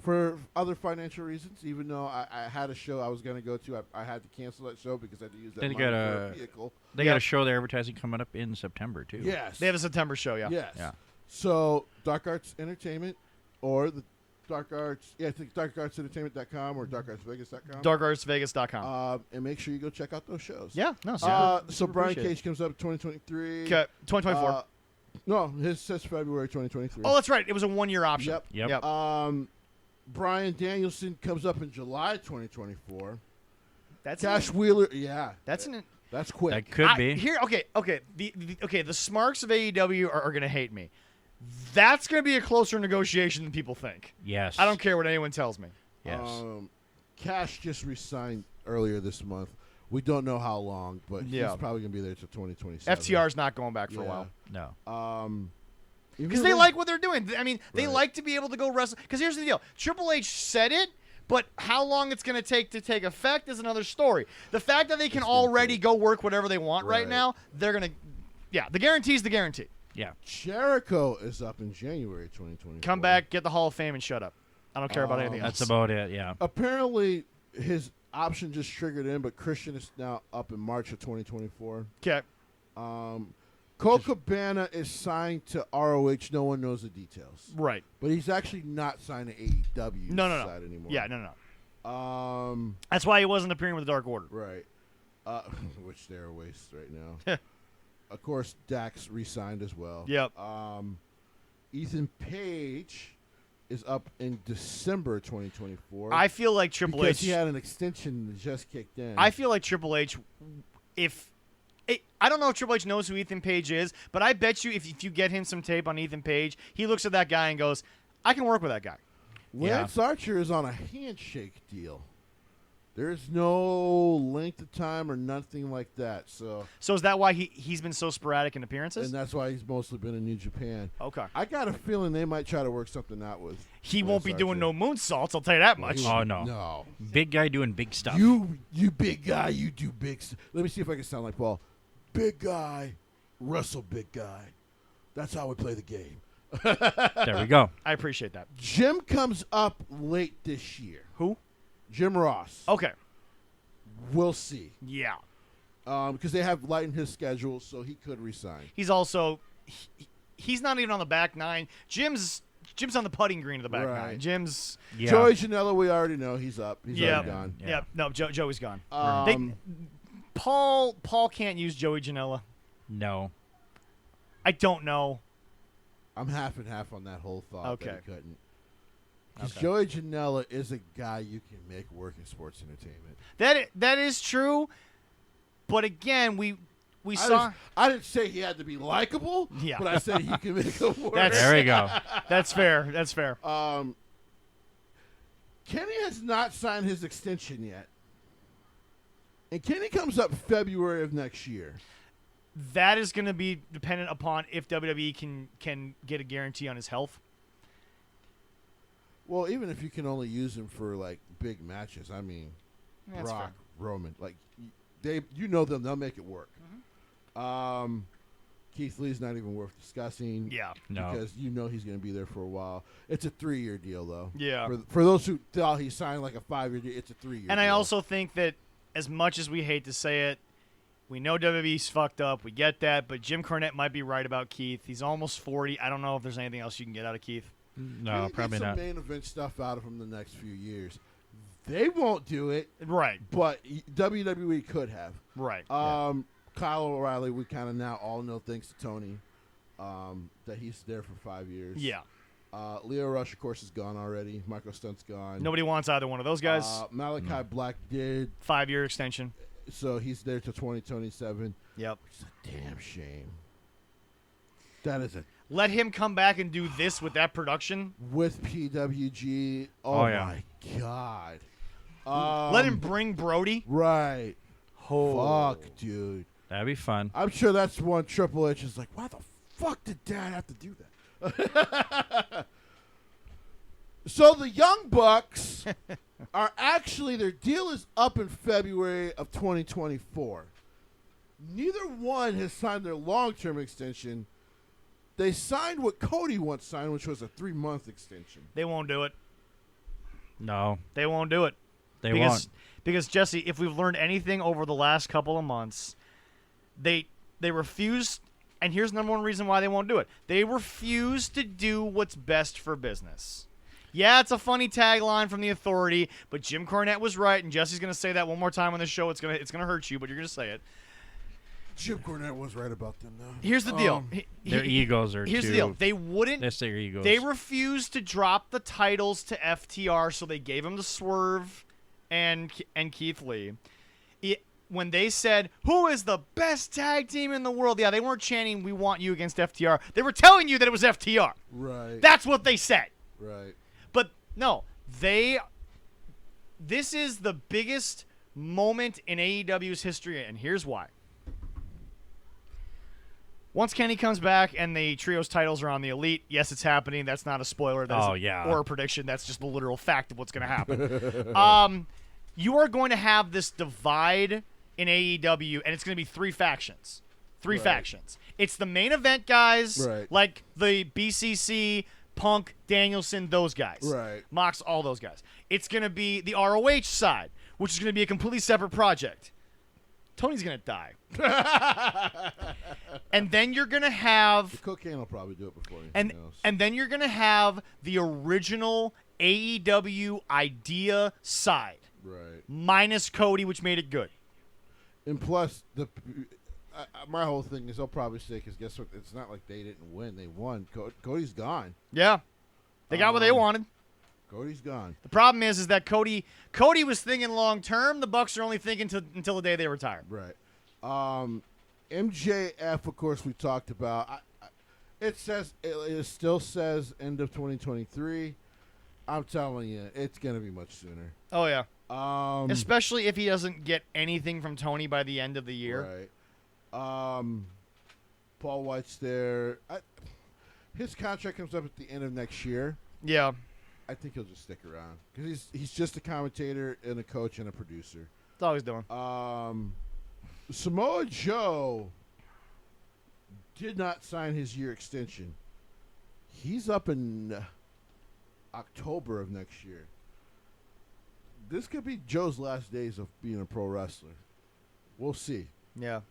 for other financial reasons, even though I had a show I was going to go to. I had to cancel that show because I had to use that They money got for a a- vehicle. They got a show they're advertising coming up in September too. Yes. They have a September show, yeah. Yes. Yeah. So Dark Arts Entertainment or the Dark Arts, I think darkartsentertainment.com or darkartsvegas.com. DarkArtsVegas.com. And make sure you go check out those shows. Yeah, no, So super Brian appreciate it. Cage comes up 2023. Okay, 2024. No, his says February 2023. Oh, that's right. It was a 1-year option. Yep. Yep. Brian Danielson comes up in July 2024. That's Cash Wheeler, yeah. That's an. That's quick. That could be. Here, okay. The Smarks of AEW are going to hate me. That's going to be a closer negotiation than people think. Yes. I don't care what anyone tells me. Yes. Cash just resigned earlier this month. We don't know how long, but Yeah. he's probably going to be there till 2027. FTR's not going back for a while. No. Because they like what they're doing. I mean, they Right. like to be able to go wrestle. Because here's the deal. Triple H said it, but how long it's going to take effect is another story. The fact that they can It's gonna already take- go work whatever they want right Right. now, they're going to. Yeah, the guarantee's the guarantee. Yeah. Jericho is up in January 2024. Come back, get the Hall of Fame, and shut up. I don't care about anything else. That's about it. Yeah. Apparently, his option just triggered in, but Christian is now up in March of 2024. Okay. Cole Cabana is signed to ROH. No one knows the details. Right. But he's actually not signed to AEW No. side anymore. Yeah, no. Um, That's why he wasn't appearing with the Dark Order. right. Which they're a waste right now. Of course, Dax re-signed as well. Yep. Ethan Page is up in December 2024. I feel like Triple because H. he had an extension that just kicked in. I feel like Triple H, I don't know if Triple H knows who Ethan Page is, but I bet you if you get him some tape on Ethan Page, he looks at that guy and goes, I can work with that guy. Lance Archer is on a handshake deal. There's no length of time or nothing like that. So is that why he's been so sporadic in appearances? and that's why he's mostly been in New Japan. Okay. I got a feeling they might try to work something out with. He won't be Lance doing Archer. no moonsaults, I'll tell you that much. Oh, no. No. Big guy doing big stuff. You big guy, you do big stuff. Let me see if I can sound like Paul. Big guy, wrestle big guy. That's how we play the game. There we go. I appreciate that. Jim comes up late this year. Who? Jim Ross. Okay. We'll see. Yeah. Because they have lightened his schedule, so he could resign. He's also he's not even on the back nine. Jim's on the putting green of the back Right. nine. Jim's Yeah. Joey Janela, we already know he's up. He's already gone. Yeah. yeah. No, Joey's gone. Um, Paul can't use Joey Janela. No. I don't know. I'm half and half on that whole thought. Okay. That he couldn't. Because Okay. Joey Janela is a guy you can make work in sports entertainment. That is true, but again, we saw. I didn't say he had to be likable, Yeah. but I said he can make it work. There we go. That's fair. That's fair. Kenny has not signed his extension yet. And Kenny comes up February of next year. That is going to be dependent upon if WWE can get a guarantee on his health. Well, even if you can only use him for, like, big matches. I mean, That's Brock, fair. Roman. Like, they'll make it work. Keith Lee's not even worth discussing. Yeah. No. Because you know he's going to be there for a while. It's a 3-year deal, though. Yeah. For those who thought he signed like a 5-year deal, it's a 3-year deal. And I also think that as much as we hate to say it, we know WWE's fucked up. We get that. But Jim Cornette might be right about Keith. He's almost 40. I don't know if there's anything else you can get out of Keith. No, Maybe probably get some not. main event stuff out of him the next few years. They won't do it, Right. but WWE could have. Right. Kyle O'Reilly, we kind of now all know, thanks to Tony, that he's there for 5 years. Yeah. Leo Rush, of course, is gone already. Michael Stunt's gone. Nobody wants either one of those guys. Malachi Black did, 5-year extension. so he's there till 2027. Yep. It's a damn shame. That is a Let him come back and do this with that production. with PWG. Oh, yeah. My God. Let him bring Brody. Right. Oh. Fuck, dude. That'd be fun. I'm sure that's one Triple H is like, why the fuck did Dad have to do that? So the Young Bucks are actually, their deal is up in February of 2024. Neither one has signed their long-term extension. They signed what Cody once signed, which was a 3-month extension. They won't do it. No, They won't do it. they won't. Because Jesse, if we've learned anything over the last couple of months, they refuse. And here's the number one reason why they won't do it. They refuse to do what's best for business. Yeah, it's a funny tagline from the Authority, but Jim Cornette was right, and Jesse's gonna say that one more time on the show. It's gonna hurt you, but you're gonna say it. Jim Cornette was right about them, though. Here's the deal. Their egos are Here's too. the deal. They wouldn't. That's their egos. They refused to drop the titles to FTR, so they gave them to Swerve and Keith Lee. When they said, who is the best tag team in the world? Yeah, they weren't chanting, we want you against FTR. They were telling you that it was FTR. Right. That's what they said. Right. But no, this is the biggest moment in AEW's history, and here's why. Once Kenny comes back and the trios titles are on the Elite, yes, it's happening. That's not a spoiler. Or a prediction. That's just the literal fact of what's going to happen. You are going to have this divide in AEW, and it's going to be 3 factions. Three Right. factions. It's the main event guys, Right. like the BCC, Punk, Danielson, those guys. Right. Mox, all those guys. It's going to be the ROH side, which is going to be a completely separate project. Tony's going to die. And then you're going to have... The cocaine will probably do it before anything else. And then you're going to have the original AEW idea side, Right. minus Cody, which made it good. And plus, my whole thing is they'll probably say, because guess what? It's not like they didn't win. They won. Cody's gone. Yeah. They got what they wanted. Cody's gone. The problem is that Cody was thinking long term. The Bucks are only thinking until the day they retire. Right. MJF, of course, we talked about. It still says end of 2023. I'm telling you, it's going to be much sooner. Oh, yeah. Especially Especially if he doesn't get anything from Tony by the end of the year. Right. Paul White's there. His contract comes up at the end of next year. Yeah. I think he'll just stick around because he's just a commentator and a coach and a producer. That's all he's doing. Samoa Joe did not sign his year extension. He's up in October of next year. This could be Joe's last days of being a pro wrestler. We'll see. Yeah.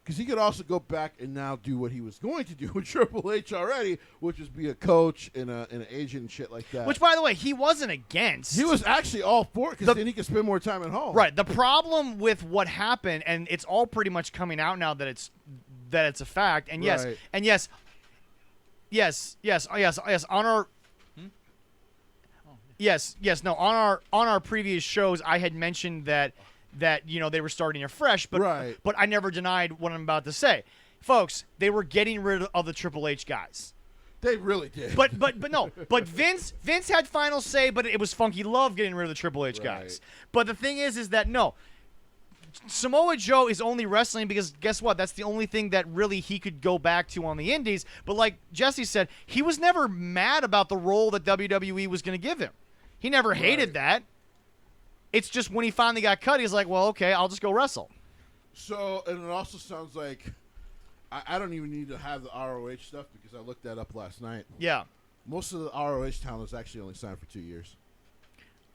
Because he could also go back and now do what he was going to do with Triple H already, which is be a coach and an agent and shit like that. Which, by the way, he wasn't against. He was actually all for it because then he could spend more time at home. Right. The problem with what happened, and it's all pretty much coming out now that it's a fact. And yes, Right. and yes, on our. Yes, no. On our previous shows, I had mentioned that they were starting afresh, but Right. but I never denied what I'm about to say, folks. They were getting rid of the Triple H guys. They really did. But no. But Vince had final say, but it was Funky Love getting rid of the Triple H guys. Right. But the thing is that no. Samoa Joe is only wrestling because guess what? That's the only thing that really he could go back to on the indies. But like Jesse said, he was never mad about the role that WWE was going to give him. He never hated that. It's just when he finally got cut, he's like, well, okay, I'll just go wrestle. So, and it also sounds like, I don't even need to have the ROH stuff because I looked that up last night. Yeah. Most of the ROH talent is actually only signed for 2 years.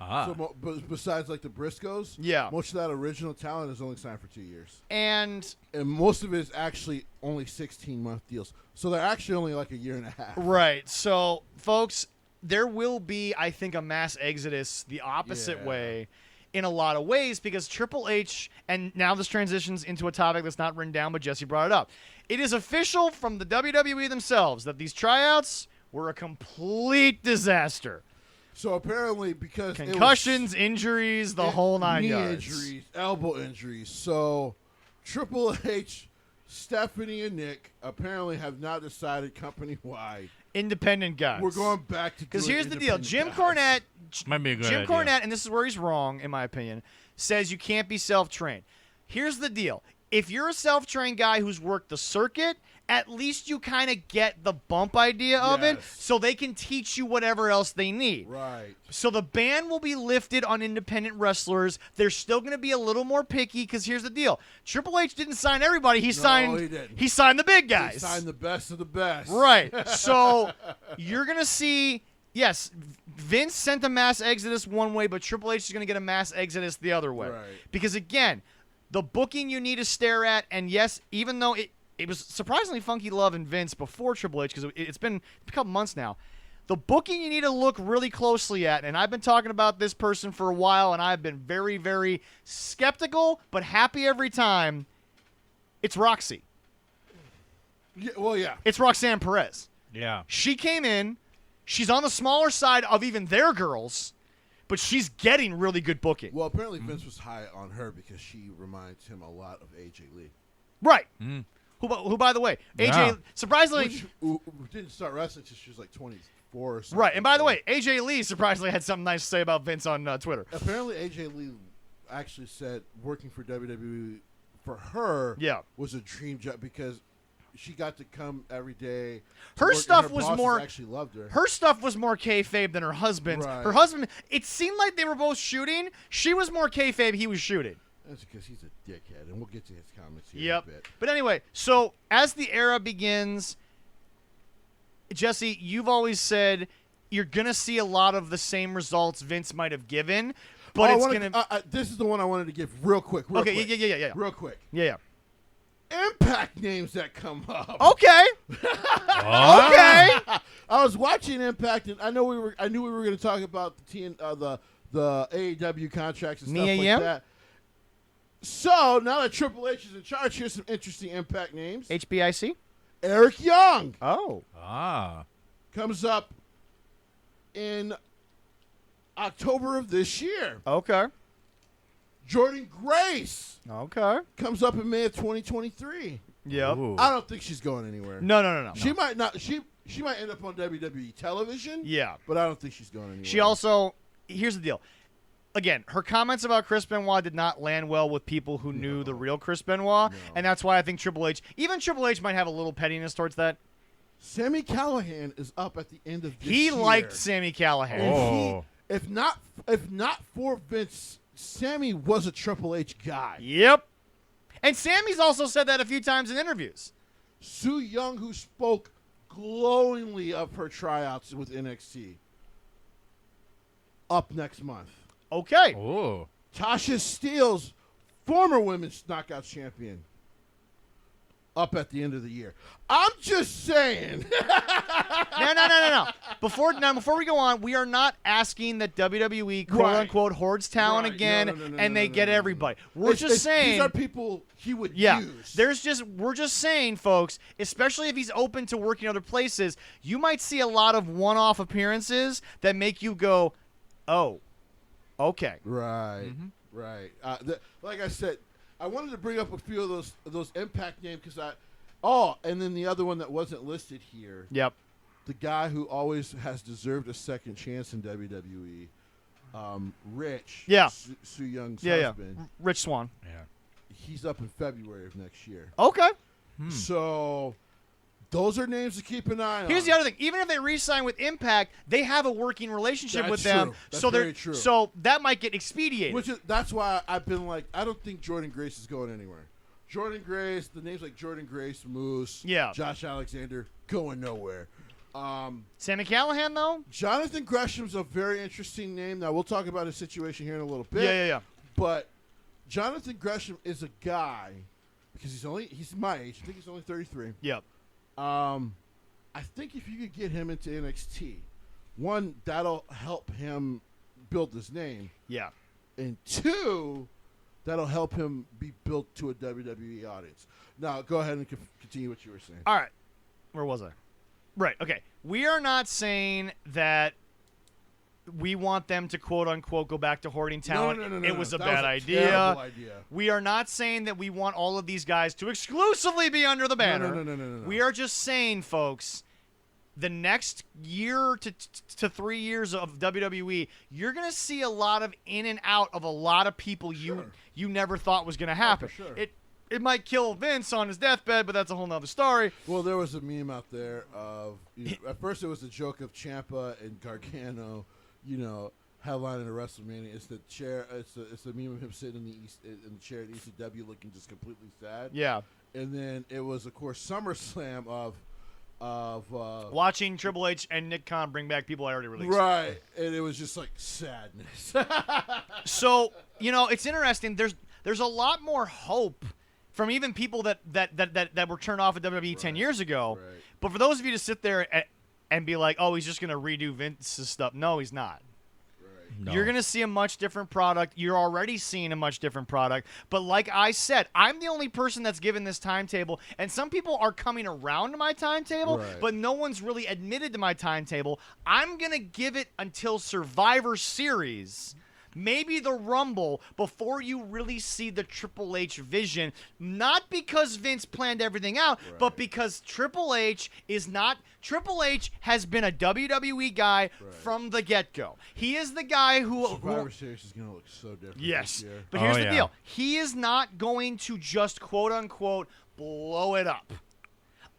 Ah. So, besides like the Briscoes, Yeah. most of that original talent is only signed for 2 years. And most of it is actually only 16-month deals. So they're actually only like a year and a half. right. So, folks, there will be, I think, a mass exodus the opposite Yeah. way in a lot of ways because Triple H, and now this transitions into a topic that's not written down, but Jesse brought it up. It is official from the WWE themselves that these tryouts were a complete disaster. So apparently because Concussions, injuries, the whole nine knee yards. injuries, elbow injuries. So Triple H, Stephanie, and Nick apparently have not decided company-wide. Independent guys. We're going back to Because doing here's the deal. independent Jim guys. Cornette, Might be a good Jim idea. Cornette, and this is where he's wrong, in my opinion, says you can't be self-trained. Here's the deal. If you're a self-trained guy who's worked the circuit, at least you kind of get the bump idea of it, Yes. so they can teach you whatever else they need. Right. So the ban will be lifted on independent wrestlers. They're still going to be a little more picky because here's the deal. Triple H didn't sign everybody. He signed he didn't. he signed the big He guys. signed the best of the best. Right. So you're going to see, yes, Vince sent a mass exodus one way, but Triple H is going to get a mass exodus the other way. Right. Because, again, the booking you need to stare at, and yes, even though it was surprisingly Funky Love and Vince before Triple H, because it's been a couple months now, the booking you need to look really closely at, and I've been talking about this person for a while, and I've been very, very skeptical, but happy every time, it's Roxy. Yeah, well, yeah. It's Roxanne Perez. Yeah. She came in. She's on the smaller side of even their girls, but she's getting really good booking. Well, apparently Vince was high on her because she reminds him a lot of AJ Lee. Right. Mm. Who, by the way, AJ, Yeah. surprisingly, Who didn't start wrestling until she was like 24 or something. right. And by the So way, AJ Lee surprisingly had something nice to say about Vince on Twitter. apparently AJ Lee actually said working for WWE for her Yeah. was a dream job because she got to come every day. to Her work, and stuff her was bosses more- actually loved her. Her stuff was more kayfabe than her husband's. Right. Her husband, it seemed like they were both shooting. She was more kayfabe. He was shooting. That's because he's a dickhead, and we'll get to his comments here Yep. in a bit. But anyway, so as the era begins, Jesse, you've always said you're gonna see a lot of the same results Vince might have given, but Oh, I it's wanna- gonna. this is the one I wanted to give real quick. Real Okay, quick, yeah. real quick. Yeah. Impact names that come up. Okay. Oh. Okay. I was watching Impact, and I knew we were going to talk about the AEW contracts and stuff Mia like Yim? that. So now that Triple H is in charge, here's some interesting Impact names. HBIC. Eric Young Oh. Ah. comes up in October of this year. Okay. Jordan Grace Okay. comes up in May of 2023. Yep. Ooh. I don't think she's going anywhere. No. She might not. She might end up on WWE television. Yeah. But I don't think she's going anywhere. She also. Here's the deal. Again, her comments about Chris Benoit did not land well with people who knew the real Chris Benoit, No. and that's why I think even Triple H might have a little pettiness towards that. Sammy Callahan is up at the end of this He year. liked Sammy Callahan. And Oh. if not for Vince, Sammy was a Triple H guy. Yep. And Sammy's also said that a few times in interviews. Sue Young, who spoke glowingly of her tryouts with NXT, up next month. Okay. Oh. Tasha Steelz, former women's knockout champion, up at the end of the year. I'm just saying. No. Before we go on, we are not asking that WWE quote Right. unquote hoards talent Right. again No, and they get no. everybody. We're just saying these are people he would yeah, use. we're just saying, folks, especially if he's open to working other places, you might see a lot of one-off appearances that make you go, oh, okay. Right, right. Like I said, I wanted to bring up a few of those Impact names because and then the other one that wasn't listed here, Yep. the guy who always has deserved a second chance in WWE, Rich. Yeah. Sue Young's Yeah. husband. Rich Swan. Yeah. He's up in February of next year. Okay. So those are names to keep an eye on. Here's the other thing. Even if they re-sign with Impact, they have a working relationship That's with them. true. That's so very true. So that might get expedited. That's why I've been like, I don't think Jordan Grace is going anywhere. Jordan Grace, the names like Jordan Grace, Moose, Yeah. Josh Alexander, going nowhere. Sammy Callahan, though? Jonathan Gresham's a very interesting name. Now, we'll talk about his situation here in a little bit. Yeah. But Jonathan Gresham is a guy, because he's my age. I think he's only 33. Yep. I think if you could get him into NXT, one, that'll help him build his name. Yeah. And two, that'll help him be built to a WWE audience. Now, go ahead and continue what you were saying. All right. Where was I? Right. Okay. We are not saying that we want them to quote unquote go back to hoarding talent. No. It was a That bad was a idea. terrible idea. We are not saying that we want all of these guys to exclusively be under the banner. No. We are just saying, folks, the next year to 3 years of WWE, you're going to see a lot of in and out of a lot of people you never thought was going to happen. for sure. It might kill Vince on his deathbed, but that's a whole nother story. Well, there was a meme out there of, at first it was a joke of Ciampa and Gargano, headlining a WrestleMania. It's the chair. It's a meme of him sitting in the chair at ECW, looking just completely sad. Yeah. And then it was, of course, SummerSlam of Watching Triple H and Nick Khan bring back people I already released. right, and it was just like sadness. So, it's interesting. There's a lot more hope from even people that were turned off at WWE 10 years ago. Right. But for those of you to sit there and be like, oh, he's just going to redo Vince's stuff. No, he's not. No. You're going to see a much different product. You're already seeing a much different product. But like I said, I'm the only person that's given this timetable. And some people are coming around to my timetable, Right. but no one's really admitted to my timetable. I'm going to give it until Survivor Series. Maybe the Rumble before you really see the Triple H vision, not because Vince planned everything out, but because Triple H has been a WWE guy from the get-go. He is the guy who Survivor Series is going to look so different Yes, this year. but here's Oh, the yeah. deal. He is not going to just quote-unquote blow it up.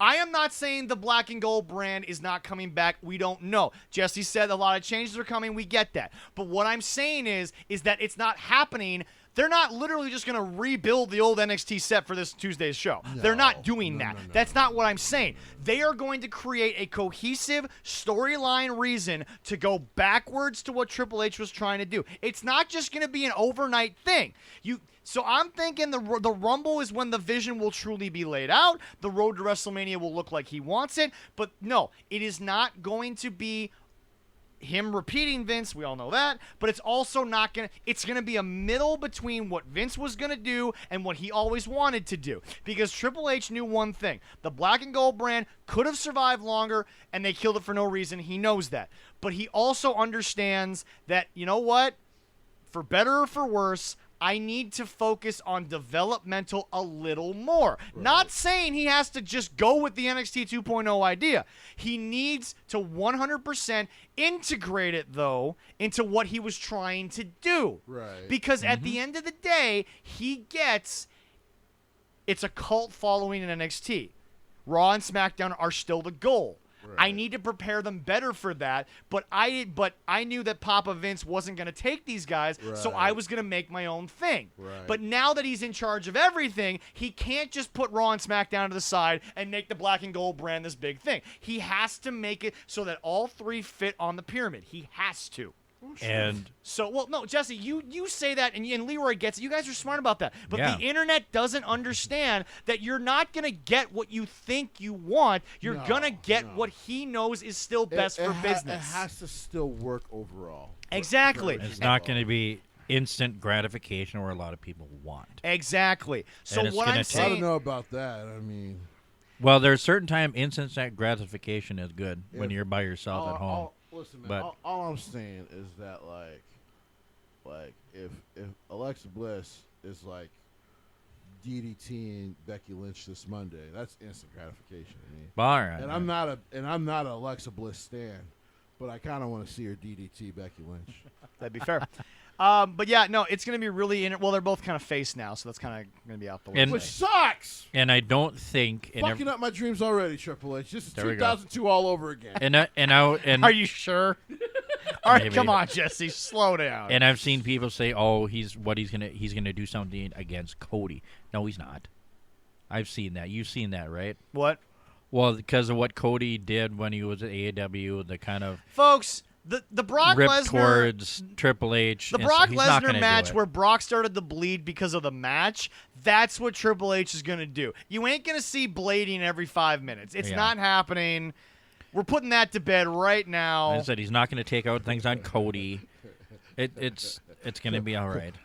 I am not saying the black and gold brand is not coming back. We don't know. Jesse said a lot of changes are coming. We get that. But what I'm saying is that it's not happening. They're not literally just going to rebuild the old NXT set for this Tuesday's show. They're not doing that. That's not what I'm saying. They are going to create a cohesive storyline reason to go backwards to what Triple H was trying to do. It's not just going to be an overnight thing. So I'm thinking the Rumble is when the vision will truly be laid out. The road to WrestleMania will look like he wants it. But no, it is not going to be him repeating Vince. We all know that. But it's also not going to – it's going to be a middle between what Vince was going to do and what he always wanted to do. Because Triple H knew one thing. The black and gold brand could have survived longer, and they killed it for no reason. He knows that. But he also understands that, you know what? For better or for worse – I need to focus on developmental a little more. Right. Not saying he has to just go with the NXT 2.0 idea. He needs to 100% integrate it, though, into what he was trying to do. Right. Because at the end of the day, it's a cult following in NXT. Raw and SmackDown are still the goal. I need to prepare them better for that, but I knew that Papa Vince wasn't going to take these guys, so I was going to make my own thing. Right. But now that he's in charge of everything, he can't just put Raw and SmackDown to the side and make the black and gold brand this big thing. He has to make it so that all three fit on the pyramid. He has to. And So, well, no, Jesse, you say that, and Leroy gets it. You guys are smart about that. But Yeah. the internet doesn't understand that you're not going to get what you think you want. You're going to get what he knows is still best for business. It has to still work overall. Exactly. it's not going to be instant gratification or a lot of people want. Exactly. So And it's what gonna I'm take- I don't saying, know about that. I mean, Well, there's certain time instant gratification is good when If- you're by yourself at home. Listen, man. But- All I'm saying is that, like if Alexa Bliss is like DDTing Becky Lynch this Monday, that's instant gratification to me. All right. And I'm not an Alexa Bliss stan, but I kind of want to see her DDT Becky Lynch. that'd be fair. But yeah, no, it's going to be really well, they're both kind of face now, so that's kind of going to be out the way. And- Which sucks. And I don't think. Fucking up my dreams already, Triple H. This is There we go. 2002 all over again. And Are you sure? All right, Maybe. come on, Jesse, slow down. And I've seen people say, "Oh, he's gonna do something against Cody." No, he's not. I've seen that. You've seen that, right? What? Well, because of what Cody did when he was at AEW, the kind of Folks, the Brock rip Lesnar towards Triple H. the and Brock he's not Lesnar gonna match do it. where Brock started to bleed because of the match, that's what Triple H is going to do. You ain't going to see blading every 5 minutes. It's Yeah. not happening. We're putting that to bed right now. I said he's not going to take out things on Cody. It's going to be all right.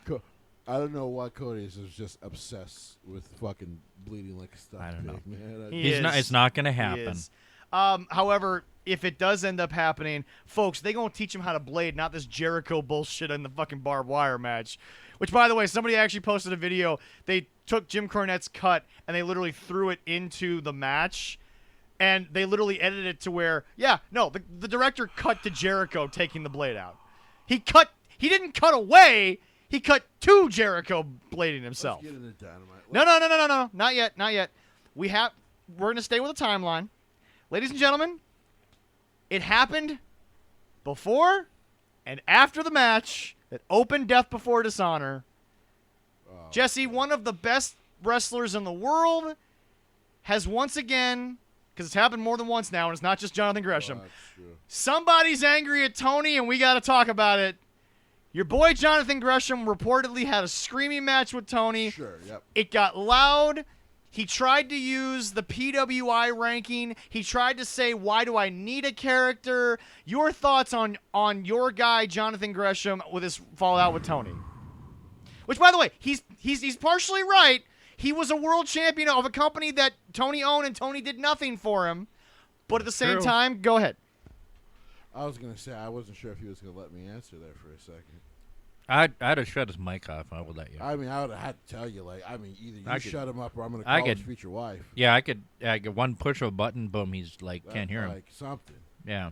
I don't know why Cody is just obsessed with fucking bleeding like a stuffed I don't know. pig, man. He He's not. is. It's not going to He happen. is. However, if it does end up happening, folks, they gonna teach him how to blade, not this Jericho bullshit in the fucking barbed wire match. Which, by the way, somebody actually posted a video. They took Jim Cornette's cut and they literally threw it into the match, and they literally edited it to where, the director cut to Jericho taking the blade out. He didn't cut away. He cut to Jericho blading himself. Let's get into Dynamite. No, not yet. We're gonna stay with the timeline. Ladies and gentlemen, it happened before and after the match that opened Death Before Dishonor. Jessie, one of the best wrestlers in the world, has once again, because it's happened more than once now, and it's not just Jonathan Gresham, That's true. somebody's angry at Tony, and we got to talk about it. Your boy Jonathan Gresham reportedly had a screaming match with Tony. Sure, yep. It got loud. He tried to use the PWI ranking. He tried to say, why do I need a character? Your thoughts on your guy, Jonathan Gresham, with his fallout with Tony. Which, by the way, he's partially right. He was a world champion of a company that Tony owned, and Tony did nothing for him. But at the same True. time, go ahead. I was gonna say I wasn't sure if he was gonna let me answer there for a second. I'd have shut his mic off. I would let you. I mean, I would have had to tell you, either you I could- shut him up or I'm gonna I call his could- future wife. Yeah, I could one push of a button, boom, he's like can't hear him. Like something, Yeah.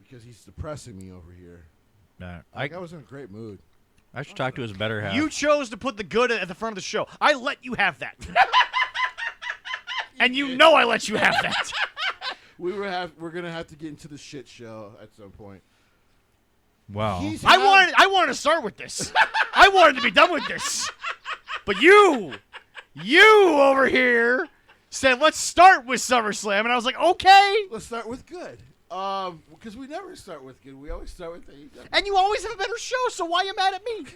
because he's depressing me over here. Nah, I was in a great mood. I should talk to his better half. You chose to put the good at the front of the show. I let you have that. And you know I let you have that. We're gonna have to get into the shit show at some point. wow. I wanted to start with this. I wanted to be done with this. But you over here said, let's start with SummerSlam. And I was like, okay. Let's start with good. Because we never start with good. We always start with AEW. And you always have a better show, so why are you mad at me?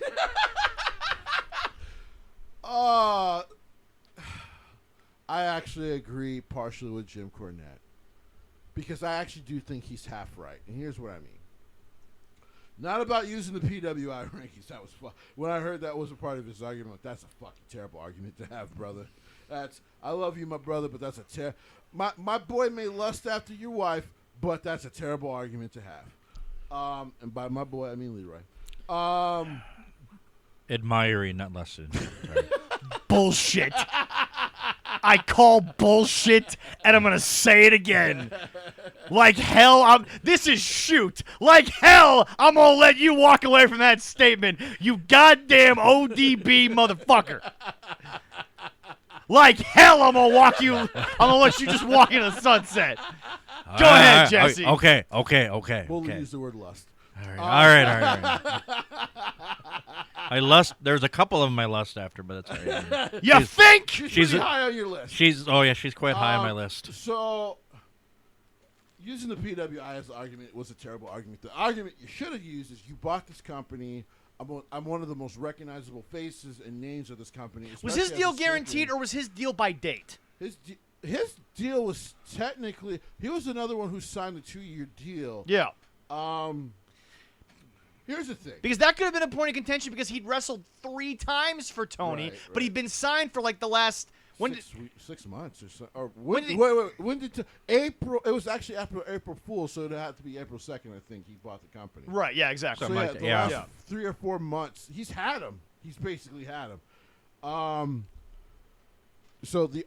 I actually agree partially with Jim Cornette. Because I actually do think he's half right. And here's what I mean. Not about using the PWI rankings. That was when I heard that was a part of his argument. That's a fucking terrible argument to have, brother. I love you, my brother, but that's a my boy may lust after your wife, but that's a terrible argument to have. And by my boy, I mean Leroy. Admiring, not lesson. Right. Bullshit. I call bullshit, and I'm going to say it again. Like hell, this is shoot. Like hell, I'm going to let you walk away from that statement, you goddamn ODB motherfucker. Like hell, I'm going to let you just walk into the sunset. Go ahead, Jessie. Okay. We'll use the word lust. All right. I lust. There's a couple of them I lust after, but that's all right. You think? She's pretty high on your list. She's quite high on my list. So, using the PWI as the argument was a terrible argument. The argument you should have used is you bought this company. I'm one of the most recognizable faces and names of this company. Was his especially deal as a guaranteed, champion. or was his deal by date? His deal was technically he was another one who signed a 2-year deal. Yeah. Here's the thing. Because that could have been a point of contention because he'd wrestled 3 times for Tony, Right, but he'd been signed for like the last 6 months or so. Or When did when did April? It was actually after April Fool, so it had to be April 2nd. I think he bought the company. Right, yeah, exactly. So Something yeah, like that, the yeah. last 3 or 4 months, he's had him. He's basically had him. So the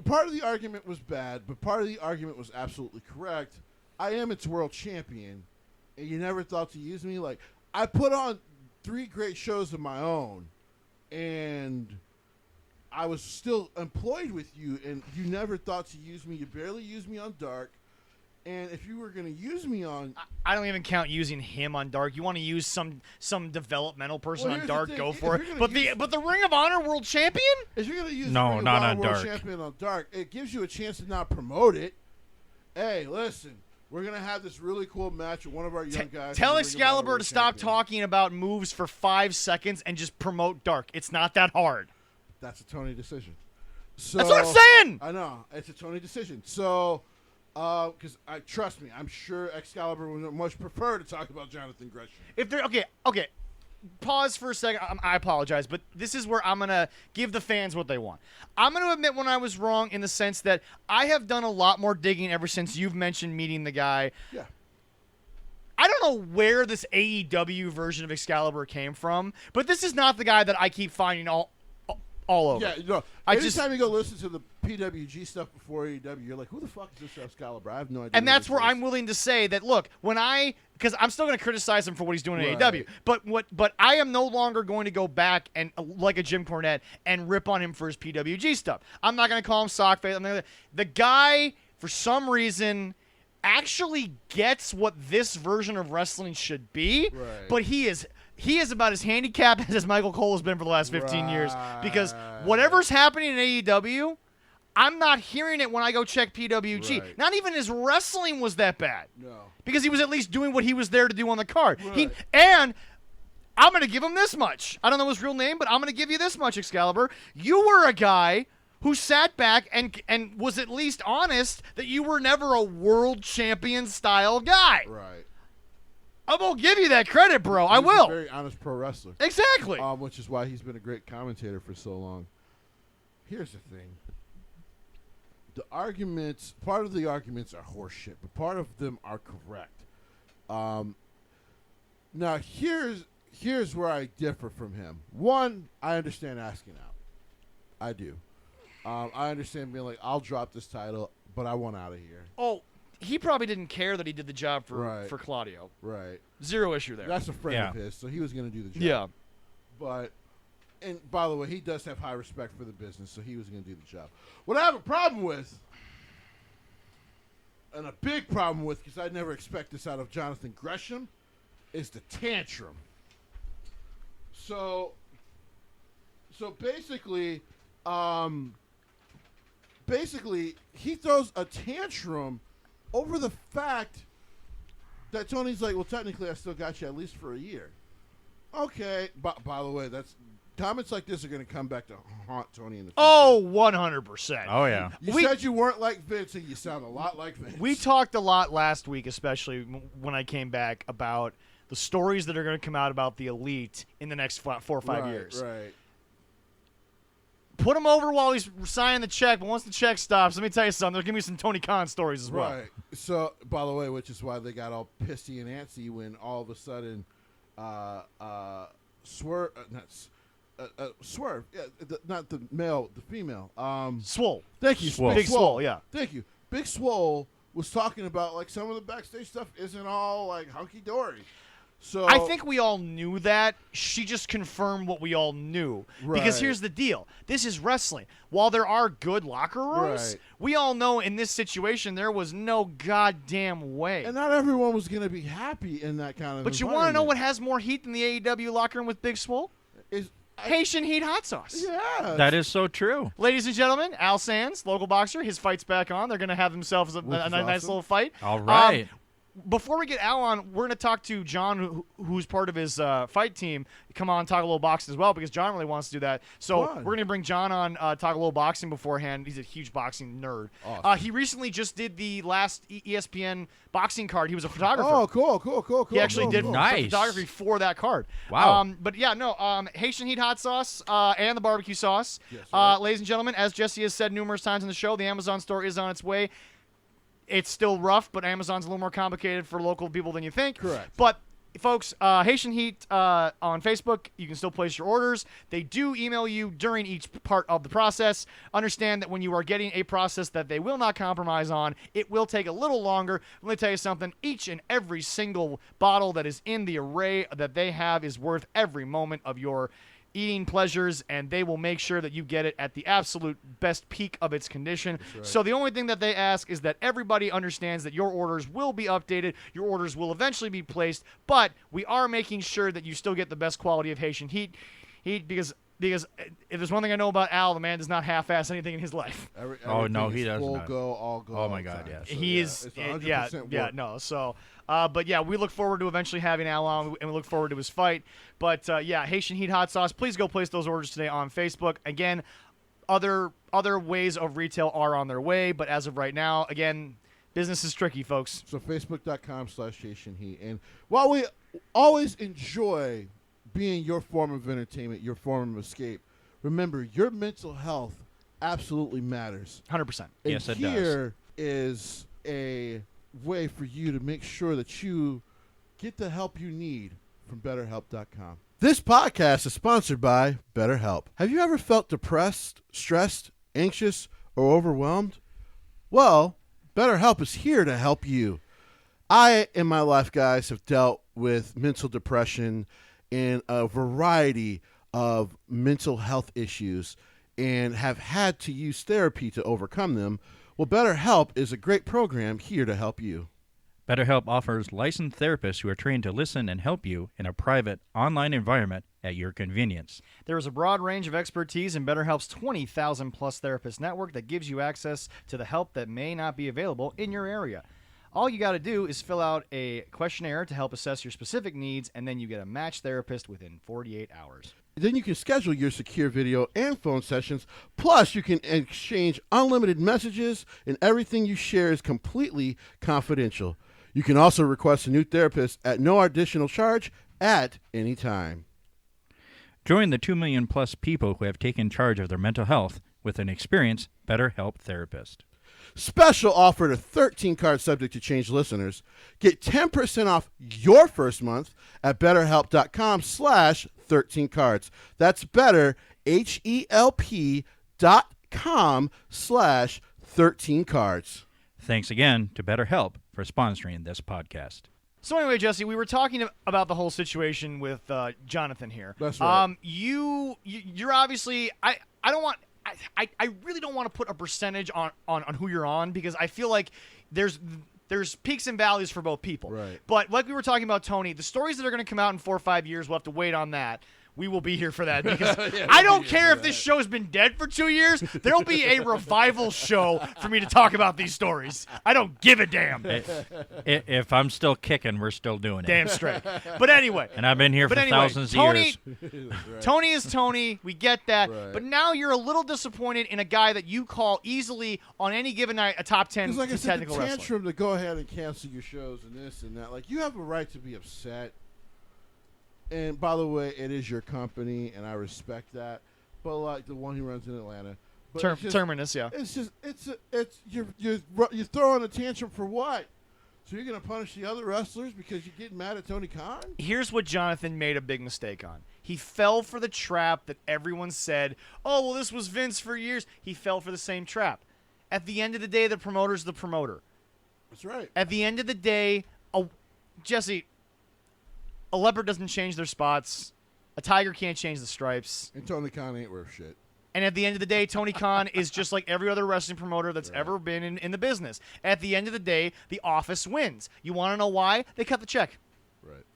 part of the argument was bad, but part of the argument was absolutely correct. I am its world champion, and you never thought to use me. Like I put on 3 great shows of my own, and I was still employed with you, and you never thought to use me. You barely used me on Dark, And if you were going to use me on, I don't even count using him on Dark. You want to use some developmental person Well, on here's the Dark, thing. go If for you're it. gonna But the Ring of Honor World Champion? if you're going to use No, Ring of not Honor on World Dark. Champion on Dark, it gives you a chance to not promote it. Hey, listen, we're going to have this really cool match with one of our young guys. Tell Ring of Honor Excalibur World to stop Champion. talking about moves for 5 seconds and just promote Dark. It's not that hard. That's a Tony decision. So, That's what I'm saying. I know. It's a Tony decision. So, because trust me, I'm sure Excalibur would much prefer to talk about Jonathan Gresham. If they're okay. Pause for a second. I apologize, but this is where I'm gonna give the fans what they want. I'm gonna admit when I was wrong in the sense that I have done a lot more digging ever since you've mentioned meeting the guy. Yeah. I don't know where this AEW version of Excalibur came from, but this is not the guy that I keep finding all over. Yeah, no. I Anytime you go listen to the PWG stuff before AEW, you're like, who the fuck is this Excalibur? I have no idea. And who that's this where is. I'm willing to say that, look, because I'm still going to criticize him for what he's doing in Right. AEW, but I am no longer going to go back and like a Jim Cornette and rip on him for his PWG stuff. I'm not going to call him sockface. The guy, for some reason, actually gets what this version of wrestling should be, Right. but he is about as handicapped as Michael Cole has been for the last 15 years, because whatever's happening in AEW, I'm not hearing it when I go check PWG. Right. Not even his wrestling was that bad. No. Because he was at least doing what he was there to do on the card. Right. And I'm going to give him this much. I don't know his real name, but I'm going to give you this much, Excalibur. You were a guy who sat back and was at least honest that you were never a world champion style guy. Right. I will give you that credit, bro. I He's will. a very honest pro wrestler. Exactly. Which is why he's been a great commentator for so long. Here's the thing. Part of the arguments are horseshit, but part of them are correct. Now, here's where I differ from him. One, I understand asking out. I do. I understand being like, I'll drop this title, but I want out of here. Oh, he probably didn't care that he did the job Right. for Claudio. Right. Zero issue there. That's a friend Yeah. of his, so he was going to do the job. Yeah. But, and by the way, he does have high respect for the business, so he was going to do the job. What I have a problem with, and a big problem with, because I never expect this out of Jonathan Gresham, is the tantrum. So basically, he throws a tantrum over the fact that Tony's like, well, technically, I still got you at least for a year. Okay, by the way, that's comments like this are going to come back to haunt Tony in the future. Oh, 100%. Oh yeah. You we- said you weren't like Vince, and you sound a lot like Vince. We talked a lot last week, especially when I came back, about the stories that are going to come out about the Elite in the next 4 or 5 years. Right. Put him over while he's signing the check, but once the check stops, let me tell you something. There's going to be some Tony Khan stories as well. Right. So, by the way, which is why they got all pissy and antsy when all of a sudden, Swerve, Swerve, yeah, not the male, the female. Swole. Thank you, Swole. Big Swole, yeah. Thank you. Big Swole was talking about like some of the backstage stuff isn't all like hunky dory. So I think we all knew that. She just confirmed what we all knew. Because Right. here's the deal. This is wrestling. While there are good locker rooms, Right. we all know in this situation there was no goddamn way. and not everyone was going to be happy in that kind of. But you want to know what has more heat than the AEW locker room with Big Swole? is? Haitian Heat hot sauce. Yeah, That is so true. Ladies and gentlemen, Al Sands, local boxer, his fight's back on. They're going to have themselves a Which is nice awesome. little fight. All right. Before we get Al on, we're going to talk to John, who's part of his fight team. Come on, talk a little boxing as well, because John really wants to do that. So Fun. we're going to bring John on, talk a little boxing beforehand. He's a huge boxing nerd. Awesome. He recently just did the last ESPN boxing card. He was a photographer. Oh, cool. He actually did cool. Nice. photography for that card. Wow. But yeah, no. Haitian Heat hot sauce and the barbecue sauce. Yes, sir. Ladies and gentlemen, as Jessie has said numerous times in the show, the Amazon store is on its way. It's still rough, but Amazon's a little more complicated for local people than you think. Correct. But folks, Haitian Heat on Facebook, you can still place your orders. They do email you during each part of the process. Understand that when you are getting a process that they will not compromise on, it will take a little longer. Let me tell you something. Each and every single bottle that is in the array that they have is worth every moment of your eating pleasures, and they will make sure that you get it at the absolute best peak of its condition. right. So the only thing that they ask is that everybody understands that your orders will be updated, your orders will eventually be placed, but we are making sure that you still get the best quality of Haitian heat because if there's one thing I know about Al, the man does not half-ass anything in his life. Oh, no, everything he is does full not. go, all go. Oh, all my the God, time. yes. So, He yeah, is, it's yeah, 100% yeah, work. no. So, but yeah, we look forward to eventually having Al on, and we look forward to his fight. But yeah, Haitian Heat Hot Sauce. Please go place those orders today on Facebook. Again, other ways of retail are on their way, but as of right now, again, business is tricky, folks. So Facebook.com/HaitianHeat. And while we always enjoy being your form of entertainment, your form of escape, remember your mental health absolutely matters. 100%. And Yes, it does. here is a way for you to make sure that you get the help you need from BetterHelp.com. This podcast is sponsored by BetterHelp. Have you ever felt depressed, stressed, anxious, or overwhelmed? Well, BetterHelp is here to help you. I, in my life, guys, have dealt with mental depression and a variety of mental health issues and have had to use therapy to overcome them. Well, BetterHelp is a great program here to help you. BetterHelp offers licensed therapists who are trained to listen and help you in a private, online environment at your convenience. There is a broad range of expertise in BetterHelp's 20,000-plus therapist network that gives you access to the help that may not be available in your area. All you got to do is fill out a questionnaire to help assess your specific needs, and then you get a matched therapist within 48 hours. Then you can schedule your secure video and phone sessions. Plus, you can exchange unlimited messages, and everything you share is completely confidential. You can also request a new therapist at no additional charge at any time. Join the 2 million plus people who have taken charge of their mental health with an experienced BetterHelp therapist. Special offer to 13 cards subject to change listeners. Get 10% off your first month at BetterHelp.com/13 cards. That's better, HELP.com/13 cards. Thanks again to BetterHelp for sponsoring this podcast. So anyway, Jesse, we were talking about the whole situation with Jonathan here. That's right. You're obviously I really don't want to put a percentage on who you're on, because I feel like there's peaks and valleys for both people. Right. But like we were talking about Tony, the stories that are going to come out in 4 or 5 years, we'll have to wait on that. We will be here for that, because I don't care if this show's been dead for 2 years. There'll be a revival show for me to talk about these stories. I don't give a damn. If I'm still kicking, we're still doing it. Damn straight. But anyway. And I've been here for thousands of years. Tony is Tony. We get that. Right. But now you're a little disappointed in a guy that you call easily on any given night a top 10 It's like I said, the technical wrestler. tantrum to go ahead and cancel your shows and this and that. Like, you have a right to be upset. And by the way, it is your company, and I respect that. But like the one who runs in Atlanta, but it's just- Terminus, yeah. It's just you're throwing a tantrum for what? So you're gonna punish the other wrestlers because you're getting mad at Tony Khan? Here's what Jonathan made a big mistake on. He fell for the trap that everyone said, oh, well, this was Vince for years. He fell for the same trap. At the end of the day, the promoter's the promoter. That's right. At the end of the day, Jesse, a leopard doesn't change their spots. A tiger can't change the stripes. And Tony Khan ain't worth shit. And at the end of the day, Tony Khan is just like every other wrestling promoter that's Right. ever been in the business. At the end of the day, the office wins. You want to know why? They cut the check. Right.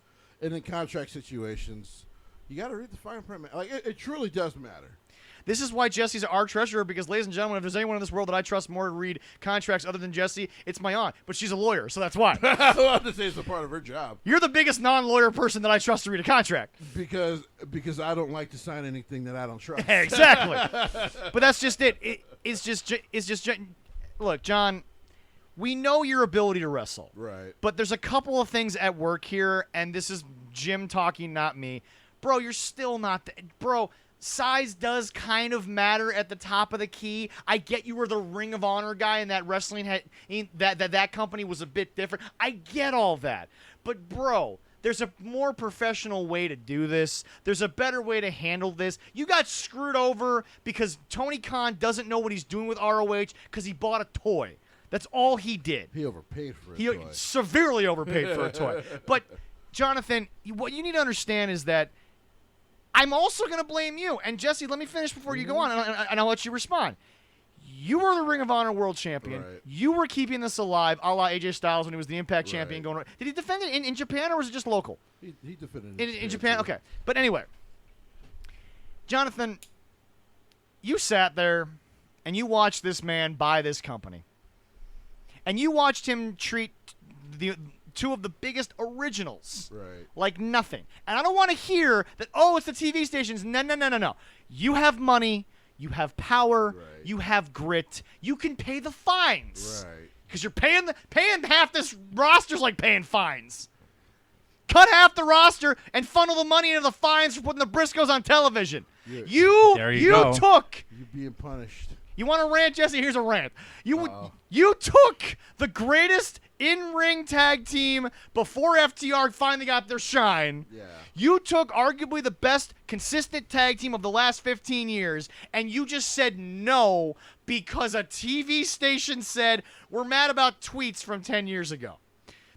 And in contract situations, you got to read the fine print. Like it truly does matter. This is why Jesse's our treasurer, because, ladies and gentlemen, if there's anyone in this world that I trust more to read contracts other than Jesse, it's my aunt. But she's a lawyer, so that's why. I love to say it's a part of her job You're the biggest non-lawyer person that I trust to read a contract. because I don't like to sign anything that I don't trust. Exactly. But that's just it. It's just look, John, we know your ability to wrestle. Right. But there's a couple of things at work here, and this is Jim talking, not me. Bro, you're still not bro, size does kind of matter at the top of the key. I get you were the Ring of Honor guy, and that wrestling that company was a bit different. I get all that. But bro, there's a more professional way to do this. There's a better way to handle this. You got screwed over because Tony Khan doesn't know what he's doing with ROH because he bought a toy. That's all he did. He overpaid for it. He severely overpaid for a toy. But, Jonathan, what you need to understand is that I'm also going to blame you. And Jesse, let me finish before you go on, and I'll let you respond. You were the Ring of Honor World Champion. Right. You were keeping this alive, a la AJ Styles when he was the Impact Champion. Did he defend it in Japan, or was it just local? He defended In Japan? Okay. But anyway, Jonathan, you sat there and you watched this man buy this company. And you watched him treat the two of the biggest originals like nothing. And I don't want to hear that, oh, it's the TV stations. No. You have money. You have power. You have grit. You can pay the fines. Because you're paying half this roster's like paying fines. Cut half the roster and funnel the money into the fines for putting the Briscoes on television. There You go. took. You're being punished. You want a rant, Jesse? Here's a rant. You took the greatest in-ring tag team before FTR finally got their shine. Yeah. You took arguably the best consistent tag team of the last 15 years, and you just said no because a TV station said, we're mad about tweets from 10 years ago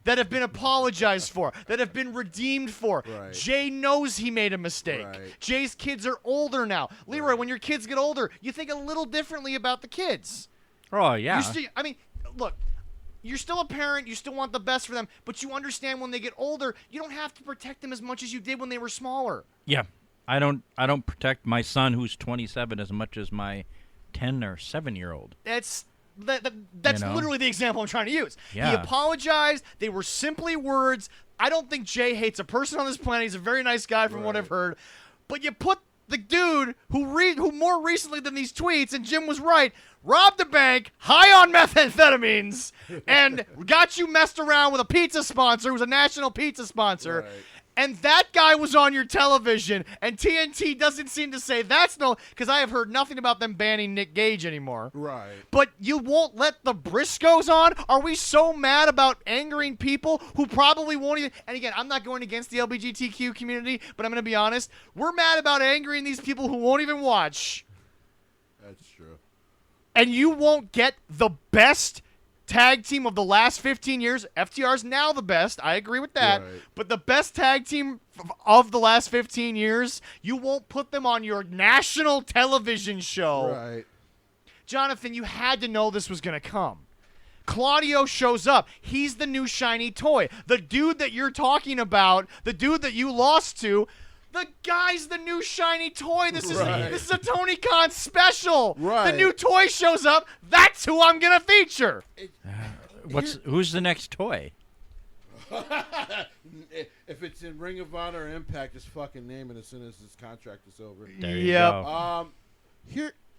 that have been apologized for, that have been redeemed for. Jay knows he made a mistake. Jay's kids are older now. Leroy, when your kids get older, you think a little differently about the kids. Oh, yeah. Look, you're still a parent. You still want the best for them, but you understand when they get older, you don't have to protect them as much as you did when they were smaller. Yeah. I don't protect my son who's 27 as much as my 10 or 7-year-old. That's literally the example I'm trying to use. Yeah. He apologized. They were simply words. I don't think Jay hates a person on this planet. He's a very nice guy from what I've heard. But you put the dude who more recently than these tweets, and Jim was right, robbed a bank, high on methamphetamines, and got you messed around with a pizza sponsor who's a national pizza sponsor. And that guy was on your television, and TNT doesn't seem to say that's no, because I have heard nothing about them banning Nick Gage anymore. But you won't let the Briscoes on? Are we so mad about angering people who probably won't even, and again, I'm not going against the LGBTQ community, but I'm going to be honest, we're mad about angering these people who won't even watch. That's true. And you won't get the best tag team of the last 15 years. FTR's now the best. I agree with that. But the best tag team of the last 15 years, you won't put them on your national television show. Jonathan, you had to know this was going to come. Claudio shows up. He's the new shiny toy. The dude that you're talking about, the dude that you lost to, the guy's the new shiny toy. This is a Tony Khan special. The new toy shows up. That's who I'm gonna feature. Who's the next toy? If it's in Ring of Honor or Impact, just fucking name it as soon as this contract is over. There you go.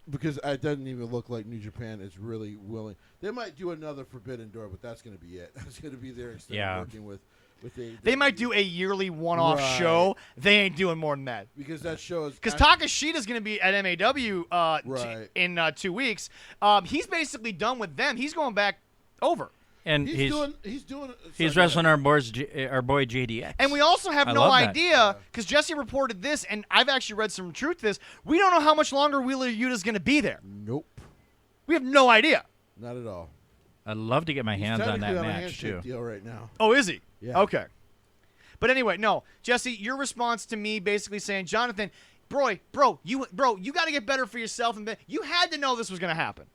Because it doesn't even look like New Japan is really willing. They might do another Forbidden Door, but that's going to be it. That's going to be their extent of working with. They might do a yearly one-off show. They ain't doing more than that. Because that show is... Because Takashita's going to be at MAW in 2 weeks. He's basically done with them. He's going back over. And he's wrestling our boy JDX. And we also have no idea, because Jesse reported this, and I've actually read some truth to this. We don't know how much longer Wheeler Yuta's going to be there. Nope. We have no idea. Not at all. I'd love to get my hands on that match, too. Deal right now. Oh, is he? Yeah. Okay. But anyway, no. Jesse, your response to me basically saying, Jonathan, bro, you got to get better for yourself. And you had to know this was going to happen.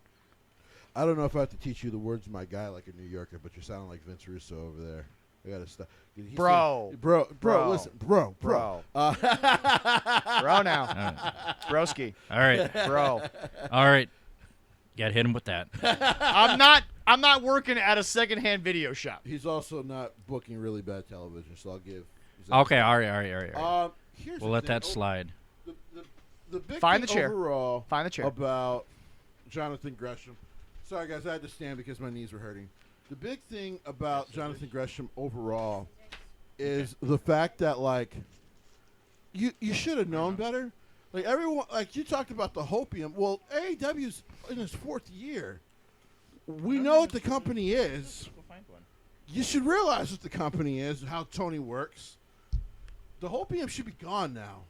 I don't know if I have to teach you the words of my guy like a New Yorker, but you're sounding like Vince Russo over there. I got to stop. Bro, listen. Bro. Bro now. Broski. All right. Bro. All right. Got to hit him with that. I'm not working at a secondhand video shop. He's also not booking really bad television, so I'll give. Okay, all right. We'll let that slide. The big Find thing the chair. overall Find the chair. About Jonathan Gresham. Sorry, guys, I had to stand because my knees were hurting. The big thing about Jonathan Gresham overall is the fact that, like, you should have known better. Like, everyone, like, you talked about the hopium. Well, AEW's in its 4th year. We know what the company is. You should realize what the company is, how Tony works. The hopium should be gone now.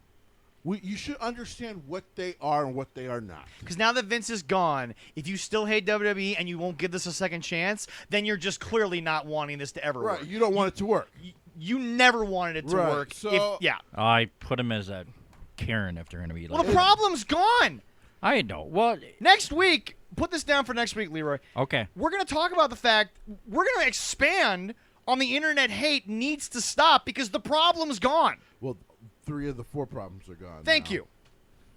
You should understand what they are and what they are not. Because now that Vince is gone, if you still hate WWE and you won't give this a second chance, then you're just clearly not wanting this to ever work. Right, you don't want it to work. You never wanted it to work. So yeah. I put him as a caring if they're going to be Well, like. the problem's gone. I know. Well, Next week, put this down for next week, Leroy. okay. We're going to talk about the fact we're going to expand on the internet hate needs to stop because the problem's gone. Well, 3 of the 4 problems are gone. Thank now. you.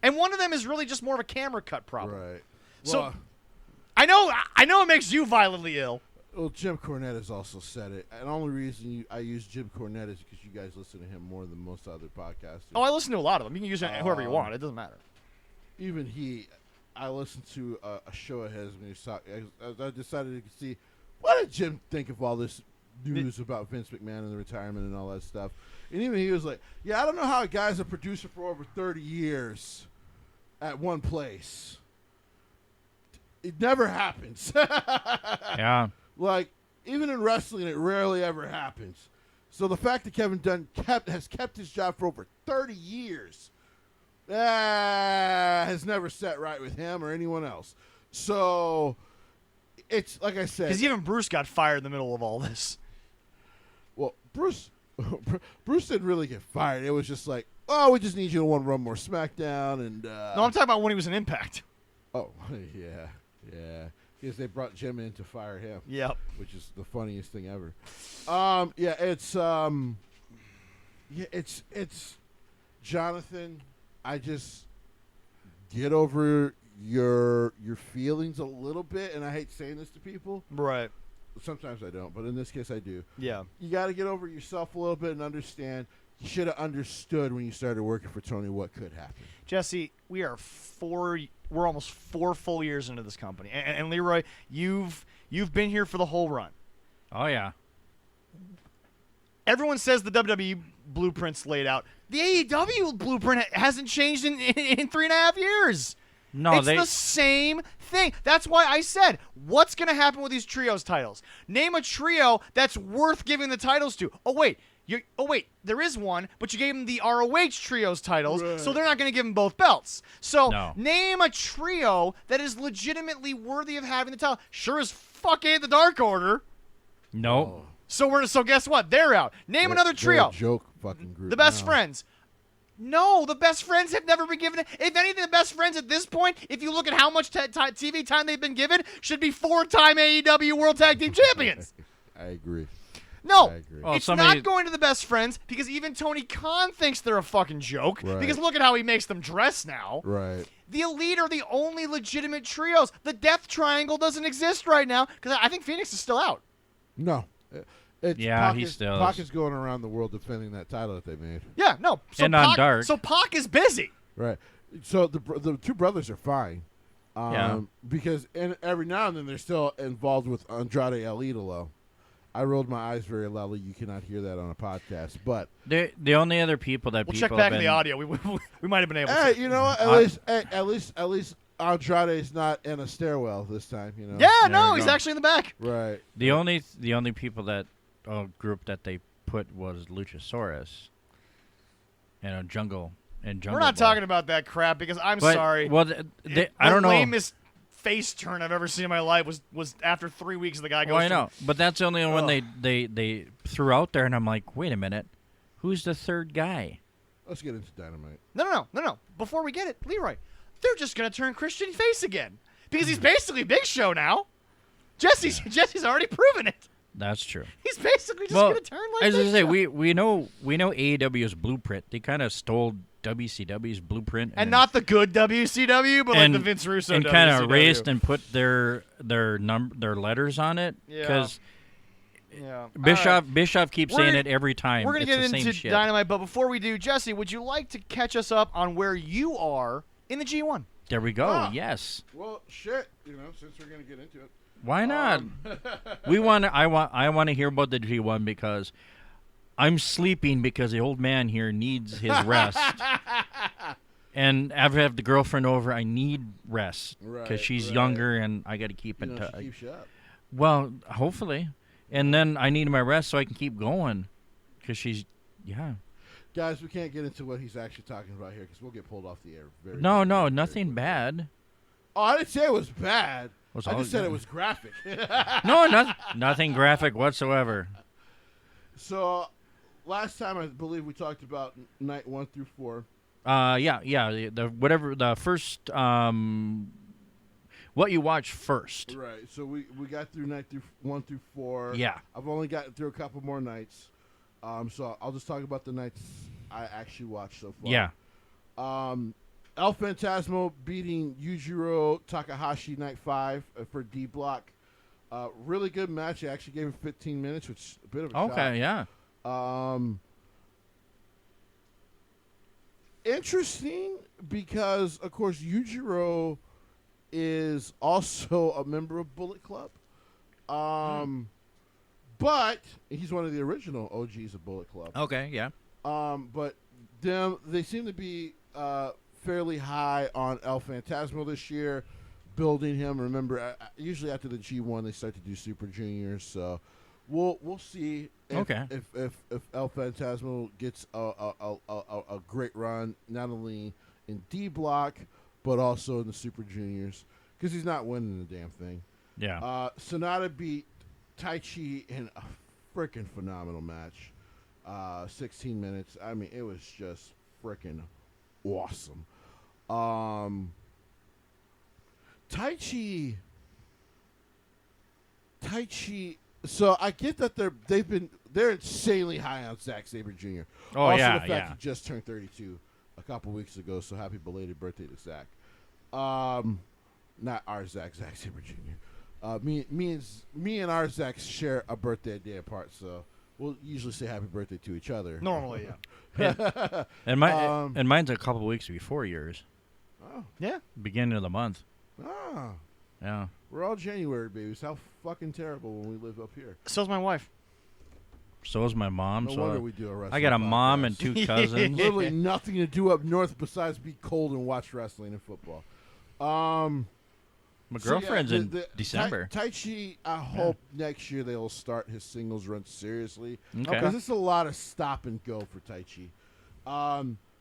And one of them is really just more of a camera cut problem. Right. So Well, I know it makes you violently ill. well, Jim Cornette has also said it. And the only reason I use Jim Cornette is because you guys listen to him more than most other podcasters. Oh, I listen to a lot of them. You can use whoever you want. It doesn't matter. Even I listened to a show of his when he was talking. I decided to see what did Jim think of all this news about Vince McMahon and the retirement and all that stuff. And even he was like, "Yeah, I don't know how a guy's a producer for over 30 years at one place. It never happens." Yeah. Like, even in wrestling, it rarely ever happens. So the fact that Kevin Dunn has kept his job for over 30 years has never sat right with him or anyone else. So it's like I said. Because even Bruce got fired in the middle of all this. Well, Bruce didn't really get fired. It was just like, oh, we just need you to run more SmackDown. And No, I'm talking about when he was in Impact. oh, yeah. Because they brought Jim in to fire him. Yep. Which is the funniest thing ever. It's Jonathan. I just get over your feelings a little bit, and I hate saying this to people. Right. Sometimes I don't, but in this case I do. Yeah. You got to get over yourself a little bit and understand. You should have understood when you started working for Tony what could happen. Jesse, we're almost 4 full years into this company, and Leroy, you've been here for the whole run. Oh, yeah. Everyone says the WWE blueprint's laid out. The AEW blueprint hasn't changed in 3.5 years. No, It's the same thing. That's why I said, what's going to happen with these trios titles? Name a trio that's worth giving the titles to. Oh, wait. There is one, but you gave them the ROH trios titles, Right. so they're not going to give them both belts. So No. name a trio that is legitimately worthy of having the title. Sure as fuck ain't the Dark Order. No. So guess what? They're out. Name another They're trio. a joke fucking group. The Best now. Friends. No, the Best Friends have never been given it. If anything, the Best Friends at this point, if you look at how much TV time they've been given, should be 4-time AEW World Tag Team Champions. I agree. No, I agree. Oh, it's somebody- not going to the Best Friends because even Tony Khan thinks they're a fucking joke. Right. Because look at how he makes them dress now. Right. The Elite are the only legitimate trios. The Death Triangle doesn't exist right now because I think Phoenix is still out. No. Yeah, Pac he is- still Pac is. is going around the world defending that title that they made. Yeah, no. So And on Pac, Dark. So Pac is busy. Right. So the two brothers are fine. Yeah. Because every now and then they're still involved with Andrade El Idolo. I rolled my eyes very loudly. You cannot hear that on a podcast, but The only other people that We'll people check back have in the been, audio. We might have been able hey, to. you know what? At least Andrade's not in a stairwell this time. You know. Yeah, There no, we he's go. actually in the back. Right. The only people that group that they put was Luchasaurus and Jungle and Jungle. We're not Boy. talking about that crap because I'm But, sorry. Well, I don't know. The lamest face turn I've ever seen in my life was after 3 weeks the guy goes. Well, I from- know, but that's the only one Ugh. they threw out there, and I'm like, wait a minute, who's the third guy? Let's get into Dynamite. No. Before we get it, Leroy, they're just gonna turn Christian face again because he's basically Big Show now. Jesse's already proven it. That's true. He's basically just Well, gonna turn like as I Big say, Show. we know AEW's blueprint. They kind of stole WCW's blueprint and not the good WCW, but like the Vince Russo and WCW. kind of erased and put their letters on it. Yeah. Because Yeah. Bischoff keeps We're saying gonna- it every time. We're going to It's get the into same shit. Dynamite, but before we do, Jesse, would you like to catch us up on where you are in the G1? There we go. Ah. Yes. Well, shit. Since we're gonna get into it. Why not? I want to hear about the G1 because I'm sleeping because the old man here needs his rest. And after I have the girlfriend over, I need rest because Right, she's right. younger and I got to keep in touch. She keeps you up. Well, hopefully. And then I need my rest so I can keep going because she's, yeah. Guys, we can't get into what he's actually talking about here because we'll get pulled off the air. No, very nothing quickly. bad. Oh, I didn't say it was bad. Was I all just said good. it was graphic. No, nothing graphic whatsoever. So, last time I believe we talked about night 1 through 4. Yeah. The whatever the first what you watch first. Right. So we got through night through 1 through 4. Yeah. I've only gotten through a couple more nights. So I'll just talk about the nights I actually watched so far. Yeah. El Phantasmo beating Yujiro Takahashi night 5 for D Block. Really good match. I actually gave him 15 minutes, which is a bit of a shock. Okay. Yeah. Interesting because, of course, Yujiro is also a member of Bullet Club. But he's one of the original OGs of Bullet Club. Okay. Yeah. But they seem to be fairly high on El Phantasmo this year, building him. Remember, usually after the G1, they start to do Super Juniors. So we'll see if El Phantasmo gets a great run, not only in D Block but also in the Super Juniors, because he's not winning the damn thing. Yeah. Sonata beat Taichi in a freaking phenomenal match. 16 minutes. I mean, it was just freaking awesome. Taichi. So I get that they're insanely high on Zack Sabre Jr. Oh also, yeah. the fact Yeah. he just turned 32 a couple weeks ago. So happy belated birthday to Zack. Not our Zack Sabre Jr. Me and our Zack share a birthday a day apart, so we'll usually say happy birthday to each other. Normally, yeah. And mine's a couple weeks before yours. Oh, Yeah. Beginning of the month. ah, Yeah. we're all January babies. How fucking terrible when we live up here. So's my wife. So is my mom. No so wonder we do a wrestling I got a mom podcast. and two cousins. Literally nothing to do up north besides be cold and watch wrestling and football. My girlfriend's in December. Taichi, I hope next year they'll start his singles run seriously. Okay. Because it's a lot of stop and go for Taichi.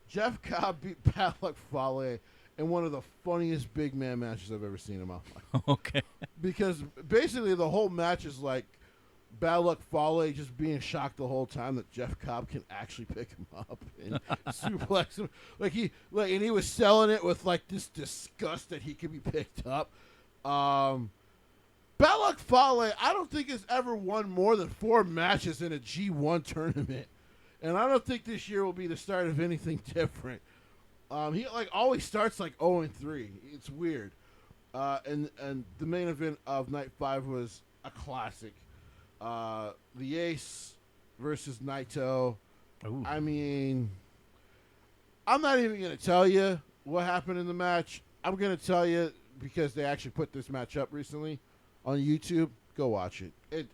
Jeff Cobb beat Bad Luck Fale in one of the funniest big man matches I've ever seen in my life. Okay. Because basically the whole match is like Bad Luck Fale just being shocked the whole time that Jeff Cobb can actually pick him up and suplex him. And he was selling it with like this disgust that he could be picked up. Bad Luck Fale, I don't think has ever won more than 4 matches in a G1 tournament, and I don't think this year will be the start of anything different. He always starts 0-3. It's weird. And the main event of night 5 was a classic. The Ace versus Naito. Ooh. I mean, I'm not even going to tell you what happened in the match. I'm going to tell you because they actually put this match up recently on YouTube. Go watch it.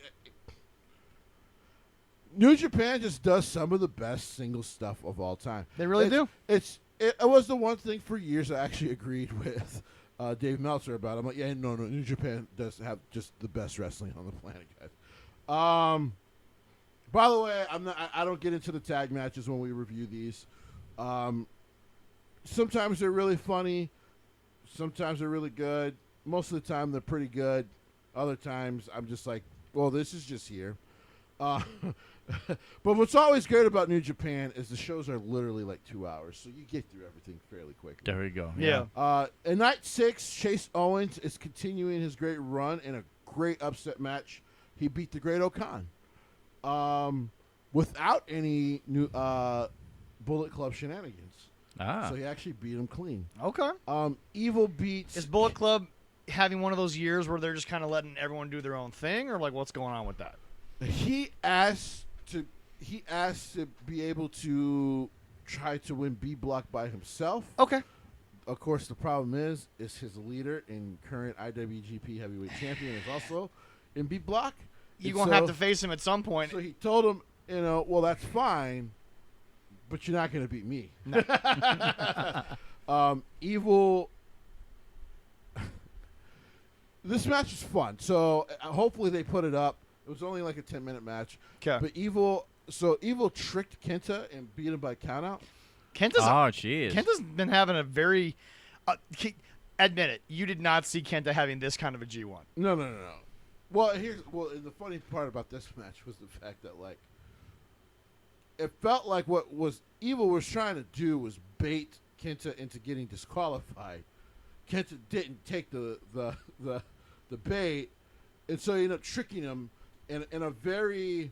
New Japan just does some of the best single stuff of all time. They really do. It was the one thing for years I actually agreed with Dave Meltzer about. I'm like, yeah, no, New Japan does have just the best wrestling on the planet, guys. By the way, I don't get into the tag matches when we review these. Sometimes they're really funny. Sometimes they're really good. Most of the time they're pretty good. Other times I'm just like, well, this is just here. But what's always great about New Japan is the shows are literally 2 hours, so you get through everything fairly quickly. There we go. Yeah. In night 6, Chase Owens is continuing his great run in a great upset match. He beat the Great Okan without any new Bullet Club shenanigans. Ah. So he actually beat him clean. Okay. Evil beats... Is Bullet Club having one of those years where they're just kind of letting everyone do their own thing, or what's going on with that? He asked to be able to try to win B Block by himself. Okay. Of course, the problem is his leader and current IWGP Heavyweight Champion is also in B Block. You're going to have to face him at some point. So he told him, well, that's fine, but you're not going to beat me. No. Evil. This match is fun, so hopefully they put it up. It was only a 10-minute match. Okay. But Evil tricked Kenta and beat him by countout. Jeez. Kenta's been having a very... admit it, you did not see Kenta having this kind of a G1. No. Well, the funny part about this match was the fact that it felt like what was Evil was trying to do was bait Kenta into getting disqualified. Kenta didn't take the bait, and so he ended up tricking him in a very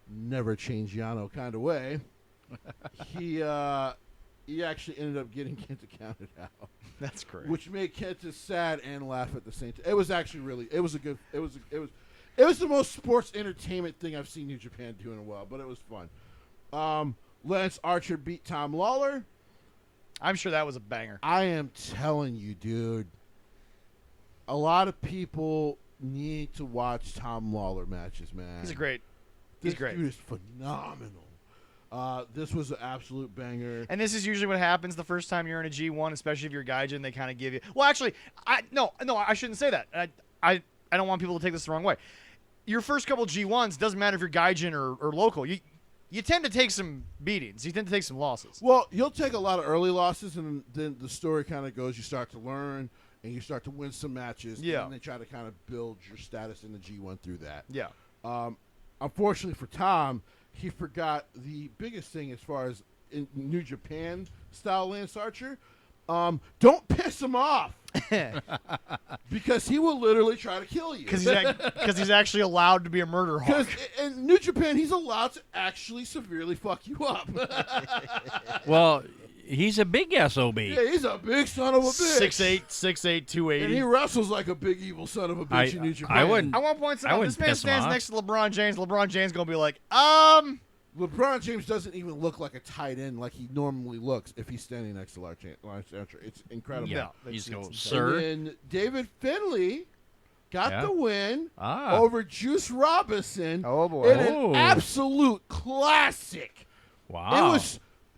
never change Yano kind of way. He actually ended up getting Kenta counted out. That's great. Which made Kenta sad and laugh at the same time. It was actually really. It was the most sports entertainment thing I've seen New Japan do in a while, but it was fun. Lance Archer beat Tom Lawler. I'm sure that was a banger. I am telling you, dude. A lot of people need to watch Tom Lawler matches, man. He's great. This He's great. dude is phenomenal. This was an absolute banger. And this is usually what happens the first time you're in a G1, especially if you're Gaijin. They kind of give you. Well, actually, I shouldn't say that. I don't want people to take this the wrong way. Your first couple G1s doesn't matter if you're Gaijin or local. You tend to take some beatings. You tend to take some losses. Well, you'll take a lot of early losses, and then the story kind of goes. You start to learn, and you start to win some matches. Yeah. And they try to kind of build your status in the G1 through that. Yeah. Unfortunately for Tom, he forgot the biggest thing as far as in New Japan style Lance Archer. Don't piss him off because he will literally try to kill you. Because he's actually allowed to be a murder hawk. Because in New Japan, he's allowed to actually severely fuck you up. Well, he's a big SOB. Yeah, he's a big son of a bitch. 6'8", 280. And he wrestles like a big evil son of a bitch in New Japan. I wouldn't. I want to point out, this man piss him stands off. next to LeBron James. LeBron James going to be like, LeBron James doesn't even look like a tight end like he normally looks if he's standing next to Lance Archer. It's incredible. Yeah, No, he's it's go, insane. sir. And then David Finlay got the win Ah. over Juice Robinson. Oh, boy. In Oh. an absolute classic. Wow.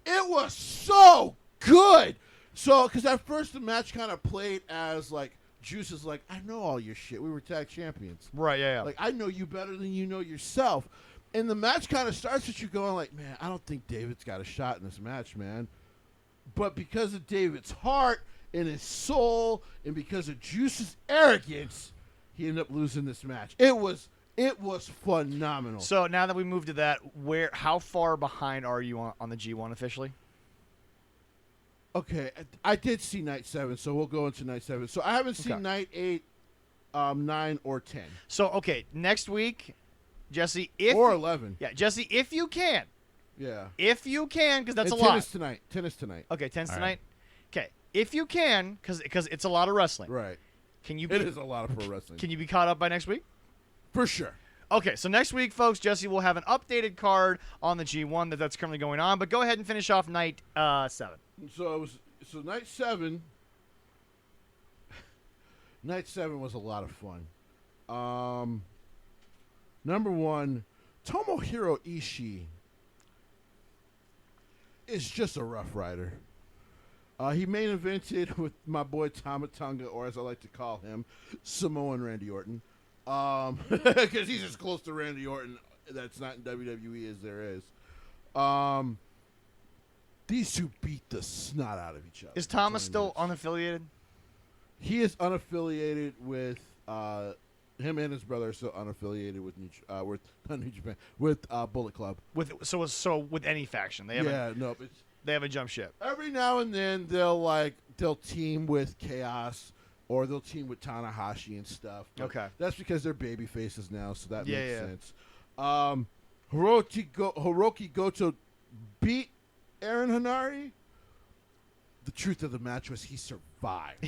It was so good. So, because at first the match kind of played as like Juice is like, I know all your shit. We were tag champions. right, yeah. Like, I know you better than you know yourself. And the match kind of starts with you going like, man, I don't think David's got a shot in this match, man. But because of David's heart and his soul and because of Juice's arrogance, he ended up losing this match. It was phenomenal. So now that we moved to that, how far behind are you on the G1 officially? Okay, I did see Night 7, so we'll go into Night 7. So I haven't seen Okay. Night 8, 9, or 10. So, okay, next week, Jesse, Or 11. Yeah, Jesse, if you can, Yeah. because that's And a lot. 10 is tonight. 10 is tonight. Okay, 10's All tonight. Okay, if you can, because it's a lot of wrestling. Right. Can you It is a lot of pro wrestling. Can you be caught up by next week? For sure. Okay, so next week, folks, Jesse will have an updated card on the G1 that's currently going on. But go ahead and finish off night 7. So Night 7. Night 7 was a lot of fun. Number one, Tomohiro Ishii is just a Rough Rider. He main evented with my boy Tama Tonga, or as I like to call him, Samoan Randy Orton. Because he's as close to Randy Orton that's not in WWE as there is. These two beat the snot out of each other. Is Thomas 20 still minutes. unaffiliated? He is unaffiliated with him and his brother are still unaffiliated with not New Japan with Bullet Club. With any faction, they haven't they haven't jumped ship. Every now and then they'll team with Chaos or they'll team with Tanahashi and stuff. But Okay. that's because they're baby faces now, so that makes Yeah. sense. Hiroki Goto beat Aaron Hanari. The truth of the match was he survived.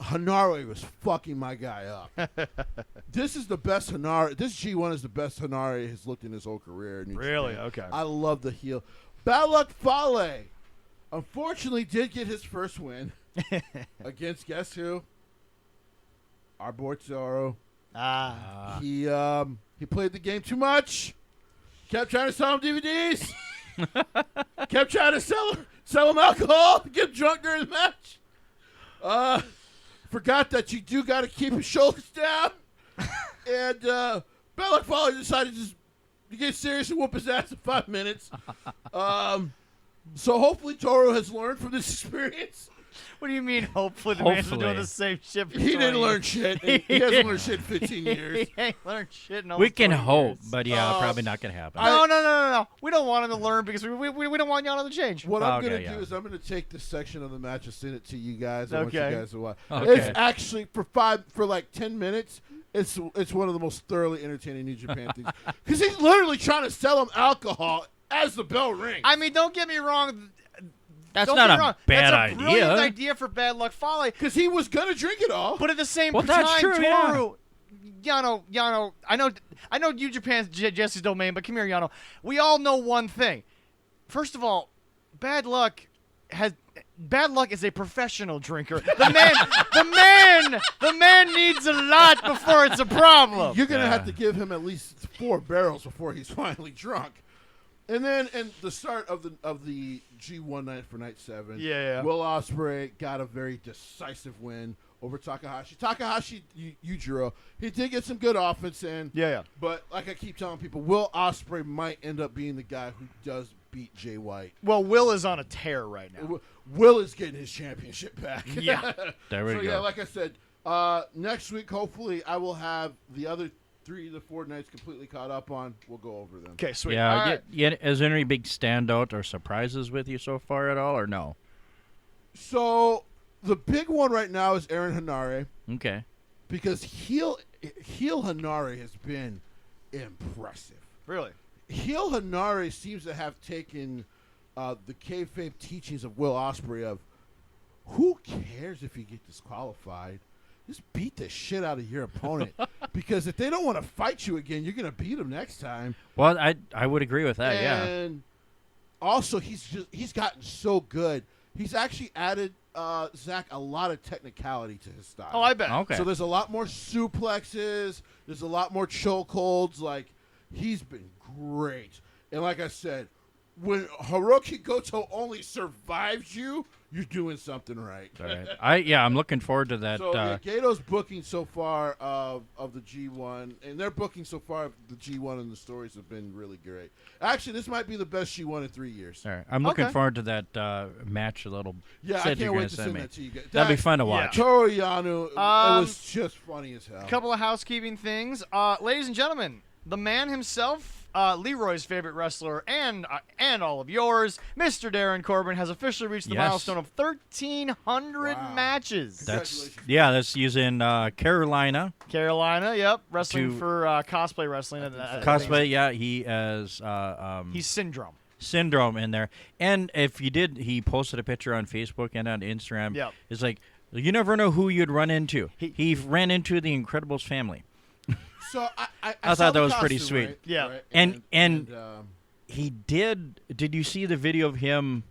Hanari was fucking my guy up. This is the best Hanari. This G1 is the best Hanari has looked in his whole career. in New Really? Japan. Okay. I love the heel. Balak Fale, unfortunately, did get his first win against guess who? Our boy Toro. He played the game too much. Kept trying to sell him DVDs. Kept trying to sell him alcohol. Get drunk during the match. Forgot that you do got to keep your shoulders down. And Balak Fale decided to get serious and whoop his ass in 5 minutes. So hopefully Toro has learned from this experience What do you mean? Hopefully, the man's been doing Hopefully. the same shit. For He 20 didn't learn years. shit. He hasn't learned shit in 15 years. He ain't learned shit. In We almost can 20 hope, years. but yeah, probably not gonna happen. No. We don't want him to learn because we don't want Yano to change. What I'm Okay, gonna yeah. do is I'm gonna take this section of the match and send it to you guys. I want Okay. you guys to watch. Okay. It's actually for like 10 minutes. It's one of the most thoroughly entertaining New Japan things because he's literally trying to sell him alcohol as the bell rings. I mean, don't get me wrong. That's Don't not get a me wrong. bad That's a brilliant idea. idea for Bad Luck Fale. Because he was gonna drink it all. But at the same Well, that's time, true, yeah. Toru, Yano, I know you Japan's Jesse's domain, but come here, Yano. We all know one thing. First of all, Bad Luck is a professional drinker. The man needs a lot before it's a problem. You're gonna Yeah. have to give him at least 4 barrels before he's finally drunk. And then, in the start of the G1 night for night 7, Yeah. Will Ospreay got a very decisive win over Takahashi. Takahashi Yujiro, he did get some good offense in. Yeah. But like I keep telling people, Will Ospreay might end up being the guy who does beat Jay White. Well, Will is on a tear right now. Will is getting his championship back. Yeah. There we So go. yeah, like I said, next week hopefully I will have the other 3 to 4 nights completely caught up on. We'll go over them. Okay, sweet. Yeah, All right. is there any big standout or surprises with you so far at all, or no? So the big one right now is Aaron Hanare Okay. because heel Hanare has been impressive. Really? Heel Hanare seems to have taken the kayfabe teachings of Will Ospreay of who cares if you get disqualified? Just beat the shit out of your opponent because if they don't want to fight you again, you're gonna beat them next time. Well, I would agree with that. Yeah. And also, he's gotten so good. He's actually added Zach a lot of technicality to his style. Oh, I bet. Okay. So there's a lot more suplexes. There's a lot more chokeholds. Like he's been great. And like I said, when Hiroki Goto only survives you, you're doing something right. All right. I'm looking forward to that. So yeah, Gato's booking so far of the G1, and their booking so far of the G1 and the stories have been really great. Actually, this might be the best G1 in 3 years. all right. I'm looking Okay. forward to that match. A little. Yeah, I said you're can't gonna wait to send send me. that to you guys. That'd be fun to watch. Toru Yano, it Um, was just funny as hell. A couple of housekeeping things. Ladies and gentlemen, the man himself, Leroy's favorite wrestler and all of yours, Mr. Darren Corbin, has officially reached the Yes. milestone of 1,300 Wow. matches. That's using Carolina Carolina, yep, wrestling To- for cosplay wrestling. cosplay. Yeah, he has He's Syndrome. Syndrome in there. And if you did, he posted a picture on Facebook and on Instagram. Yep. It's like you never know who you'd run into. He- He ran into the Incredibles family. So I I saw thought the that was pretty costume, sweet. right? Yeah. Right? And he did. Did you see the video of him?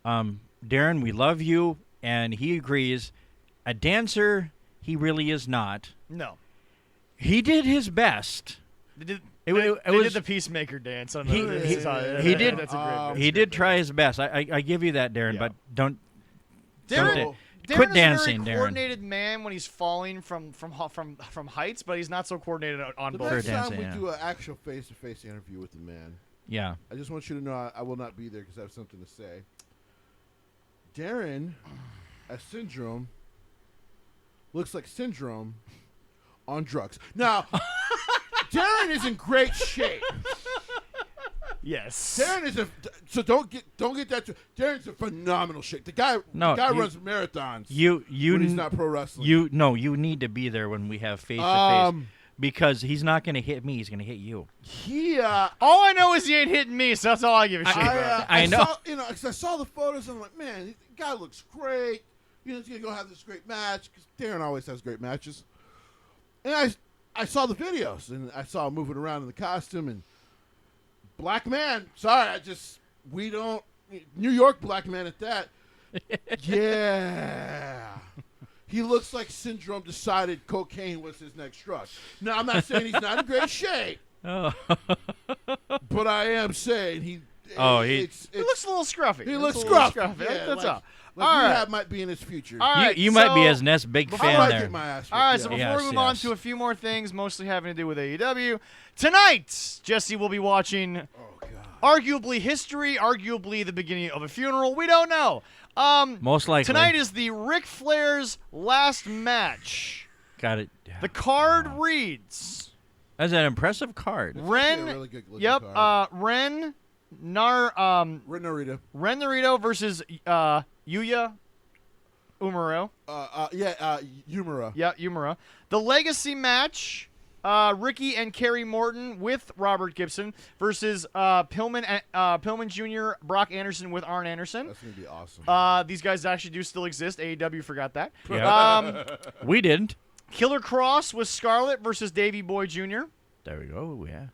Darren, we love you, and he agrees. A dancer, he really is not. No. He did his best. They did, It- they, it they was- did the Peacemaker dance. On He- the, he- he did- That's a great, He did try his best. I give you that, Darren, Yeah. but don't. Darren, don't Darren quit is dancing, a very Darren. coordinated man when he's falling from heights, but he's not so coordinated on the both. next time dancing, we yeah. do an actual face-to-face interview with the man, Yeah. I just want you to know I will not be there because I have something to say. Darren, as Syndrome, looks like Syndrome on drugs. Now, Darren is in great shape. Yes. Darren is so don't get that. Darren's in phenomenal shape. The guy runs marathons. You when he's not pro wrestling. You need to be there when we have face to face because he's not going to hit me. He's going to hit you. He All I know is he ain't hitting me, so that's all I give a shit about. I know. Saw, 'cause I saw the photos and I'm like, man, the guy looks great. He's gonna go have this great match because Darren always has great matches. And I saw the videos and I saw him moving around in the costume and black man. Sorry, we don't New York black man at that. Yeah. He looks like Syndrome decided cocaine was his next drug. Now, I'm not saying he's not in great shape, Oh. but I am saying He He looks a little scruffy. He looks a little scruffy. Yeah, That's like, all. Like All right. rehab might be in his future. All right, you might be so- his next big I fan might there. get my ass All right, whipped, so yeah. before we Yes, move on yes. to a few more things, mostly having to do with AEW, tonight, Jesse will be watching Oh, God. Arguably history, arguably the beginning of a funeral. We don't know. Most likely. Tonight is the Ric Flair's last match. Got it. The card reads That's an impressive card. Ren. Actually a really good looking Yep. card. Ren Renarita. Narito versus Yuya Umaro. Yumura. Yeah, Umara. The legacy match, Ricky and Kerry Morton with Robert Gibson versus Pillman Jr., Brock Anderson with Arn Anderson. That's gonna be awesome. These guys actually do still exist. AEW forgot that. Yeah. We didn't. Killer Cross with Scarlett versus Davey Boy Jr. There we go. Yeah.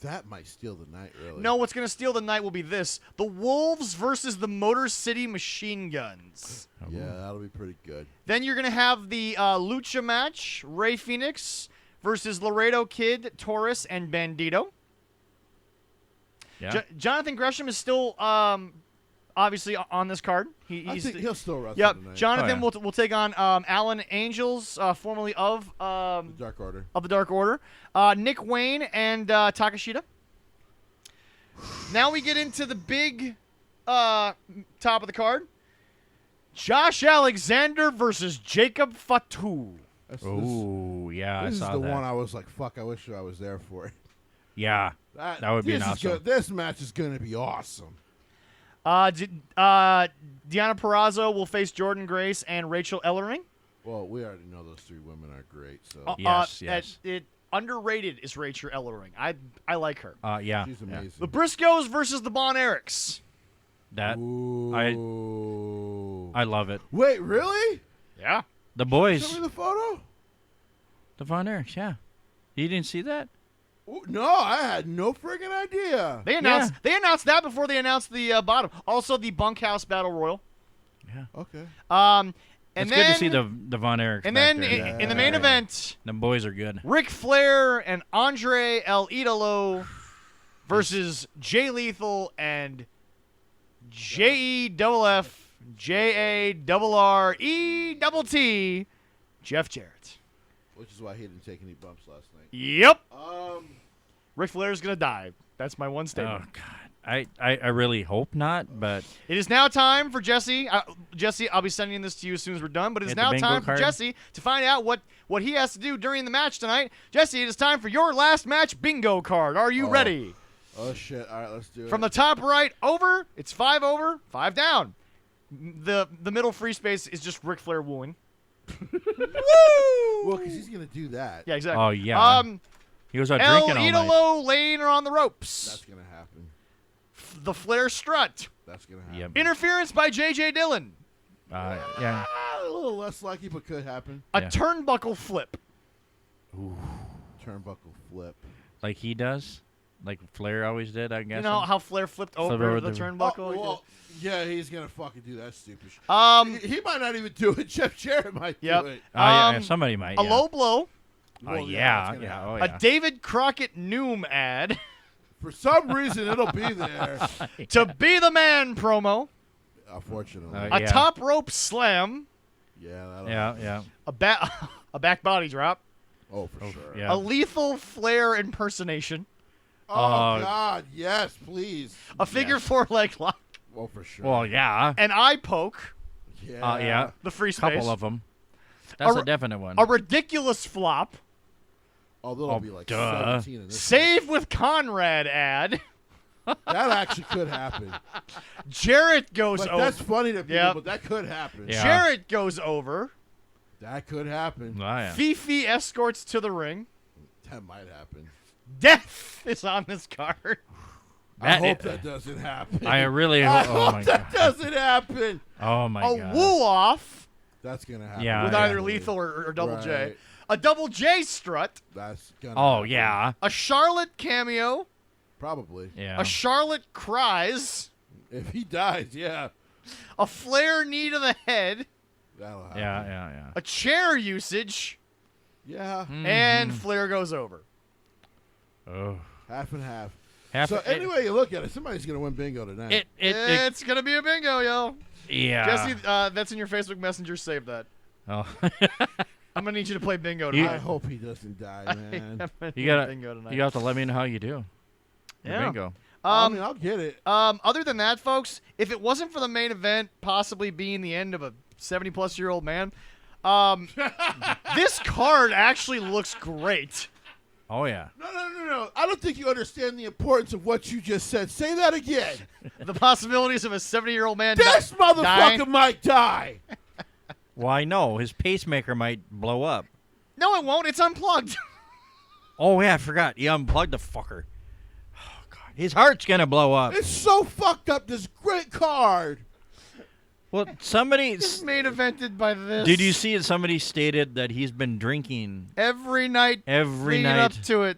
That might steal the night, really. No, what's going to steal the night will be this. The Wolves versus the Motor City Machine Guns. Yeah, that'll be pretty good. Then you're going to have the Lucha match, Rey Fenix versus Laredo Kid, Taurus, and Bandito. Yeah. Jonathan Gresham is still obviously on this card. I think he'll still wrestle Yep. tonight. Jonathan Oh, yeah. will take on Alan Angels, formerly of The Dark Order. the Dark Order, Nick Wayne, and Takashita. Now we get into the big top of the card. Josh Alexander versus Jacob Fatu. Oh, yeah. I This is saw the that. one I was like, fuck, I wish I was there for it. Yeah. That would be an this is awesome. good. This match is going to be awesome. Deanna Perrazzo will face Jordan Grace and Rachel Ellering. Well, we already know those three women are great, so Yes. Underrated is Rachel Ellering. I like her. Yeah. she's yeah. amazing. The Briscoes versus the Bon Erics. That Ooh. I love it. Wait, really? Yeah. The Show boys, me the photo. the Von Erichs. Yeah. You didn't see that? Ooh, no, I had no friggin' idea. They announced that before they announced the bottom. Also, the Bunkhouse Battle Royal. Yeah. Okay. And It's then, good to see the Von Erichs. And back then there. in the main event, The boys are good. Ric Flair and Andre El Idolo versus Jay Lethal and JEFFJARRETT Jeff Jarrett. Which is why he didn't take any bumps last night. Yep. Ric Flair's gonna die. That's my one Oh statement. God. I really hope not, but It is now time for Jesse. Jesse, I'll be sending this to you as soon as we're done. But it is Get the now bingo time for card. Jesse to find out what he has to do during the match tonight. Jesse, it is time for your last match bingo card. Are you ready? Oh shit! All right, let's do it. From the top right over, it's 5 over, 5 down. The middle free space is just Ric Flair wooing. Woo! well, because he's gonna do that. Yeah, exactly. Oh, yeah. he was out El drinking all night. Idolo laying her on the ropes. That's gonna happen. The Flair strut. That's gonna happen. Yep. Interference by J.J. Dillon. Yeah. A little less likely, but could happen. A Yeah. turnbuckle flip. Turnbuckle flip. Like he does, like Flair always did. I guess. You know how Flair flipped over over the the- turnbuckle? Oh, well, yeah, he's gonna fucking do that stupid shit. He might not even do it. Jeff Jarrett might Yep. do it. Yeah, somebody might. A Yeah. low blow. Well, yeah. that's gonna happen. Oh, A yeah. David Crockett Noom ad. For some reason, it'll be there. To be the man promo. Unfortunately. Uh, A Yeah. top rope slam. Yeah. That'll Yeah. A back body drop. Oh, for sure. Yeah. A lethal Flair impersonation. Oh, Oh. God. Yes, please. A figure 4 leg lock. Oh, for sure. Well, yeah. An eye poke. yeah. Yeah. The free space. Couple of them. That's A- a definite one. A ridiculous flop. Oh, there'll be like duh. 17 in this. Save with Conrad ad. That actually could happen. Jarrett goes But over. that's funny to people, Yep. but that could happen. Yeah. Jarrett goes over. That could happen. Oh, yeah. Fifi escorts to the ring. That might happen. Death is on this card. I That hope i- that doesn't happen. I really. I Oh hope my that god. doesn't happen. Oh my A god. woo off That's gonna happen. Yeah, with yeah. either lethal or double J. Right. A double J strut. That's gonna. Oh happen. yeah. A Charlotte cameo. Probably. Yeah. A Charlotte cries. If he dies, yeah, A Flair knee to the head. that'll happen. Yeah. A chair usage. Yeah. And Flair goes over. Oh. Half and half. Half So it- anyway, you look at it, somebody's gonna win bingo tonight. It. It's going to be a bingo, yo. Yeah. Jesse, that's in your Facebook Messenger. Save that. Oh. I'm going to need you to play bingo You- I tonight. hope he doesn't die, man. You gotta. bingo tonight. You have to let me know how you do. Yeah. Bingo. I mean, I'll get it. Other than that, folks, if it wasn't for the main event possibly being the end of a 70-plus-year-old man, this card actually looks great. Oh, yeah. No. I don't think you understand the importance of what you just said. Say that again. The possibilities of a 70-year-old man This motherfucker dying. might die. Why, no. His pacemaker might blow up. No, it won't. It's unplugged. Oh, yeah, I forgot. He unplugged the fucker. Oh, God. His heart's going to blow up. It's so fucked up, this great card. Well, somebody... It's main evented by this. Did you see it? Somebody stated that he's been drinking every night leading up to it.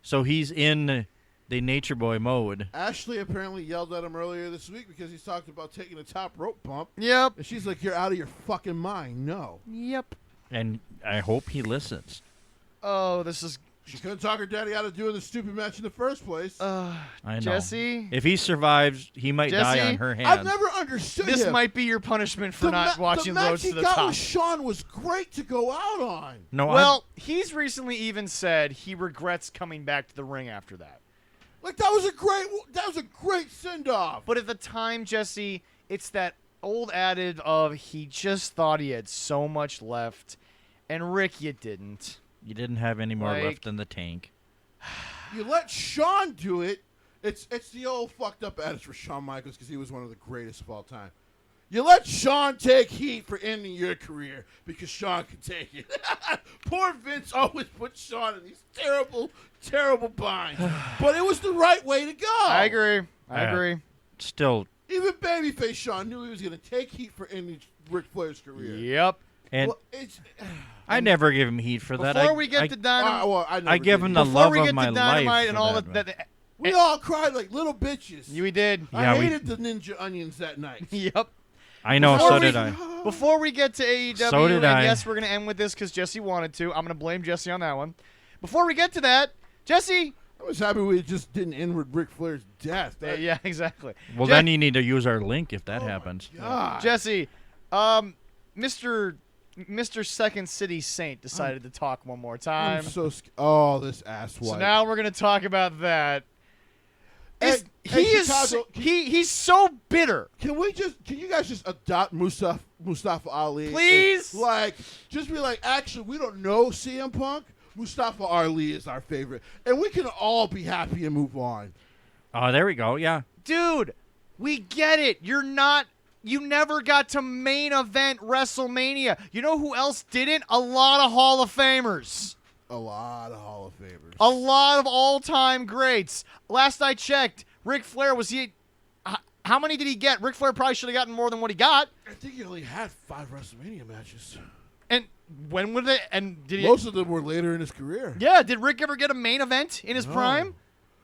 So he's in the nature boy mode. Ashley apparently yelled at him earlier this week because he's talked about taking a top rope bump. Yep. And she's like, you're out of your fucking mind. No. Yep. And I hope he listens. Oh, this is... She couldn't talk her daddy out of doing the stupid match in the first place. I know. Jesse? If he survives, he might die Jesse? on her hands. I've never understood This him. might be your punishment for not watching the match Road to the he got Top. with Sean was great to go out on. No, Well, he's recently even said he regrets coming back to the ring after that. Like that was a great send off. But at the time, Jesse, it's that old adage of he just thought he had so much left, and Rick, you didn't. you didn't have any more like- left in the tank. You let Shawn do it. It's the old fucked up adage for Shawn Michaels because he was one of the greatest of all time. You let Shawn take heat for ending your career because Shawn can take it. Poor Vince always put Shawn in these terrible, terrible binds. But it was the right way to go. I agree. Still, Even babyface Shawn knew he was going to take heat for ending Ric Flair's career. Yep. and Well, it's, I never give him heat for that. Before we get to Dynamite, I never I give did him either. the before love we of get my to Dynamite life and for all that, that, We all cried like little bitches. we did. Yeah, I we- hated the Ninja Onions that night. Yep. I know, Before so we- did I. Before we get to AEW, So did and I. yes, we're going to end with this because Jesse wanted to. I'm going to blame Jesse on that one. Before we get to that, Jesse. I was happy we just didn't end with Ric Flair's death. That, Yeah, exactly. Well, then you need to use our link if that happens. God. Jesse, Mr. Second City Saint decided to talk one more I'm time. so oh, this asswipe. So now we're going to talk about that. Hey, He is Chicago, he's so bitter. Can you guys just adopt Mustafa Ali? Please? And, like, just be like, actually, we don't know CM Punk. Mustafa Ali is our favorite, and we can all be happy and move on. Oh, there we go. Yeah. Dude, we get it. You never got to main event WrestleMania. You know who else didn't? A lot of Hall of Famers. A lot of Hall of Famers. A lot of all-time greats. Last I checked, Ric Flair how many did he get? Ric Flair probably should have gotten more than what he got. I think he only had 5 WrestleMania matches. And when would it? And did he? Most of them were later in his career. Yeah. Did Rick ever get a main event in his No. prime?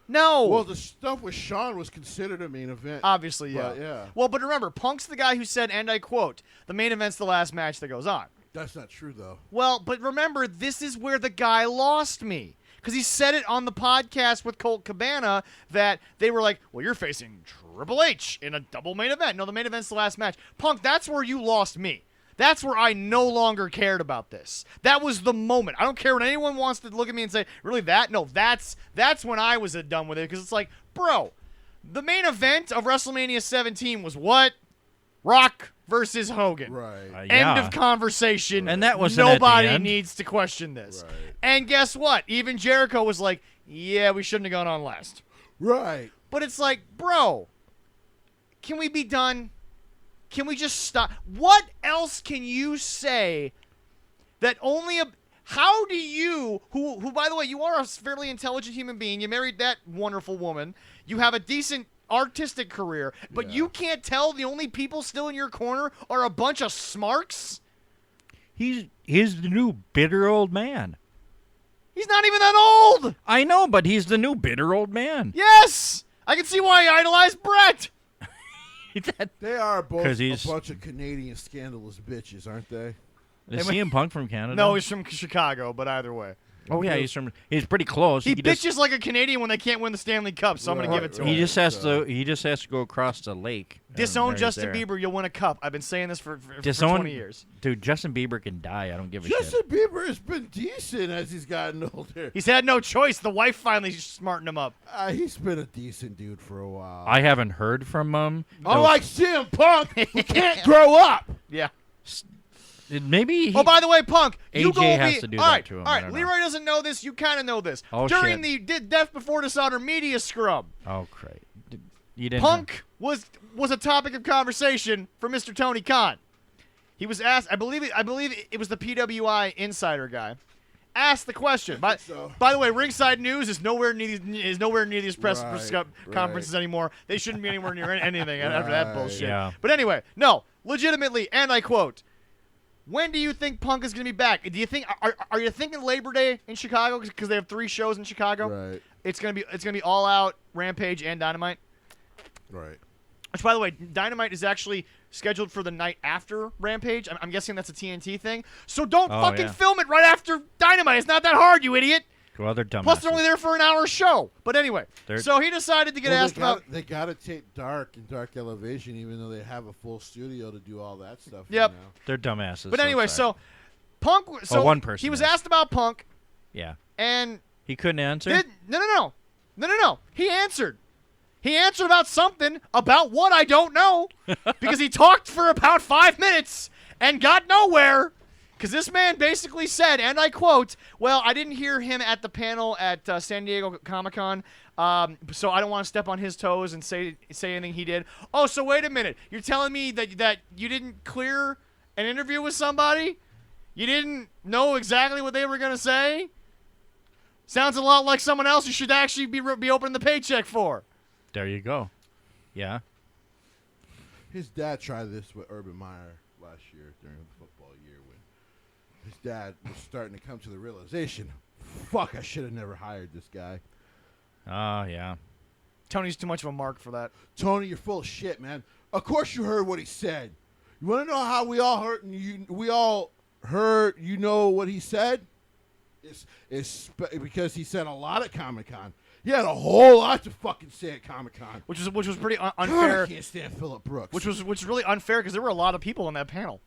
No. Well, the stuff with Shawn was considered a main event. Obviously, yeah. But, yeah. Well, but remember, Punk's the guy who said, and I quote, "The main event's the last match that goes on." That's not true, though. Well, but remember, this is where the guy lost me. Because he said it on the podcast with Colt Cabana that they were like, well, you're facing Triple H in a double main event. No, the main event's the last match. Punk, that's where you lost me. That's where I no longer cared about this. That was the moment. I don't care when anyone wants to look at me and say, really that? No, that's when I was done with it. Because it's like, bro, the main event of WrestleMania 17 was what? Rock versus Hogan. Right. End of conversation. And that wasn't at the Nobody end. needs to question this. Right. And guess what? Even Jericho was like, yeah, we shouldn't have gone on last. Right. But it's like, bro, can we be done? Can we just stop? What else can you say that only a... How do you, who by the way, you are a fairly intelligent human being. You married that wonderful woman. You have a decent artistic career. But Yeah. you can't tell the only people still in your corner are a bunch of smarks? He's the new bitter old man. He's not even that old. I know, but he's the new bitter old man. Yes. I can see why I idolize Brett. They are both 'Cause a he's- bunch of Canadian scandalous bitches, aren't they? Is CM Punk from Canada? No, he's from Chicago, but either way. Oh yeah, he's pretty close. He He bitches like a Canadian when they can't win the Stanley Cup, so I'm going to give it to him. He just has to go across the lake. Disown Justin Bieber, you'll win a cup. I've been saying this for 20 years. Dude, Justin Bieber can die. I don't give a Justin shit. Bieber has been decent as he's gotten older. He's had no choice. The wife finally smartened him up. He's been a decent dude for a while. I haven't heard from him. Unlike CM Punk, who can't grow up. Yeah. Maybe. By the way, Punk, you AJ go has to do that to him. All I right, don't Leroy know. doesn't know this. You kind of know this. Oh, During shit. the Death Before Dishonor media scrum, Oh, great. You didn't. Punk was a topic of conversation for Mr. Tony Khan. He was asked. I believe it was the PWI insider guy. Asked the question. By the way, Ringside News is nowhere near these press conferences anymore. They shouldn't be anywhere near anything after that bullshit. Yeah. But anyway, no, legitimately, and I quote. When do you think Punk is going to be back? Do you think are you thinking Labor Day in Chicago because they have 3 shows in Chicago? Right. It's gonna be All Out, Rampage, and Dynamite. Right. Which, by the way, Dynamite is actually scheduled for the night after Rampage. I'm guessing that's a TNT thing. So don't fucking film it right after Dynamite. It's not that hard, you idiot. Well, they're dumb. Plus, they're only there for an hour show. But anyway, so he decided to get asked about. They got to tape Dark and Dark Elevation, even though they have a full studio to do all that stuff. Yep. Right now. They're dumbasses. But anyway, so Punk. So one person he was is. asked about Punk. Yeah. And he couldn't answer. No. He answered. He answered about something about what I don't know because he talked for about 5 minutes and got nowhere. Because this man basically said, and I quote, well, I didn't hear him at the panel at San Diego Comic-Con, so I don't want to step on his toes and say anything he did. Oh, so wait a minute. You're telling me that you didn't clear an interview with somebody? You didn't know exactly what they were going to say? Sounds a lot like someone else you should actually be opening the paycheck for. There you go. Yeah. His dad tried this with Urban Meyer last year during the football year when his dad was starting to come to the realization, fuck, I should have never hired this guy. Oh, yeah. Tony's too much of a mark for that. Tony, you're full of shit, man. Of course you heard what he said. You want to know how we all heard you know what he said? It's because he said a lot at Comic-Con. He had a whole lot to fucking say at Comic-Con. Which was pretty unfair. I can't stand Phillip Brooks. Which was really unfair because there were a lot of people on that panel.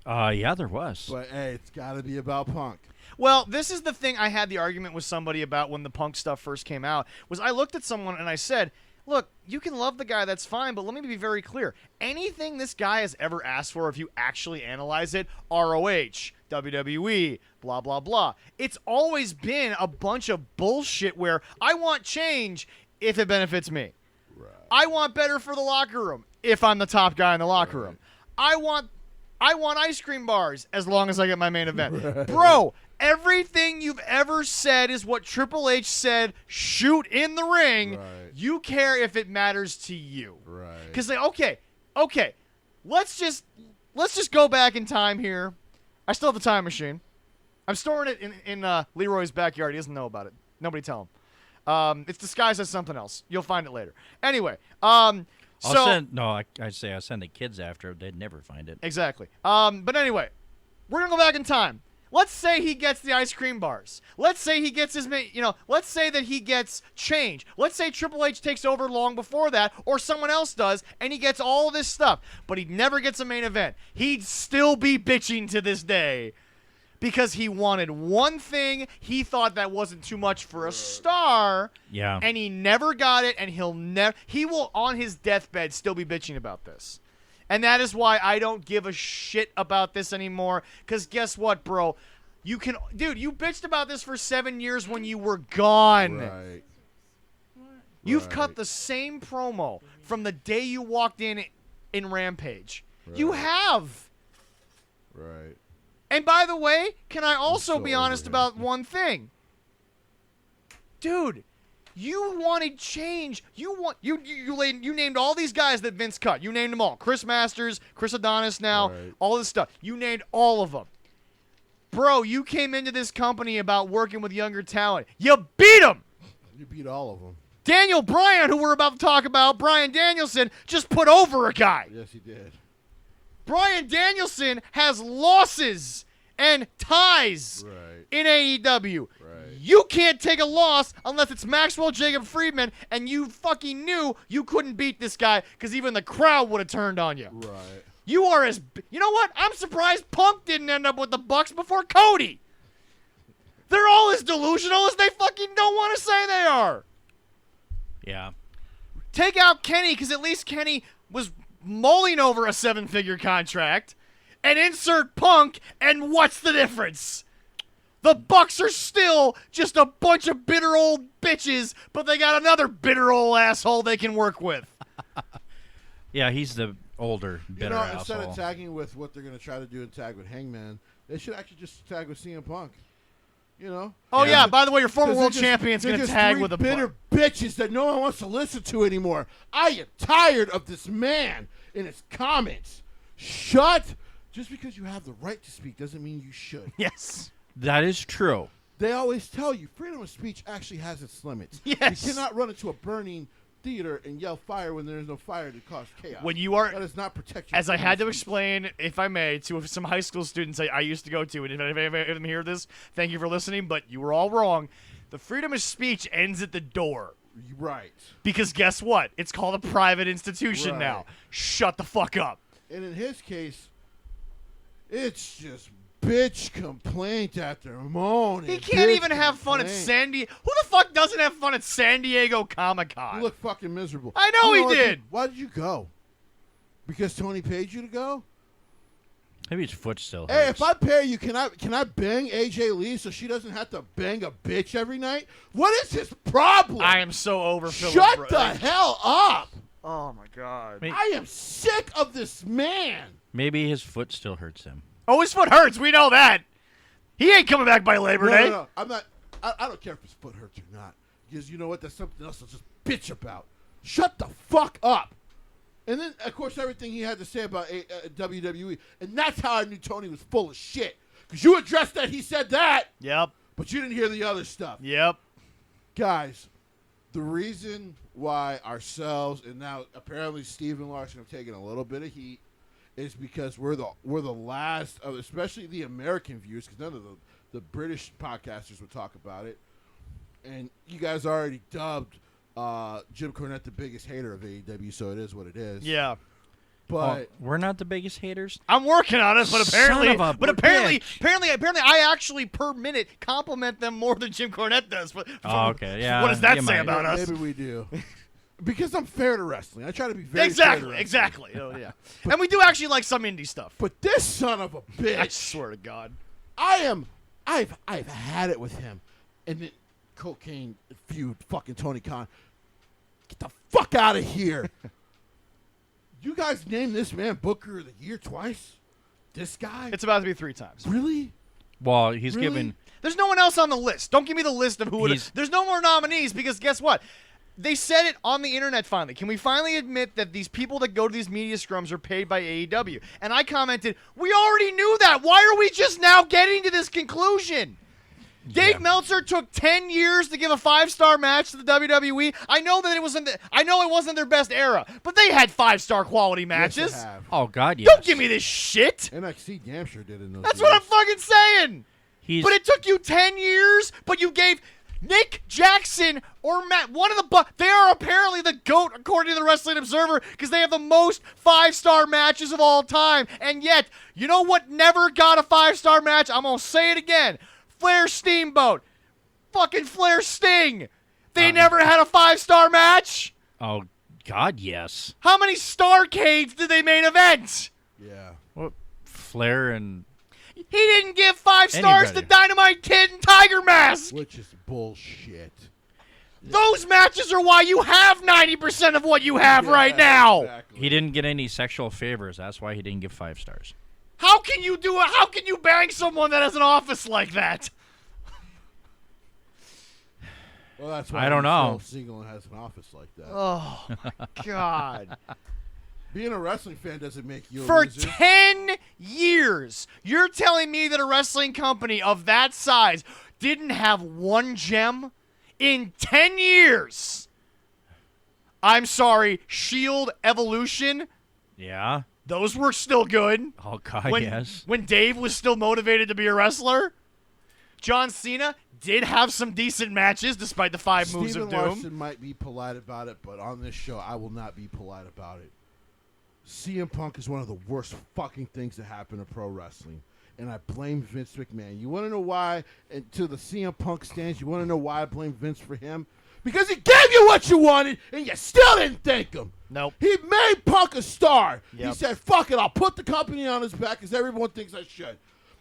Yeah, there was. But, hey, it's got to be about Punk. Well, this is the thing I had the argument with somebody about when the Punk stuff first came out, was I looked at someone and I said, look, you can love the guy, that's fine, but let me be very clear. Anything this guy has ever asked for, if you actually analyze it, ROH, WWE, blah, blah, blah. It's always been a bunch of bullshit where I want change if it benefits me. Right. I want better for the locker room if I'm the top guy in the locker room. I want ice cream bars as long as I get my main event. Right. Bro, everything you've ever said is what Triple H said, shoot in the ring. Right. You care if it matters to you. Right. Because okay, let's just go back in time here. I still have the time machine. I'm storing it in Leroy's backyard. He doesn't know about it. Nobody tell him. It's disguised as something else. You'll find it later. Anyway, I'd send the kids after. They'd never find it. Exactly. But anyway, we're gonna go back in time. Let's say he gets the ice cream bars. Let's say he gets let's say that he gets change. Let's say Triple H takes over long before that, or someone else does, and he gets all this stuff, but he never gets a main event. He'd still be bitching to this day because he wanted one thing. He thought that wasn't too much for a star. Yeah. And he never got it, and he will on his deathbed still be bitching about this. And that is why I don't give a shit about this anymore. Because guess what, bro? You bitched about this for 7 years when you were gone. Right. You've cut the same promo from the day you walked in Rampage. Right. You have. Right. And by the way, can I also so be honest about one thing? Dude. You wanted change. You named all these guys that Vince cut. You named them all. Chris Masters, Chris Adonis now, all this stuff. You named all of them. Bro, you came into this company about working with younger talent. You beat them. You beat all of them. Daniel Bryan, who we're about to talk about, Bryan Danielson, just put over a guy. Yes, he did. Bryan Danielson has losses and ties Right. in AEW. Right. You can't take a loss unless it's Maxwell Jacob Friedman, and you fucking knew you couldn't beat this guy because even the crowd would have turned on you. Right. You are as... You know what? I'm surprised Punk didn't end up with the Bucks before Cody. They're all as delusional as they fucking don't want to say they are. Yeah. Take out Kenny, because at least Kenny was mulling over a 7-figure contract, and insert Punk, and what's the difference? The Bucks are still just a bunch of bitter old bitches, but they got another bitter old asshole they can work with. Yeah, he's the older, bitter Instead asshole. of tagging with what they're going to try to do and tag with Hangman, they should actually just tag with CM Punk. You know? Oh, Yeah. yeah, by the way, your former 'Cause world they're just- champion's they're going to just tag three with a bitter bitches that no one wants to listen to anymore. I am tired of this man and his comments. Just because you have the right to speak doesn't mean you should. Yes. That is true. They always tell you freedom of speech actually has its limits. Yes. You cannot run into a burning theater and yell fire when there is no fire to cause chaos. When you are... That does not protect you. As I had to explain, if I may, to some high school students I used to go to, and if any of them hear this, thank you for listening, but you were all wrong. The freedom of speech ends at the door. Right. Because guess what? It's called a private institution Right. now. Shut the fuck up. And in his case, it's just bitch complaint after moaning. He can't bitch even have fun at complaint. San Diego. Who the fuck doesn't have fun at San Diego Comic-Con? You look fucking miserable. I know he what, did. dude? Why did you go? Because Tony paid you to go? Maybe his foot still hurts. Hey, if I pay you, can I bang AJ Lee so she doesn't have to bang a bitch every night? What is his problem? I am so over Philip Shut Bro- the hell up! Oh my god. May- I am sick of this man. Maybe his foot still hurts him. Oh, his foot hurts. We know that. He ain't coming back by Labor Day. No. I'm not. I don't care if his foot hurts or not. Because you know what? That's something else to just bitch about. Shut the fuck up. And then, of course, everything he had to say about WWE. And that's how I knew Tony was full of shit. Because you addressed that he said that, Yep. but you didn't hear the other stuff. Yep. Guys, the reason why ourselves and now apparently Steve and Larson have taken a little bit of heat is because we're the last of, especially the American viewers, because none of the British podcasters would talk about it. And you guys already dubbed Jim Cornette the biggest hater of AEW, so it is what it is. Yeah. But We're not the biggest haters. I'm working on it, but Son of a apparently, bitch. I actually per minute compliment them more than Jim Cornette does. Oh, okay, yeah, What does that you say might. about us? maybe we do. Because I'm fair to wrestling. I try to be very fair to wrestling. Exactly. Oh yeah. And we do actually like some indie stuff. But this son of a bitch. I swear to God. I've had it with him. And then cocaine feud, fucking Tony Khan. Get the fuck out of here. You guys named this man Booker of the Year twice? This guy? It's about to be 3 times. Really? Well, he's Really? given. There's no one else on the list. Don't give me the list of who it is. He's- There's no more nominees because guess what? They said it on the internet finally. Can we finally admit that these people that go to these media scrums are paid by AEW? And I commented, we already knew that. Why are we just now getting to this conclusion? Dave Meltzer took 10 years to give a 5-star match to the WWE. I know that it wasn't their best era, but they had 5-star quality matches. Yes, they have. Oh God, yes. Don't give me this shit. NXT damn sure did in those That's years. what I'm fucking saying. He's But it took you 10 years, but you gave Nick Jackson or Matt, one of the they are apparently the GOAT according to the Wrestling Observer because they have the most 5-star matches of all time. And yet, you know what never got a 5-star match? I'm going to say it again. Flair Steamboat. Fucking Flair Sting. They never had a 5-star match. Oh God, yes. How many Starcades did they main event? Yeah. What Flair and He didn't give 5 stars to Anybody. Dynamite Kid and Tiger Mask. Which is bullshit. Those matches are why you have 90% of what you have right now. Exactly. he didn't get any sexual favors. That's why he didn't give 5 stars. How can you do it? How can you bang someone that has an office like that? Well, that's why I don't know. Phil Siegel has an office like that. Oh my God. Being a wrestling fan doesn't make you a For loser. 10 years, you're telling me that a wrestling company of that size didn't have one gem in 10 years? I'm sorry, Shield Evolution? Yeah. Those were still good. Oh God, when, yes. When Dave was still motivated to be a wrestler. John Cena did have some decent matches despite the 5 moves of Steven doom. Larson might be polite about it, but on this show, I will not be polite about it. CM Punk is one of the worst fucking things that happen to pro wrestling, and I blame Vince McMahon. You want to know why? And to the CM Punk stands, you want to know why I blame Vince for him? Because he gave you what you wanted, and you still didn't thank him. Nope. He made Punk a star. Yep. He said, fuck it, I'll put the company on his back because everyone thinks I should.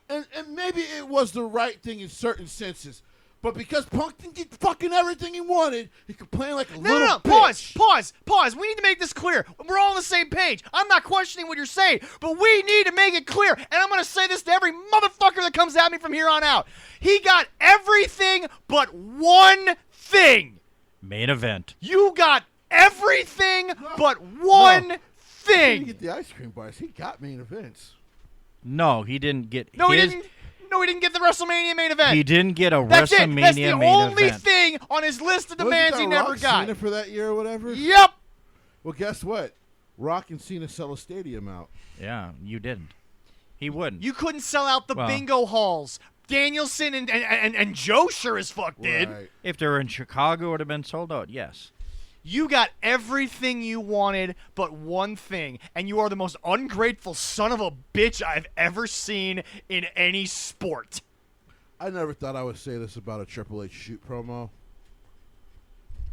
And maybe it was the right thing in certain senses. But because Punk didn't get fucking everything he wanted, he complained like a little No. bitch. Pause. We need to make this clear. We're all on the same page. I'm not questioning what you're saying, but we need to make it clear. And I'm going to say this to every motherfucker that comes at me from here on out. He got everything but one thing. Main event. You got everything but one He didn't thing. get the ice cream bars. He got main events. No, he didn't get. No, his, he didn't. No, he didn't get the WrestleMania main event. He didn't get a That's it. WrestleMania That's the main only event. thing on his list of Wasn't demands that he never Rock got. Cena for that year or whatever? Yep. Well, guess what? Rock and Cena sell a stadium out. Yeah, you didn't. He wouldn't. You couldn't sell out the Well- bingo halls. Danielson and Joe sure as fuck did. Right. If they were in Chicago, it would have been sold out. Yes. You got everything you wanted but one thing, and you are the most ungrateful son of a bitch I've ever seen in any sport. I never thought I would say this about a Triple H shoot promo.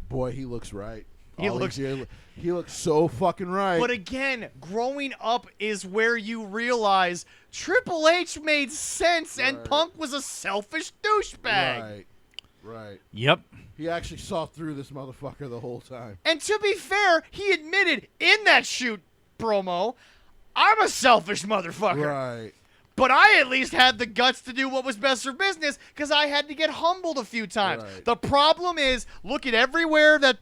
Boy, he looks right. He All looks- these years- he looks so fucking right. But again, growing up is where you realize Triple H made sense and Right. Punk was a selfish douchebag. Right. Yep. He actually saw through this motherfucker the whole time. And to be fair, he admitted in that shoot promo, I'm a selfish motherfucker. Right. But I at least had the guts to do what was best for business because I had to get humbled a few times. Right. The problem is, look at everywhere that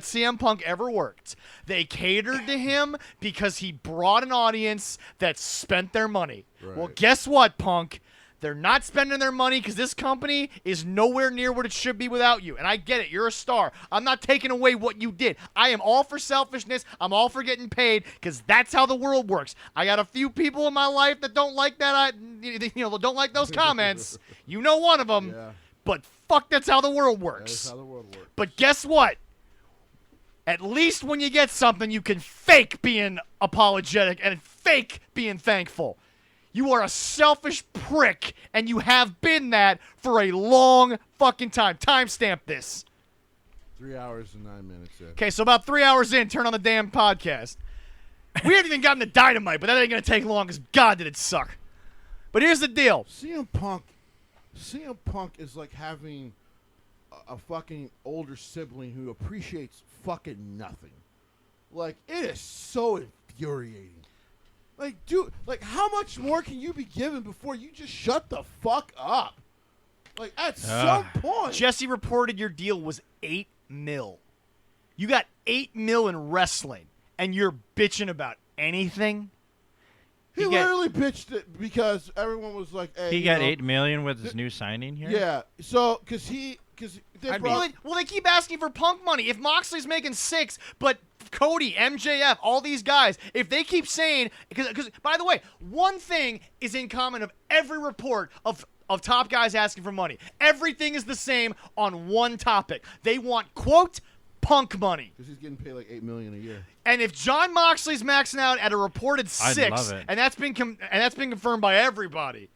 CM Punk ever worked. They catered to him because he brought an audience that spent their money. Well, Right. guess what, Punk? They're not spending their money because this company is nowhere near what it should be without you. And I get it. You're a star. I'm not taking away what you did. I am all for selfishness. I'm all for getting paid because that's how the world works. I got a few people in my life that don't like that. Don't like those comments. You know one of them. Yeah. But fuck, that's how the world That works. is how the world works. But guess what? At least when you get something, you can fake being apologetic and fake being thankful. You are a selfish prick, and you have been that for a long fucking time. Timestamp this. 3 hours and 9 minutes in. Okay, so about 3 hours in, turn on the damn podcast. We haven't even gotten to Dynamite, but that ain't going to take long because God did it suck. But here's the deal. CM Punk is like having a fucking older sibling who appreciates fucking nothing. Like, it is so infuriating. Like, dude, like, how much more can you be given before you just shut the fuck up? Like, at some point. Jessie reported your deal was $8 million. You got $8 million in wrestling, and you're bitching about anything? he you get- literally bitched it because everyone was like, hey, He you got know, $8 million with his new signing here. Yeah, so, because they I'd be- brought. Well, they keep asking for Punk money. If Moxley's making 6, but Cody, MJF, all these guys, if they keep saying, because by the way, one thing is in common of every report of top guys asking for money. Everything is the same on one topic. They want, quote, Punk money. Because he's getting paid like $8 million a year. And if John Moxley's maxing out at a reported 6, I'd love it. and that's been confirmed by everybody.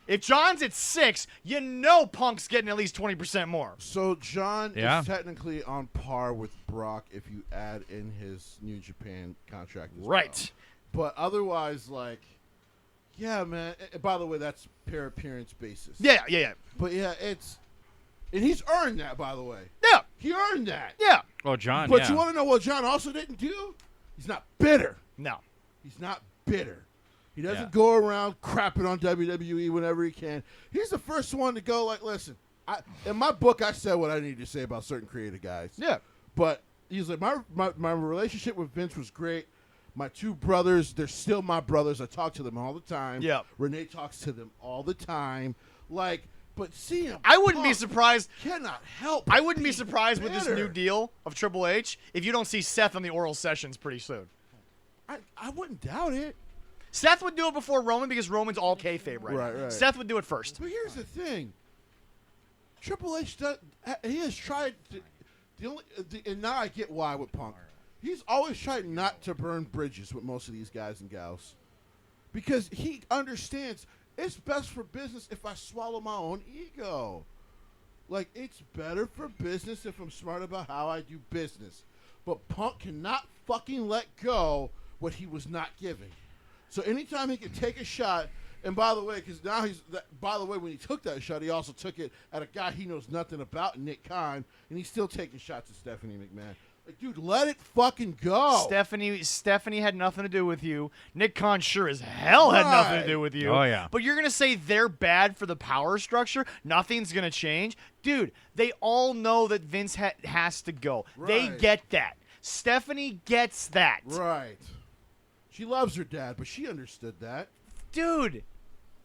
If John's at 6, you know Punk's getting at least 20% more. So John Yeah. is technically on par with Brock if you add in his New Japan contract as well. Right. But otherwise, like, yeah, man. By the way, that's per appearance basis. Yeah. But yeah, and he's earned that, by the way. Yeah. He earned that. Yeah. Oh, John. But yeah. you want to know what John also didn't do? He's not bitter. No. He's not bitter. He doesn't Yeah. go around crapping on WWE whenever he can. He's the first one to go like, listen, in my book, I said what I needed to say about certain creative guys. Yeah. But he's like, my relationship with Vince was great. My two brothers, they're still my brothers. I talk to them all the time. Yeah. Renee talks to them all the time. Like, but see him. I wouldn't be surprised. Cannot help. I wouldn't be be surprised with this bitter. new deal of Triple H if you don't see Seth on the oral sessions pretty soon. I wouldn't doubt it. Seth would do it before Roman because Roman's all kayfabe right now. Right. Seth would do it first. But here's the thing. Triple H he has tried to, and now I get why with Punk. He's always tried not to burn bridges with most of these guys and gals. Because he understands it's best for business if I swallow my own ego. Like, it's better for business if I'm smart about how I do business. But Punk cannot fucking let go what he was not giving. So anytime he can take a shot, and by the way, because now when he took that shot, he also took it at a guy he knows nothing about, Nick Khan, and he's still taking shots at Stephanie McMahon. Like, dude, let it fucking go. Stephanie had nothing to do with you. Nick Khan sure as hell had nothing to do with you. Oh, yeah. But you're going to say they're bad for the power structure? Nothing's going to change? Dude, they all know that Vince has to go. They Right. get that. Stephanie gets that. Right. She loves her dad, but she understood that. Dude,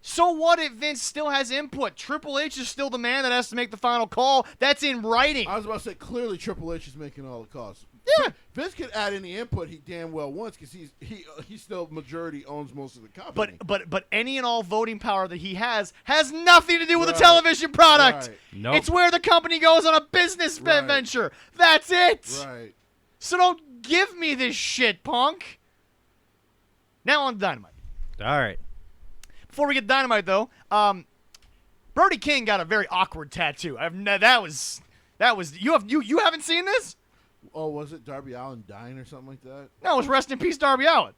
so what if Vince still has input? Triple H is still the man that has to make the final call. That's in writing. I was about to say, clearly Triple H is making all the calls. Yeah. Vince can add any input he damn well wants because he still majority owns most of the company. But any and all voting power that he has nothing to do with the Right. television product. Right. Nope. It's where the company goes on a business Right. venture. That's it. Right. So don't give me this shit, Punk. Now on Dynamite. All right. Before we get Dynamite, though, Brody King got a very awkward tattoo. That was you haven't seen this? Oh, was it Darby Allin dying or something like that? No, it was Rest in Peace Darby Allin.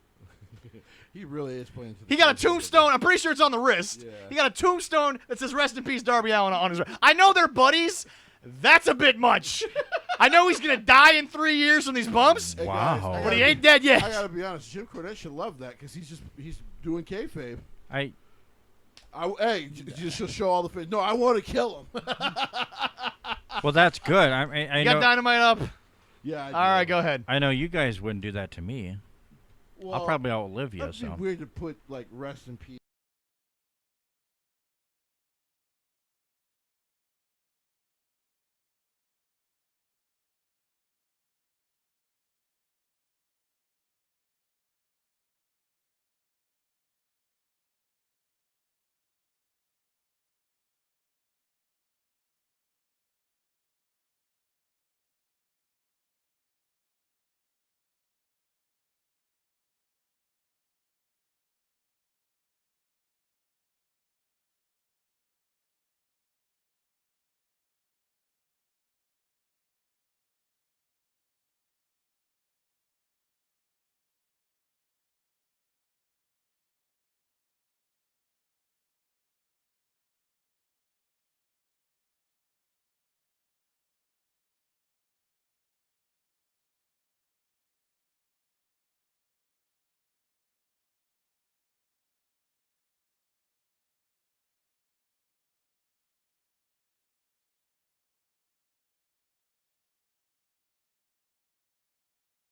He really is playing. To the He got a fullest. tombstone. I'm pretty sure it's on the wrist. Yeah. He got a tombstone that says "Rest in Peace, Darby Allin" on his wrist. I know they're buddies. That's a bit much. I know he's gonna die in 3 years from these bumps, Hey, Wow. guys, I but he gotta ain't dead be- I yet. gotta be honest. Jim Cornette should love that because he's doing kayfabe. Hey, just show all the fans. No, I want to kill him. Well, that's good. I You got know. Dynamite up. Yeah. All right, go ahead. I know you guys wouldn't do that to me. Well, I'll probably outlive you. that'd be So weird to put like rest in peace.